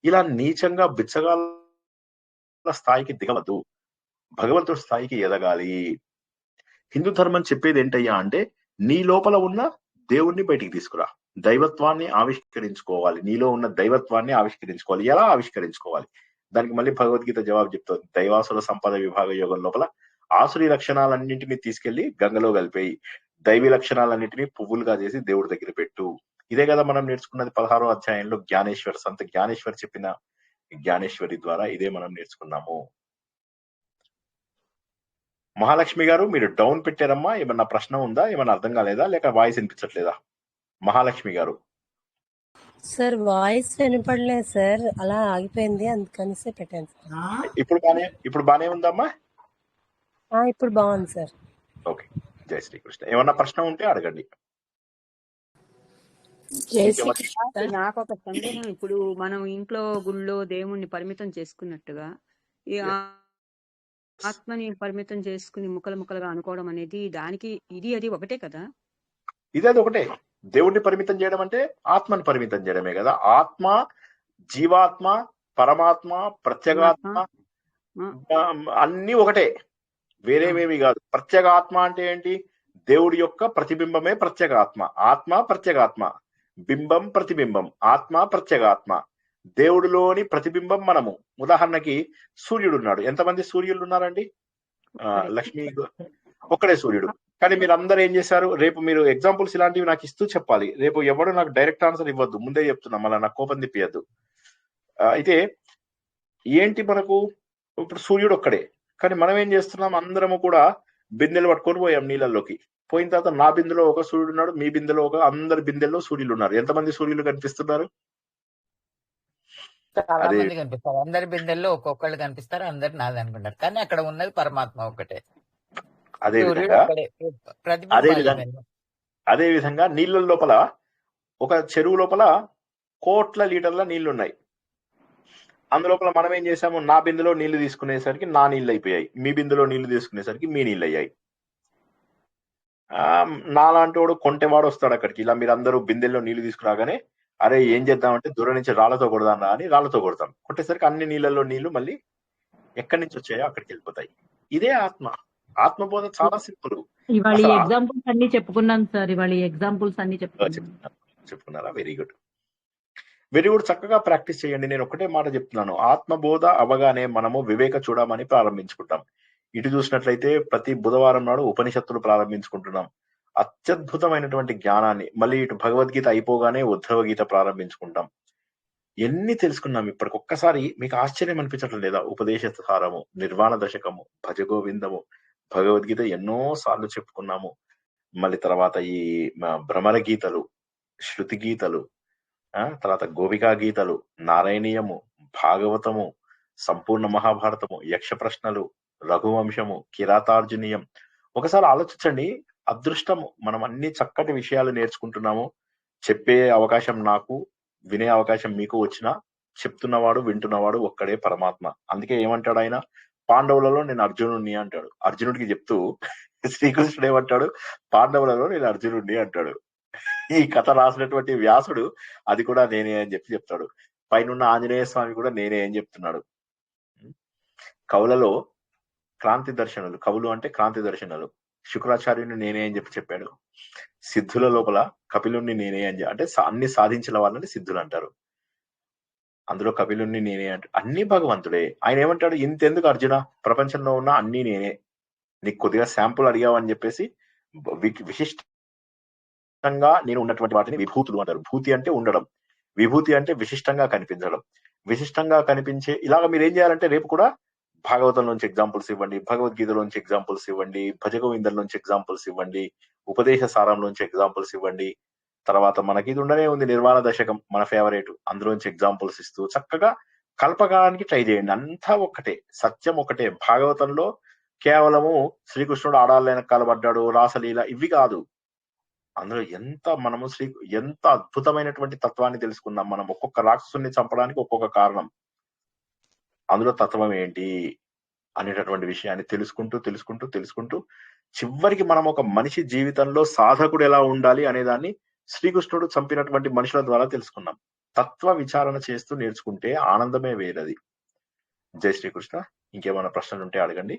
ఇలా నీచంగా బిచ్చగాళ్ళ స్థాయికి దిగవద్దు. భగవంతుడి స్థాయికి ఎదగాలి. హిందూ ధర్మం చెప్పేది ఏంటయ్యా అంటే, నీ లోపల ఉన్న దేవుణ్ణి బయటికి తీసుకురా, దైవత్వాన్ని ఆవిష్కరించుకోవాలి. నీలో ఉన్న దైవత్వాన్ని ఆవిష్కరించుకోవాలి. ఎలా ఆవిష్కరించుకోవాలి? దానికి మళ్ళీ భగవద్గీత జవాబు చెప్తుంది. దైవాసుర సంపద విభాగ యోగం లోపల ఆసురీ లక్షణాలన్నింటినీ తీసుకెళ్లి గంగలో కలిపేయి, దైవీ లక్షణాలన్నింటినీ పువ్వులుగా చేసి దేవుడి దగ్గర పెట్టు. ఇదే కదా మనం నేర్చుకున్నది 16వ అధ్యాయంలో సంత జ్ఞానేశ్వర్ చెప్పిన జ్ఞానేశ్వరి ద్వారా ఇదే మనం నేర్చుకున్నాము. మహాలక్ష్మి గారు మీరు డౌన్ పెట్టారమ్మా, ఏమన్నా ప్రశ్న ఉందా? ఏమన్నా అర్థం కాలేదా, లేక వాయిస్ వినిపించట్లేదా? మహాలక్ష్మి గారు సార్ వాయిస్ వినపడలేదు సార్, అలా ఆగిపోయింది, అందుకనిసే పెట్టాను సార్. ఇప్పుడు బానే ఉందమ్మా? ఇప్పుడు బాగుంది సార్. ఓకే, జై శ్రీకృష్ణ. ఏమన్నా ప్రశ్న ఉంటే అడగండి. నాకు ఒక సందేహం. ఇప్పుడు మనం ఇంట్లో గుళ్ళో దేవుణ్ణి పరిమితం చేసుకున్నట్టుగా ఈ ఆత్మని పరిమితం చేసుకుని ముక్కలుగా అనుకోవడం అనేది దానికి అది ఒకటే కదా? ఇది ఒకటే. దేవుడిని పరిమితం చేయడం అంటే ఆత్మని పరిమితం చేయడమే కదా. ఆత్మ, జీవాత్మ, పరమాత్మ, ప్రత్యేగాత్మ అన్ని ఒకటే, వేరేవేమి కాదు. ప్రత్యేక ఆత్మ అంటే ఏంటి? దేవుడి యొక్క ప్రతిబింబమే ప్రత్యేక ఆత్మ. ఆత్మ ప్రత్యేగాత్మ, బింబం ప్రతిబింబం, ఆత్మ ప్రత్యేగాత్మ. దేవుడిలోని ప్రతిబింబం మనము. ఉదాహరణకి సూర్యుడు ఉన్నాడు. ఎంతమంది సూర్యులు ఉన్నారండి? లక్ష్మి ఒక్కడే సూర్యుడు. కానీ మీరు అందరూ ఏం చేశారు? రేపు మీరు ఎగ్జాంపుల్స్ ఇలాంటివి నాకు ఇస్తూ చెప్పాలి. రేపు ఎవడు నాకు డైరెక్ట్ ఆన్సర్ ఇవ్వద్దు, ముందే చెప్తున్నా, మళ్ళీ నాకు కోపం తిప్పియద్దు. అయితే ఏంటి మనకు ఇప్పుడు సూర్యుడు ఒక్కడే, కానీ మనం ఏం చేస్తున్నాం? అందరము కూడా బిందెలు పట్టుకొని పోయాం నీళ్ళల్లోకి. పోయిన తర్వాత నా బిందెలో ఒక సూర్యుడు ఉన్నాడు, మీ బిందెలో ఒక, అందరి బిందెల్లో సూర్యులు ఉన్నారు. ఎంతమంది సూర్యులు కనిపిస్తున్నారు? చాలా అదే మంది కనిపిస్తారు. అందరి బిందెల్లో ఒక్కొక్కళ్ళు కనిపిస్తారు, అందరు నాది అనుకుంటారు. కానీ అక్కడ ఉన్నది పరమాత్మ ఒకటే, అదే సూర్యుడు విధంగా ఒక్కడే, అదే ప్రతిబింబాలు విధంగా ఇవన్నీ. అదే విధంగా నీళ్ళ లోపల, ఒక చెరువు లోపల కోట్ల లీటర్ల నీళ్లు ఉన్నాయి. అందులోపల మనం ఏం చేసాము? నా బిందులో నీళ్లు తీసుకునేసరికి నా నీళ్ళు అయిపోయాయి, మీ బిందులో నీళ్లు తీసుకునేసరికి మీ నీళ్ళు అయ్యాయి. నాలాంటోడు కొంటెవాడు వస్తాడు అక్కడికి. ఇలా మీరు అందరూ బిందెల్లో నీళ్లు తీసుకురాగానే, అరే ఏం చేద్దామంటే దూరం నుంచి రాళ్లతో కొడదాం అని రాళ్లతో కొడతాం. కొట్టేసరికి అన్ని నీళ్ళల్లో నీళ్లు మళ్ళీ ఎక్కడి నుంచి వచ్చాయో అక్కడికి వెళ్ళిపోతాయి. ఇదే ఆత్మ. ఆత్మబోధ చాలా సింపుల్. ఇవాళ ఈ అసలు ఎగ్జాంపుల్స్ అన్ని చెప్పుకున్నాను సార్. ఇవాళ ఈ ఎగ్జాంపుల్స్ అన్ని చెప్పుకున్నాను. చెప్పుకున్నారా? Very good, very good. చక్కగా ప్రాక్టీస్ చేయండి. నేను ఒకటే మాట చెప్తున్నాను, ఆత్మబోధ అవగానే మనము వివేక చూడమని ప్రారంభించుకుంటాం. ఇటు చూసినట్లయితే ప్రతి బుధవారం నాడు ఉపనిషత్తులు ప్రారంభించుకుంటున్నాం, అత్యద్భుతమైనటువంటి జ్ఞానాన్ని. మళ్ళీ ఇటు భగవద్గీత అయిపోగానే ఉద్ధవ గీత ప్రారంభించుకుంటాం. ఎన్ని తెలుసుకున్నాం ఇప్పటికి. ఒక్కసారి మీకు ఆశ్చర్యం అనిపించట్లేదు లేదా? ఉపదేశ సారము, నిర్వాణ దశకము, భజగోవిందము, భగవద్గీత ఎన్నో సార్లు చెప్పుకున్నాము. మళ్ళీ తర్వాత ఈ భ్రమర గీతలు, శృతి గీతలు, తర్వాత గోపికా గీతలు, నారాయణీయము, భాగవతము, సంపూర్ణ మహాభారతము, యక్ష ప్రశ్నలు, రఘువంశము, కిరాతార్జునీయం. ఒకసారి ఆలోచించండి, అదృష్టము. మనం అన్ని చక్కటి విషయాలు నేర్చుకుంటున్నాము. చెప్పే అవకాశం నాకు, వినే అవకాశం మీకు వచ్చినా, చెప్తున్నవాడు వింటున్నవాడు ఒక్కడే పరమాత్మ. అందుకే ఏమంటాడు ఆయన? పాండవులలో నేను అర్జునుడిని అంటాడు. అర్జునుడికి చెప్తూ శ్రీకృష్ణుడు ఏమంటాడు? పాండవులలో నేను అర్జునుడిని అంటాడు. ఈ కథ రాసినటువంటి వ్యాసుడు అది కూడా నేనే అని చెప్తాడు. పైన ఆంజనేయ స్వామి కూడా నేనే అని చెప్తున్నాడు. కవులలో క్రాంతి దర్శనులు, కవులు అంటే క్రాంతి దర్శనులు. శుక్రాచార్యుని నేనే అని చెప్పాడు. సిద్ధుల లోపల కపిలుణ్ణి నేనే అని అంటే అన్ని సాధించిన వాళ్ళని సిద్ధులు అంటారు. అందులో కపిలుణ్ణి నేనే అంటే అన్ని భగవంతుడే. ఆయన ఏమంటాడు? ఇంతెందుకు అర్జున, ప్రపంచంలో ఉన్న అన్ని నేనే, నీకు కొద్దిగా శాంపుల్ అడిగావని చెప్పేసి విశిష్టంగా నేను ఉన్నటువంటి వాటిని విభూతులు అంటారు. భూతి అంటే ఉండడం, విభూతి అంటే విశిష్టంగా కనిపించడం. విశిష్టంగా కనిపించే ఇలాగ మీరు ఏం చేయాలంటే, రేపు కూడా భాగవతంలోంచి ఎగ్జాంపుల్స్ ఇవ్వండి, భగవద్గీతలోంచి ఎగ్జాంపుల్స్ ఇవ్వండి, భజగోవిందంలోంచి ఎగ్జాంపుల్స్ ఇవ్వండి, ఉపదేశ సారంలోంచి ఎగ్జాంపుల్స్ ఇవ్వండి. తర్వాత మనకి ఇది ఉండనే ఉంది నిర్వాణ దశకం, మన ఫేవరెట్, అందులోంచి ఎగ్జాంపుల్స్ ఇస్తూ చక్కగా కల్పకానికి ట్రై చేయండి. అంతా ఒక్కటే, సత్యం ఒకటే. భాగవతంలో కేవలము శ్రీకృష్ణుడు ఆడాల వెనకాల పడ్డాడు, రాసలీల, ఇవి కాదు. అందులో మనము ఎంత అద్భుతమైనటువంటి తత్వాన్ని తెలుసుకున్నాం. మనం ఒక్కొక్క రాక్షసుని చంపడానికి ఒక్కొక్క కారణం, అందులో తత్వం ఏంటి అనేటటువంటి విషయాన్ని తెలుసుకుంటూ చివరికి మనం ఒక మనిషి జీవితంలో సాధకుడు ఎలా ఉండాలి అనే దాన్ని శ్రీకృష్ణుడు చంపినటువంటి మనుషుల ద్వారా తెలుసుకున్నాం. తత్వ విచారణ చేస్తూ నేర్చుకుంటే ఆనందమే వేరది. జై శ్రీకృష్ణ. ఇంకేమైనా ప్రశ్నలు ఉంటే అడగండి.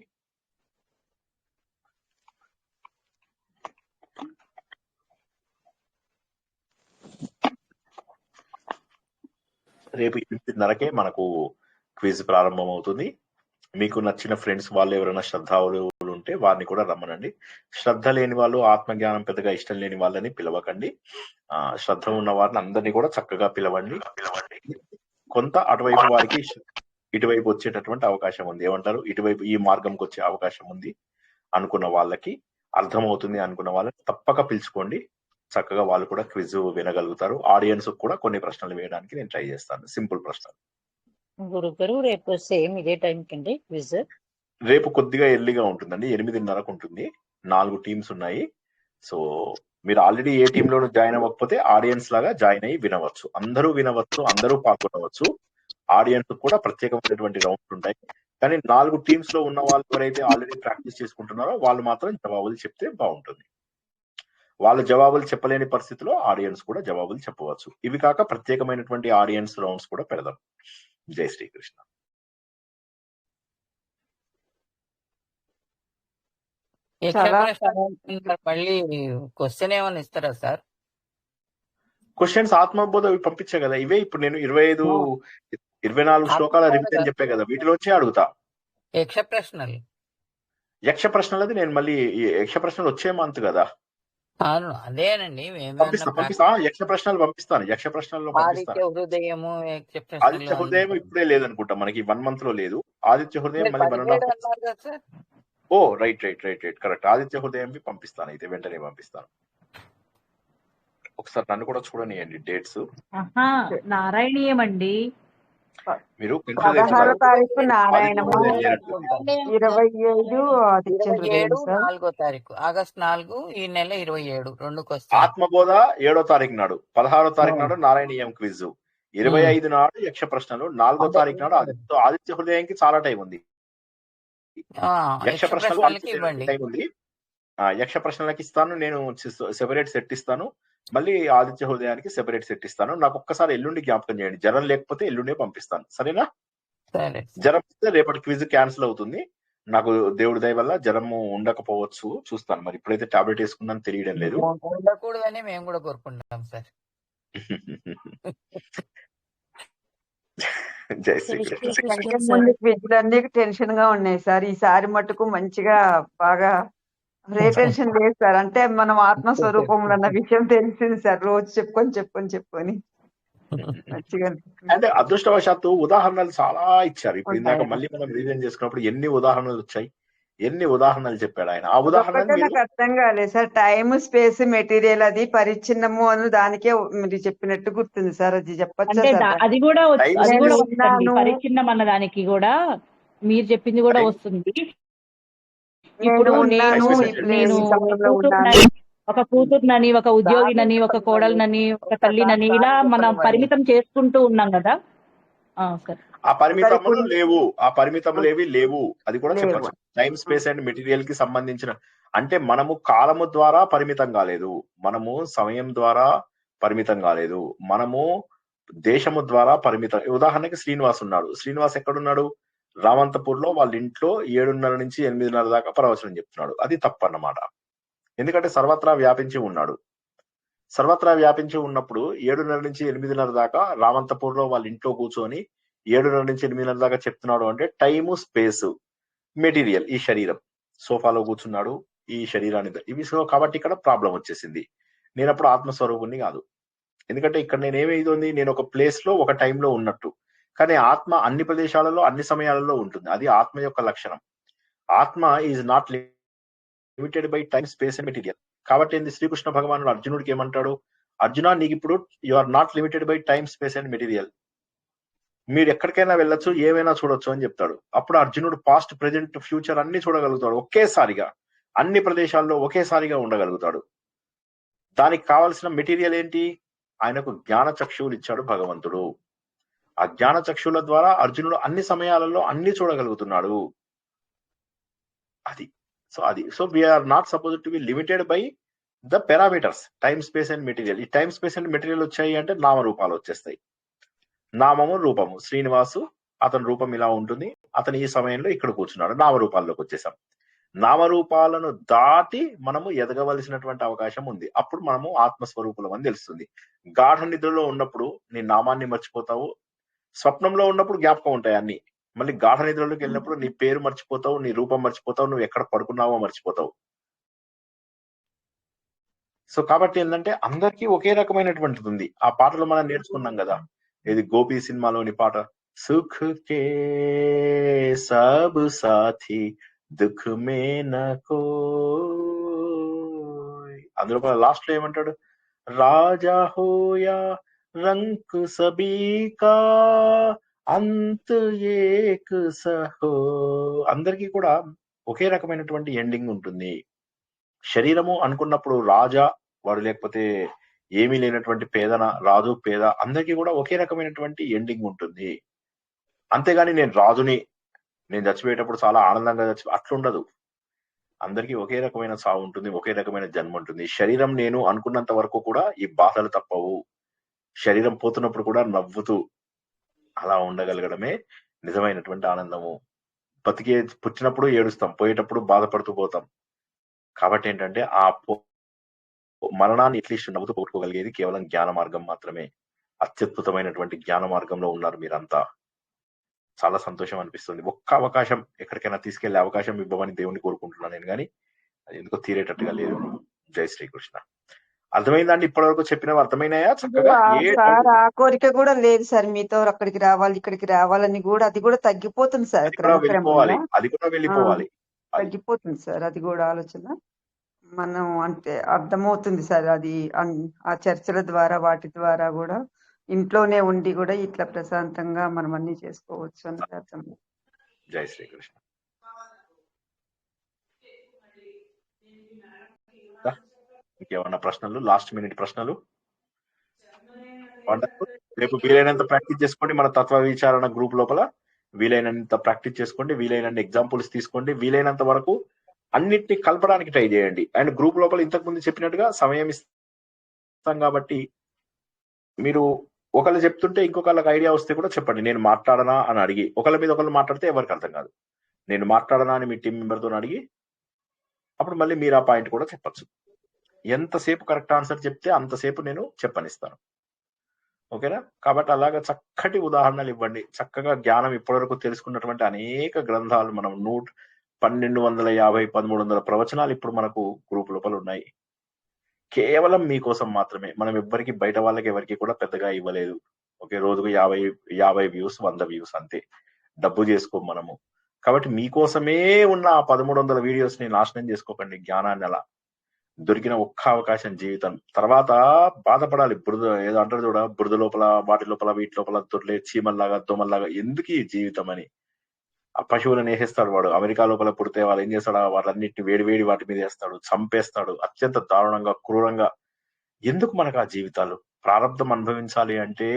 రేపు 8:30కే మనకు క్విజ్ ప్రారంభం అవుతుంది. మీకు నచ్చిన ఫ్రెండ్స్ వాళ్ళు ఎవరైనా శ్రద్ధాళువులు ఉంటే వారిని కూడా రమ్మనండి. శ్రద్ధ లేని వాళ్ళు, ఆత్మజ్ఞానం పెద్దగా ఇష్టం లేని వాళ్ళని పిలవకండి. శ్రద్ధ ఉన్న వారిని అందరినీ కూడా చక్కగా పిలవండి. కొంత అటువైపు వారికి ఇటువైపు వచ్చేటటువంటి అవకాశం ఉంది. ఏమంటారు? ఇటువైపు ఈ మార్గంకి వచ్చే అవకాశం ఉంది అనుకున్న వాళ్ళకి, అర్థమవుతుంది అనుకున్న వాళ్ళని తప్పక పిలుచుకోండి. చక్కగా వాళ్ళు కూడా క్విజ్ వినగలుగుతారు. ఆడియన్స్ కూడా కొన్ని ప్రశ్నలు వేయడానికి నేను ట్రై చేస్తాను, సింపుల్ ప్రశ్నలు. గురుగారు రేపు సేమ్ ఇదే టైం కండి క్విజ్? రేపు కొద్దిగా ఎర్లీగా ఉంటుందండి, 8:30కు ఉంటుంది. 4 టీమ్స్ ఉన్నాయి. సో మీరు ఆల్రెడీ ఏ టీమ్ లోనూ జాయిన్ అవ్వకపోతే ఆడియన్స్ లాగా జాయిన్ అయ్యి వినవచ్చు. అందరూ వినవచ్చు, అందరూ పాల్గొనవచ్చు. ఆడియన్స్ కూడా ప్రత్యేకమైనటువంటి రౌండ్స్ ఉంటాయి. కానీ 4 టీమ్స్ లో ఉన్న వాళ్ళు ఎవరైతే ఆల్రెడీ ప్రాక్టీస్ చేసుకుంటున్నారో వాళ్ళు మాత్రం జవాబులు చెప్తే బాగుంటుంది. వాళ్ళు జవాబులు చెప్పలేని పరిస్థితిలో ఆడియన్స్ కూడా జవాబులు చెప్పవచ్చు. ఇవి కాక ప్రత్యేకమైనటువంటి ఆడియన్స్ రౌండ్స్ కూడా పెడదాం. జై శ్రీకృష్ణ. యక్ష చాలా ప్రశ్న మళ్ళీ క్వశ్చన్ ఏమైనా ఇస్తారా సార్? క్వశ్చన్స్ ఆత్మబోధ ఇవి పంపించే కదా, ఇవే ఇప్పుడు నేను 24 శ్లోకాల రివిజన్ చెప్పే కదా, వీటిలోంచే అడుగుతా. యక్ష ప్రశ్నలు యక్ష ప్రశ్నలది నేను మళ్ళీ యక్ష ప్రశ్నలు వచ్చే మంత్ కదా అవును అదేనండి. పంపిస్తా. యక్ష ప్రశ్నలు పంపిస్తాను. యక్ష ప్రశ్నల్లో పంపిస్తాను. ఆదిత్య హృదయము యక్ష ఆదిత్య ప్రశ్నలు హృదయం ఇప్పుడే లేదనుకుంటా, మనకి 1 month లో లేదు. ఆదిత్య హృదయం మీరు మళ్ళీ 1.5 17 అన్నారు కదా సార్. ఓ రైట్ కరెక్ట్. ఆదిత్య హృదయం పంపిస్తాను, అయితే వెంటనే పంపిస్తాను. ఒకసారి నన్ను కూడా చూడనియండి డేట్స్. ఆహా, నారాయణీయం అండి. మీరు 16వ తారీఖు నారాయణము, లేనట్టు 25 ఆదిత్య హృదయం 27 సార్. 4వ తారీఖు ఆగస్ట్ 4 ఈ నెల 27 2 వస్తాయి. ఆత్మబోధ 7వ తారీఖు నాడు, 16వ తారీఖు నాడు నారాయణీయం క్విజ్, 25 నాడు యక్ష ప్రశ్నలు, 4వ తారీఖు నాడు ఆదిత్య హృదయానికి చాలా టైం ఉంది. యక్ష ప్రశ్నలకి టైం ఉంది. యక్ష ప్రశ్నలకి ఇస్తాను నేను, సెపరేట్ సెట్ ఇస్తాను. మళ్ళీ ఆదిత్య హృదయానికి సెపరేట్ సెట్ ఇస్తాను. నాకు ఒక్కసారి ఎల్లుండి జ్ఞాపకం చేయండి. జ్వరం లేకపోతే ఎల్లుండే పంపిస్తాను, సరేనా? జ్వరం వస్తే రేపటి క్విజ్ క్యాన్సిల్ అవుతుంది. నాకు దేవుడి దయ వల్ల జ్వరము ఉండకపోవచ్చు, చూస్తాను. మరి ఇప్పుడైతే టాబ్లెట్ వేసుకున్నాను, తెలియడం లేదు. ఉండకూడదని మేము కూడా కోరుకుంటాం సార్. జై శ్రీకృష్ణ. ముందు క్విజ్లు అన్ని టెన్షన్ గా ఉన్నాయి సార్. ఈసారి మటుకు మంచిగా బాగా టెన్షన్ లేదు సార్. అంటే మనం ఆత్మస్వరూపంలో అన్న విషయం తెలిసింది సార్. రోజు చెప్పుకొని మంచిగా అంటే అదృష్టవశాత్తు ఉదాహరణలు చాలా ఇచ్చారు. ఇప్పుడు ఇందాక మళ్ళీ మనం రివిజన్ చేసుకున్నప్పుడు ఎన్ని ఉదాహరణలు వచ్చాయి, ఎన్ని ఉదాహరణలు చెప్పాడు ఆయన. ఆ ఉదాహరణ నాకు అర్థం కాలేదు సార్. టైమ్, స్పేస్, మెటీరియల్ అది పరిచ్ఛిన్నము అని దానికే మీరు చెప్పినట్టు గుర్తుంది సార్. అది చెప్పచ్చా అంటే సార్? అది కూడా వస్తుంది. పరిచ్ఛిన్నం అన్న దానికి కూడా మీరు చెప్పింది కూడా వస్తుంది. ఇప్పుడు నేను ఒక కూతురునని, ఒక ఉద్యోగినని, ఒక కోడలినని, ఒక తల్లినని ఇలా మనం పరిమితం చేసుకుంటూ ఉన్నాం కదా. ఆ పరిమితములు లేవు, అది కూడా చెప్పచ్చు. టైం, స్పేస్ అండ్ మెటీరియల్ కి సంబంధించిన, అంటే మనము కాలము ద్వారా పరిమితం కాలేదు, మనము సమయం ద్వారా పరిమితం కాలేదు, మనము దేశము ద్వారా పరిమితం. ఉదాహరణకి శ్రీనివాస్ ఉన్నాడు. శ్రీనివాస్ ఎక్కడున్నాడు? రామంతపూర్ లో వాళ్ళ ఇంట్లో 7:30 నుంచి 8:30 దాకా ప్రవచనం చెప్తున్నాడు. అది తప్పు అన్నమాట. ఎందుకంటే సర్వత్రా వ్యాపించి ఉన్నాడు. సర్వత్రా వ్యాపించి ఉన్నప్పుడు 7:30 నుంచి 8:30 దాకా రామంతపూర్ లో వాళ్ళ ఇంట్లో కూర్చొని 7:30 నుంచి 8:30 దాకా చెప్తున్నాడు అంటే టైము, స్పేస్, మెటీరియల్, ఈ శరీరం, సోఫాలో కూర్చున్నాడు, ఈ శరీరాన్ని ఇవి. సో కాబట్టి ఇక్కడ ప్రాబ్లం వచ్చేసింది. నేను అప్పుడు ఆత్మస్వరూపుణ్ణి కాదు. ఎందుకంటే ఇక్కడ నేను ఏమైతుంది, నేను ఒక ప్లేస్ లో ఒక టైంలో ఉన్నట్టు. కానీ ఆత్మ అన్ని ప్రదేశాలలో అన్ని సమయాలలో ఉంటుంది. అది ఆత్మ యొక్క లక్షణం. ఆత్మ is not limited by time, space and material. కాబట్టి ఏంది, శ్రీకృష్ణ భగవానుడు అర్జునుడికి ఏమంటాడు? అర్జున, నీకు ఇప్పుడు you are not limited by time, space and material. మీరు ఎక్కడికైనా వెళ్ళొచ్చు, ఏమైనా చూడొచ్చు అని చెప్తాడు. అప్పుడు అర్జునుడు పాస్ట్, ప్రెజెంట్, ఫ్యూచర్ అన్ని చూడగలుగుతాడు ఒకేసారిగా. అన్ని ప్రదేశాల్లో ఒకేసారిగా ఉండగలుగుతాడు. దానికి కావాల్సిన మెటీరియల్ ఏంటి? ఆయనకు జ్ఞాన చక్షువులు ఇచ్చాడు భగవంతుడు. ఆ జ్ఞాన చక్షువుల ద్వారా అర్జునుడు అన్ని సమయాలలో అన్ని చూడగలుగుతున్నాడు. అది so we are not suppose to be limited by the parameters time, space and material. ఈ టైమ్, స్పేస్ అండ్ మెటీరియల్ వచ్చాయి అంటే నామరూపాలు వచ్చేస్తాయి. నామము, రూపము. శ్రీనివాసు, అతని రూపం ఇలా ఉంటుంది, అతను ఈ సమయంలో ఇక్కడ కూర్చున్నాడు. నామరూపాల్లోకి వచ్చేసాం. నామరూపాలను దాటి మనము ఎదగవలసినటువంటి అవకాశం ఉంది. అప్పుడు మనము ఆత్మస్వరూపులం అని తెలుస్తుంది. గాఢ నిద్రలో ఉన్నప్పుడు నీ నామాన్ని మర్చిపోతావు, స్వప్నంలో ఉన్నప్పుడు జ్ఞాపకం ఉంటాయి అన్ని. మళ్ళీ గాఢ నిద్రలోకి వెళ్ళినప్పుడు నీ పేరు మర్చిపోతావు, నీ రూపం మర్చిపోతావు, నువ్వు ఎక్కడ పడుకున్నావో మర్చిపోతావు. సో కాబట్టి ఏంటంటే అందరికీ ఒకే రకమైనటువంటిది ఉంది. ఆ పాటలో మనం నేర్చుకున్నాం కదా, ఇది గోపి సినిమాలోని పాట, సుఖ్ కే సబ్ సాథీ దుఃఖ్ మే నకో. అందులో లాస్ట్ లో ఏమంటాడు? రాజా హోయా రంక్ సబీకా అంత్ ఏక్ సహో. అందరికీ కూడా ఒకే రకమైనటువంటి ఎండింగ్ ఉంటుంది. శరీరము అనుకున్నప్పుడు రాజా వాడు, లేకపోతే ఏమీ లేనటువంటి పేదన, రాజు, పేద, అందరికీ కూడా ఒకే రకమైనటువంటి ఎండింగ్ ఉంటుంది. అంతేగాని నేను రాజుని, నేను చచ్చిపోయేటప్పుడు చాలా ఆనందంగా అట్లుండదు. అందరికీ ఒకే రకమైన సావు ఉంటుంది, ఒకే రకమైన జన్మ ఉంటుంది. శరీరం నేను అనుకున్నంత వరకు కూడా ఈ బాధలు తప్పవు. శరీరం పోతున్నప్పుడు కూడా నవ్వుతూ అలా ఉండగలగడమే నిజమైనటువంటి ఆనందము. పుట్టినప్పుడు ఏడుస్తాం, పోయేటప్పుడు బాధపడుతూ పోతాం. కాబట్టి ఏంటంటే ఆ మరణాన్ని ఎట్లీస్ట్ నవ్వుతూ పోగొట్టుకోగలిగేది కేవలం జ్ఞాన మార్గం మాత్రమే. అత్యద్భుతమైనటువంటి జ్ఞాన మార్గంలో ఉన్నారు మీరంతా. చాలా సంతోషం అనిపిస్తుంది. ఒక్క అవకాశం ఎక్కడికైనా తీసుకెళ్లే అవకాశం ఇవ్వమని దేవుణ్ణి కోరుకుంటున్నాను నేను, కానీ అది ఎందుకో తీరేటట్టుగా లేదు. జై శ్రీకృష్ణ. అర్థమైందండి? ఇప్పటి వరకు చెప్పినవి అర్థమైనాయా చక్కగా? ఏ సార్ ఆ కోరిక కూడా లేదు సార్, మీతో అక్కడికి రావాలి ఇక్కడికి రావాలని కూడా, అది కూడా తగ్గిపోతుంది సార్ అది కూడా వెళ్ళిపోవాలి, క్రమక్రమంగా. అది కూడా ఆ, వెళ్ళిపోవాలి. అది తగ్గిపోతుంది సార్ అది కూడా ఆలోచన. మనం అంటే అర్థమవుతుంది సార్ అది ఆ చర్చల ద్వారా వాటి ద్వారా కూడా ఇంట్లోనే ఉండి కూడా ఇట్లా ప్రశాంతంగా మనం అన్ని చేసుకోవచ్చు అన్నది అర్థం. జై శ్రీకృష్ణ. ఇంకేమన్నా ప్రశ్నలు? లాస్ట్ మినిట్ ప్రశ్నలు? వండర్ఫుల్. రేపు వీలైనంత ప్రాక్టీస్ చేసుకోండి. మన తత్వ విచారణ గ్రూప్ లోపల వీలైనంత ప్రాక్టీస్ చేసుకోండి, వీలైనంత ఎగ్జాంపుల్స్ తీసుకోండి, వీలైనంత వరకు అన్నిటిని కలపడానికి ట్రై చేయండి. అండ్ గ్రూప్ లోపల ఇంతకు ముందు చెప్పినట్టుగా సమయం ఇస్తాం కాబట్టి మీరు ఒకళ్ళు చెప్తుంటే ఇంకొకళ్ళకి ఐడియా వస్తే కూడా చెప్పండి. నేను మాట్లాడనా అని అడిగి, ఒకళ్ళ మీద ఒకళ్ళు మాట్లాడితే ఎవరికి అర్థం కాదు. నేను మాట్లాడనా అని మీ టీం మెంబర్తో అడిగి అప్పుడు మళ్ళీ మీరు ఆ పాయింట్ కూడా చెప్పచ్చు. ఎంతసేపు కరెక్ట్ ఆన్సర్ చెప్తే అంతసేపు నేను చెప్పనిస్తాను. ఓకేనా? కాబట్టి అలాగా చక్కటి ఉదాహరణలు ఇవ్వండి. చక్కగా జ్ఞానం ఇప్పటివరకు తెలుసుకున్నటువంటి అనేక గ్రంథాలు మనం 1250 1300 ప్రవచనాలు ఇప్పుడు మనకు గ్రూప్ లోపల ఉన్నాయి. కేవలం మీకోసం మాత్రమే. మనం ఎవ్వరికి బయట వాళ్ళకి ఎవరికి కూడా పెద్దగా ఇవ్వలేదు. ఓకే, రోజుకు 50 వ్యూస్ 100 వ్యూస్ అంతే. డబ్బు చేసుకోం మనము. కాబట్టి మీకోసమే ఉన్న ఆ 1300 వీడియోస్ ని నాశనం చేసుకోకండి. జ్ఞానాన్ని అలా దొరికిన ఒక్క అవకాశం జీవితం. తర్వాత బాధపడాలి. బురద ఏదో అంటారు చూడ, బురద లోపల వాటి లోపల వీటి లోపల దొరలే చీమల్లాగా దోమల్లాగా ఎందుకు ఈ జీవితం అని. ఆ పశువులను వేసేస్తాడు వాడు. అమెరికా లోపల పుడితే వాళ్ళు ఏం చేస్తాడు, వాళ్ళన్నిటిని వేడి వాటి మీద వేస్తాడు, చంపేస్తాడు అత్యంత దారుణంగా క్రూరంగా. ఎందుకు మనకు ఆ జీవితాలు? ప్రారంధం అనుభవించాలి అంటే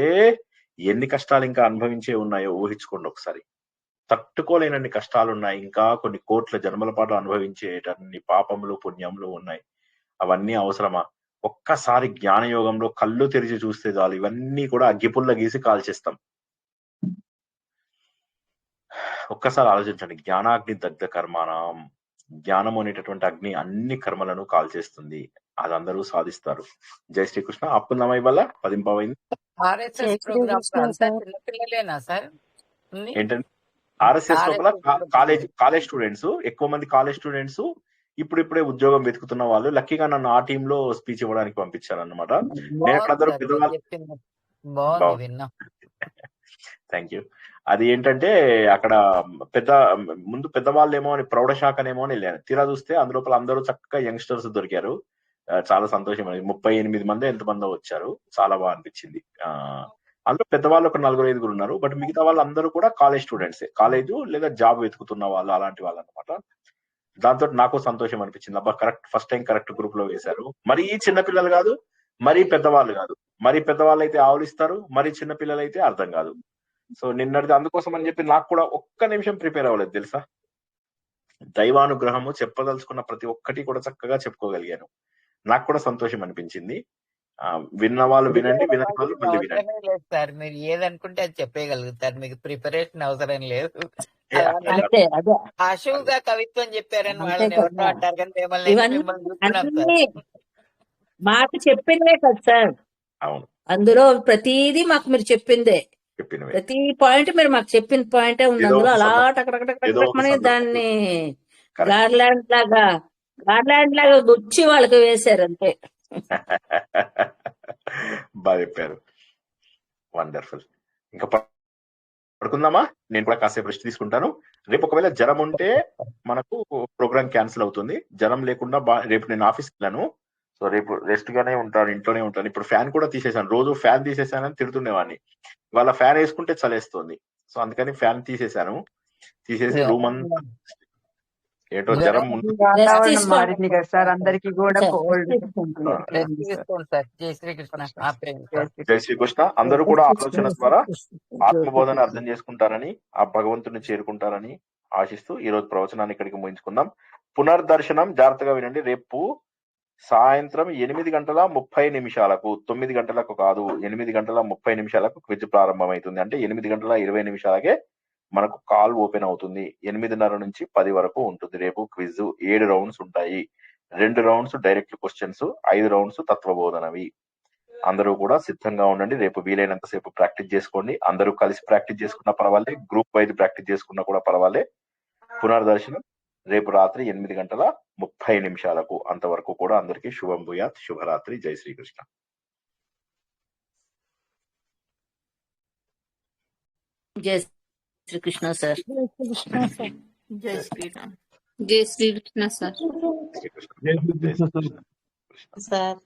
ఎన్ని కష్టాలు ఇంకా అనుభవించే ఉన్నాయో ఊహించుకోండి ఒకసారి. తట్టుకోలేనన్ని కష్టాలు ఉన్నాయి. ఇంకా కొన్ని కోట్ల జన్మల పాటు అనుభవించేటన్ని పాపములు పుణ్యములు ఉన్నాయి. అవన్నీ అవసరమా? ఒక్కసారి జ్ఞానయోగంలో కళ్ళు తెరిచి చూస్తే చాలు, ఇవన్నీ కూడా అగ్గిపుల్ల గీసి కాల్చేస్తాం. ఒక్కసారి ఆలోచించండి. జ్ఞానాగ్ని దగ్ధ కర్మాణం. జ్ఞానం అనేటటువంటి అగ్ని అన్ని కర్మలను కాల్చేస్తుంది. అది అందరూ సాధిస్తారు. జై శ్రీకృష్ణ. ఆపుకుందామా? ఇవాళ 10:15 ఆర్ఎస్ఎస్ ప్రోగ్రామ్ అంతా చిన్నపిల్లలేనా సార్? ఏంటంటే ఆర్ఎస్ఎస్ లోపల కాలేజ్ స్టూడెంట్స్, ఎక్కువ మంది కాలేజ్ స్టూడెంట్స్ ఇప్పుడిప్పుడే ఉద్యోగం వెతుకుతున్న వాళ్ళు. లక్కీగా నన్ను ఆ టీమ్ లో స్పీచ్ ఇవ్వడానికి పంపించారు అనమాట. నేను అక్కడ అందరూ పెద్దవాళ్ళు. Thank you. అది ఏంటంటే అక్కడ ముందు పెద్దవాళ్ళేమో అని ప్రౌఢశాఖనేమో అని వెళ్ళాను. తీరా చూస్తే అందులోపల అందరూ చక్కగా యంగ్స్టర్స్ దొరికారు. చాలా సంతోషం. 38 మంది ఎంతమందో వచ్చారు. చాలా బాగా అనిపించింది. అందులో పెద్దవాళ్ళు ఒక 4-5 ఉన్నారు. బట్ మిగతా వాళ్ళు అందరూ కూడా కాలేజ్ స్టూడెంట్సే, కాలేజ్ లేదా జాబ్ వెతుకుతున్న వాళ్ళు, అలాంటి వాళ్ళు అనమాట. దాంతో నాకు సంతోషం అనిపించింది. అబ్బా, correct, first time correct group లో వేశారు. మరీ చిన్నపిల్లలు కాదు, మరీ పెద్దవాళ్ళు కాదు. మరీ పెద్దవాళ్ళు అయితే ఆవులిస్తారు, మరీ చిన్నపిల్లలు అయితే అర్థం కాదు. సో నిన్నటిది అందుకోసం అని చెప్పి నాకు కూడా ఒక్క నిమిషం ప్రిపేర్ అవ్వలేదు తెలుసా. దైవానుగ్రహము, చెప్పదలుచుకున్న ప్రతి ఒక్కటి కూడా చక్కగా చెప్పుకోగలిగాను. నాకు కూడా సంతోషం అనిపించింది. విన్న వాళ్ళు వినండి, వినని వాళ్ళు మళ్ళీ వినండి. లేదు సార్, మీరు ఏదనుకుంటే అది చెప్పేయగలుగుతారు. మీకు ప్రిపరేషన్ అవసరం లేదు. అశువుగా కవిత్వం చెప్పారని వాళ్ళని ఎవరినో అంటారు, కానీ మిమ్మల్ని చూస్తున్నాం సార్. మాకు చెప్పిందే కదా సార్. అవును, అందులో ప్రతిదీ మాకు మీరు చెప్పిందే. ప్రతి పాయింట్ మీరు మాకు చెప్పిన పాయింటే ఉంది. అందులో అలా టకటకటకమని దాన్ని గార్లాండ్ లాగా గుచ్చి వాళ్ళకి వేశారు అంతే. బాగా చెప్పారు. వండర్ఫుల్. ఇంకా పడుకుందామా? నేను కూడా కాసేపు రెస్ట్ తీసుకుంటాను. రేపు ఒకవేళ జ్వరం ఉంటే మనకు ప్రోగ్రామ్ క్యాన్సిల్ అవుతుంది. జ్వరం లేకుండా రేపు నేను ఆఫీస్కి వెళ్ళాను. సో రేపు రెస్ట్ గానే ఉంటాను, ఇంట్లోనే ఉంటాను. ఇప్పుడు ఫ్యాన్ కూడా తీసేసాను. రోజు ఫ్యాన్ తీసేసానని తిడుతుండేవాడిని. ఇవాళ ఫ్యాన్ వేసుకుంటే చలేస్తుంది. సో అందుకని ఫ్యాన్ తీసేసి రూమ్ అంతా ఏంటో జ్వరం వాతావరణం మారింది కదా సార్, అందరికి కూడా కోల్డ్. జై శ్రీకృష్ణ. అందరూ కూడా ఆలోచన ద్వారా ఆత్మబోధన అర్థం చేసుకుంటారని, ఆ భగవంతుని చేరుకుంటారని ఆశిస్తూ ఈ రోజు ప్రవచనాన్ని ఇక్కడికి ముగించుకుందాం. పునర్దర్శనం జాగ్రత్తగా వినండి. రేపు సాయంత్రం 8:30 9 గంటలకు కాదు, 8:30 క్విజ్ ప్రారంభమవుతుంది. అంటే 8:20 మనకు కాల్ ఓపెన్ అవుతుంది. 8:30 నుంచి 10 వరకు ఉంటుంది రేపు క్విజ్. 7 రౌండ్స్ ఉంటాయి. 2 రౌండ్స్ డైరెక్ట్ క్వశ్చన్స్, 5 రౌండ్స్ తత్వబోధనవి. అందరూ కూడా సిద్ధంగా ఉండండి. రేపు వీలైనంత సేపు ప్రాక్టీస్ చేసుకోండి. అందరూ కలిసి ప్రాక్టీస్ చేసుకున్నా పర్వాలే, గ్రూప్ వైజ్ ప్రాక్టీస్ చేసుకున్నా కూడా పర్వాలే. పునర్దర్శనం రేపు రాత్రి 8:30 అంతవరకు కూడా అందరికీ శుభం భూయాత్. శుభరాత్రి. జై శ్రీకృష్ణ. జై శ్రీకృష్ణ సార్. జై శ్రీకృష్ణ సార్. జై శ్రీరామ్. జై శ్రీకృష్ణ సార్. శ్రీకృష్ణ. జై శ్రీకృష్ణ సార్. కృష్ణ. సార్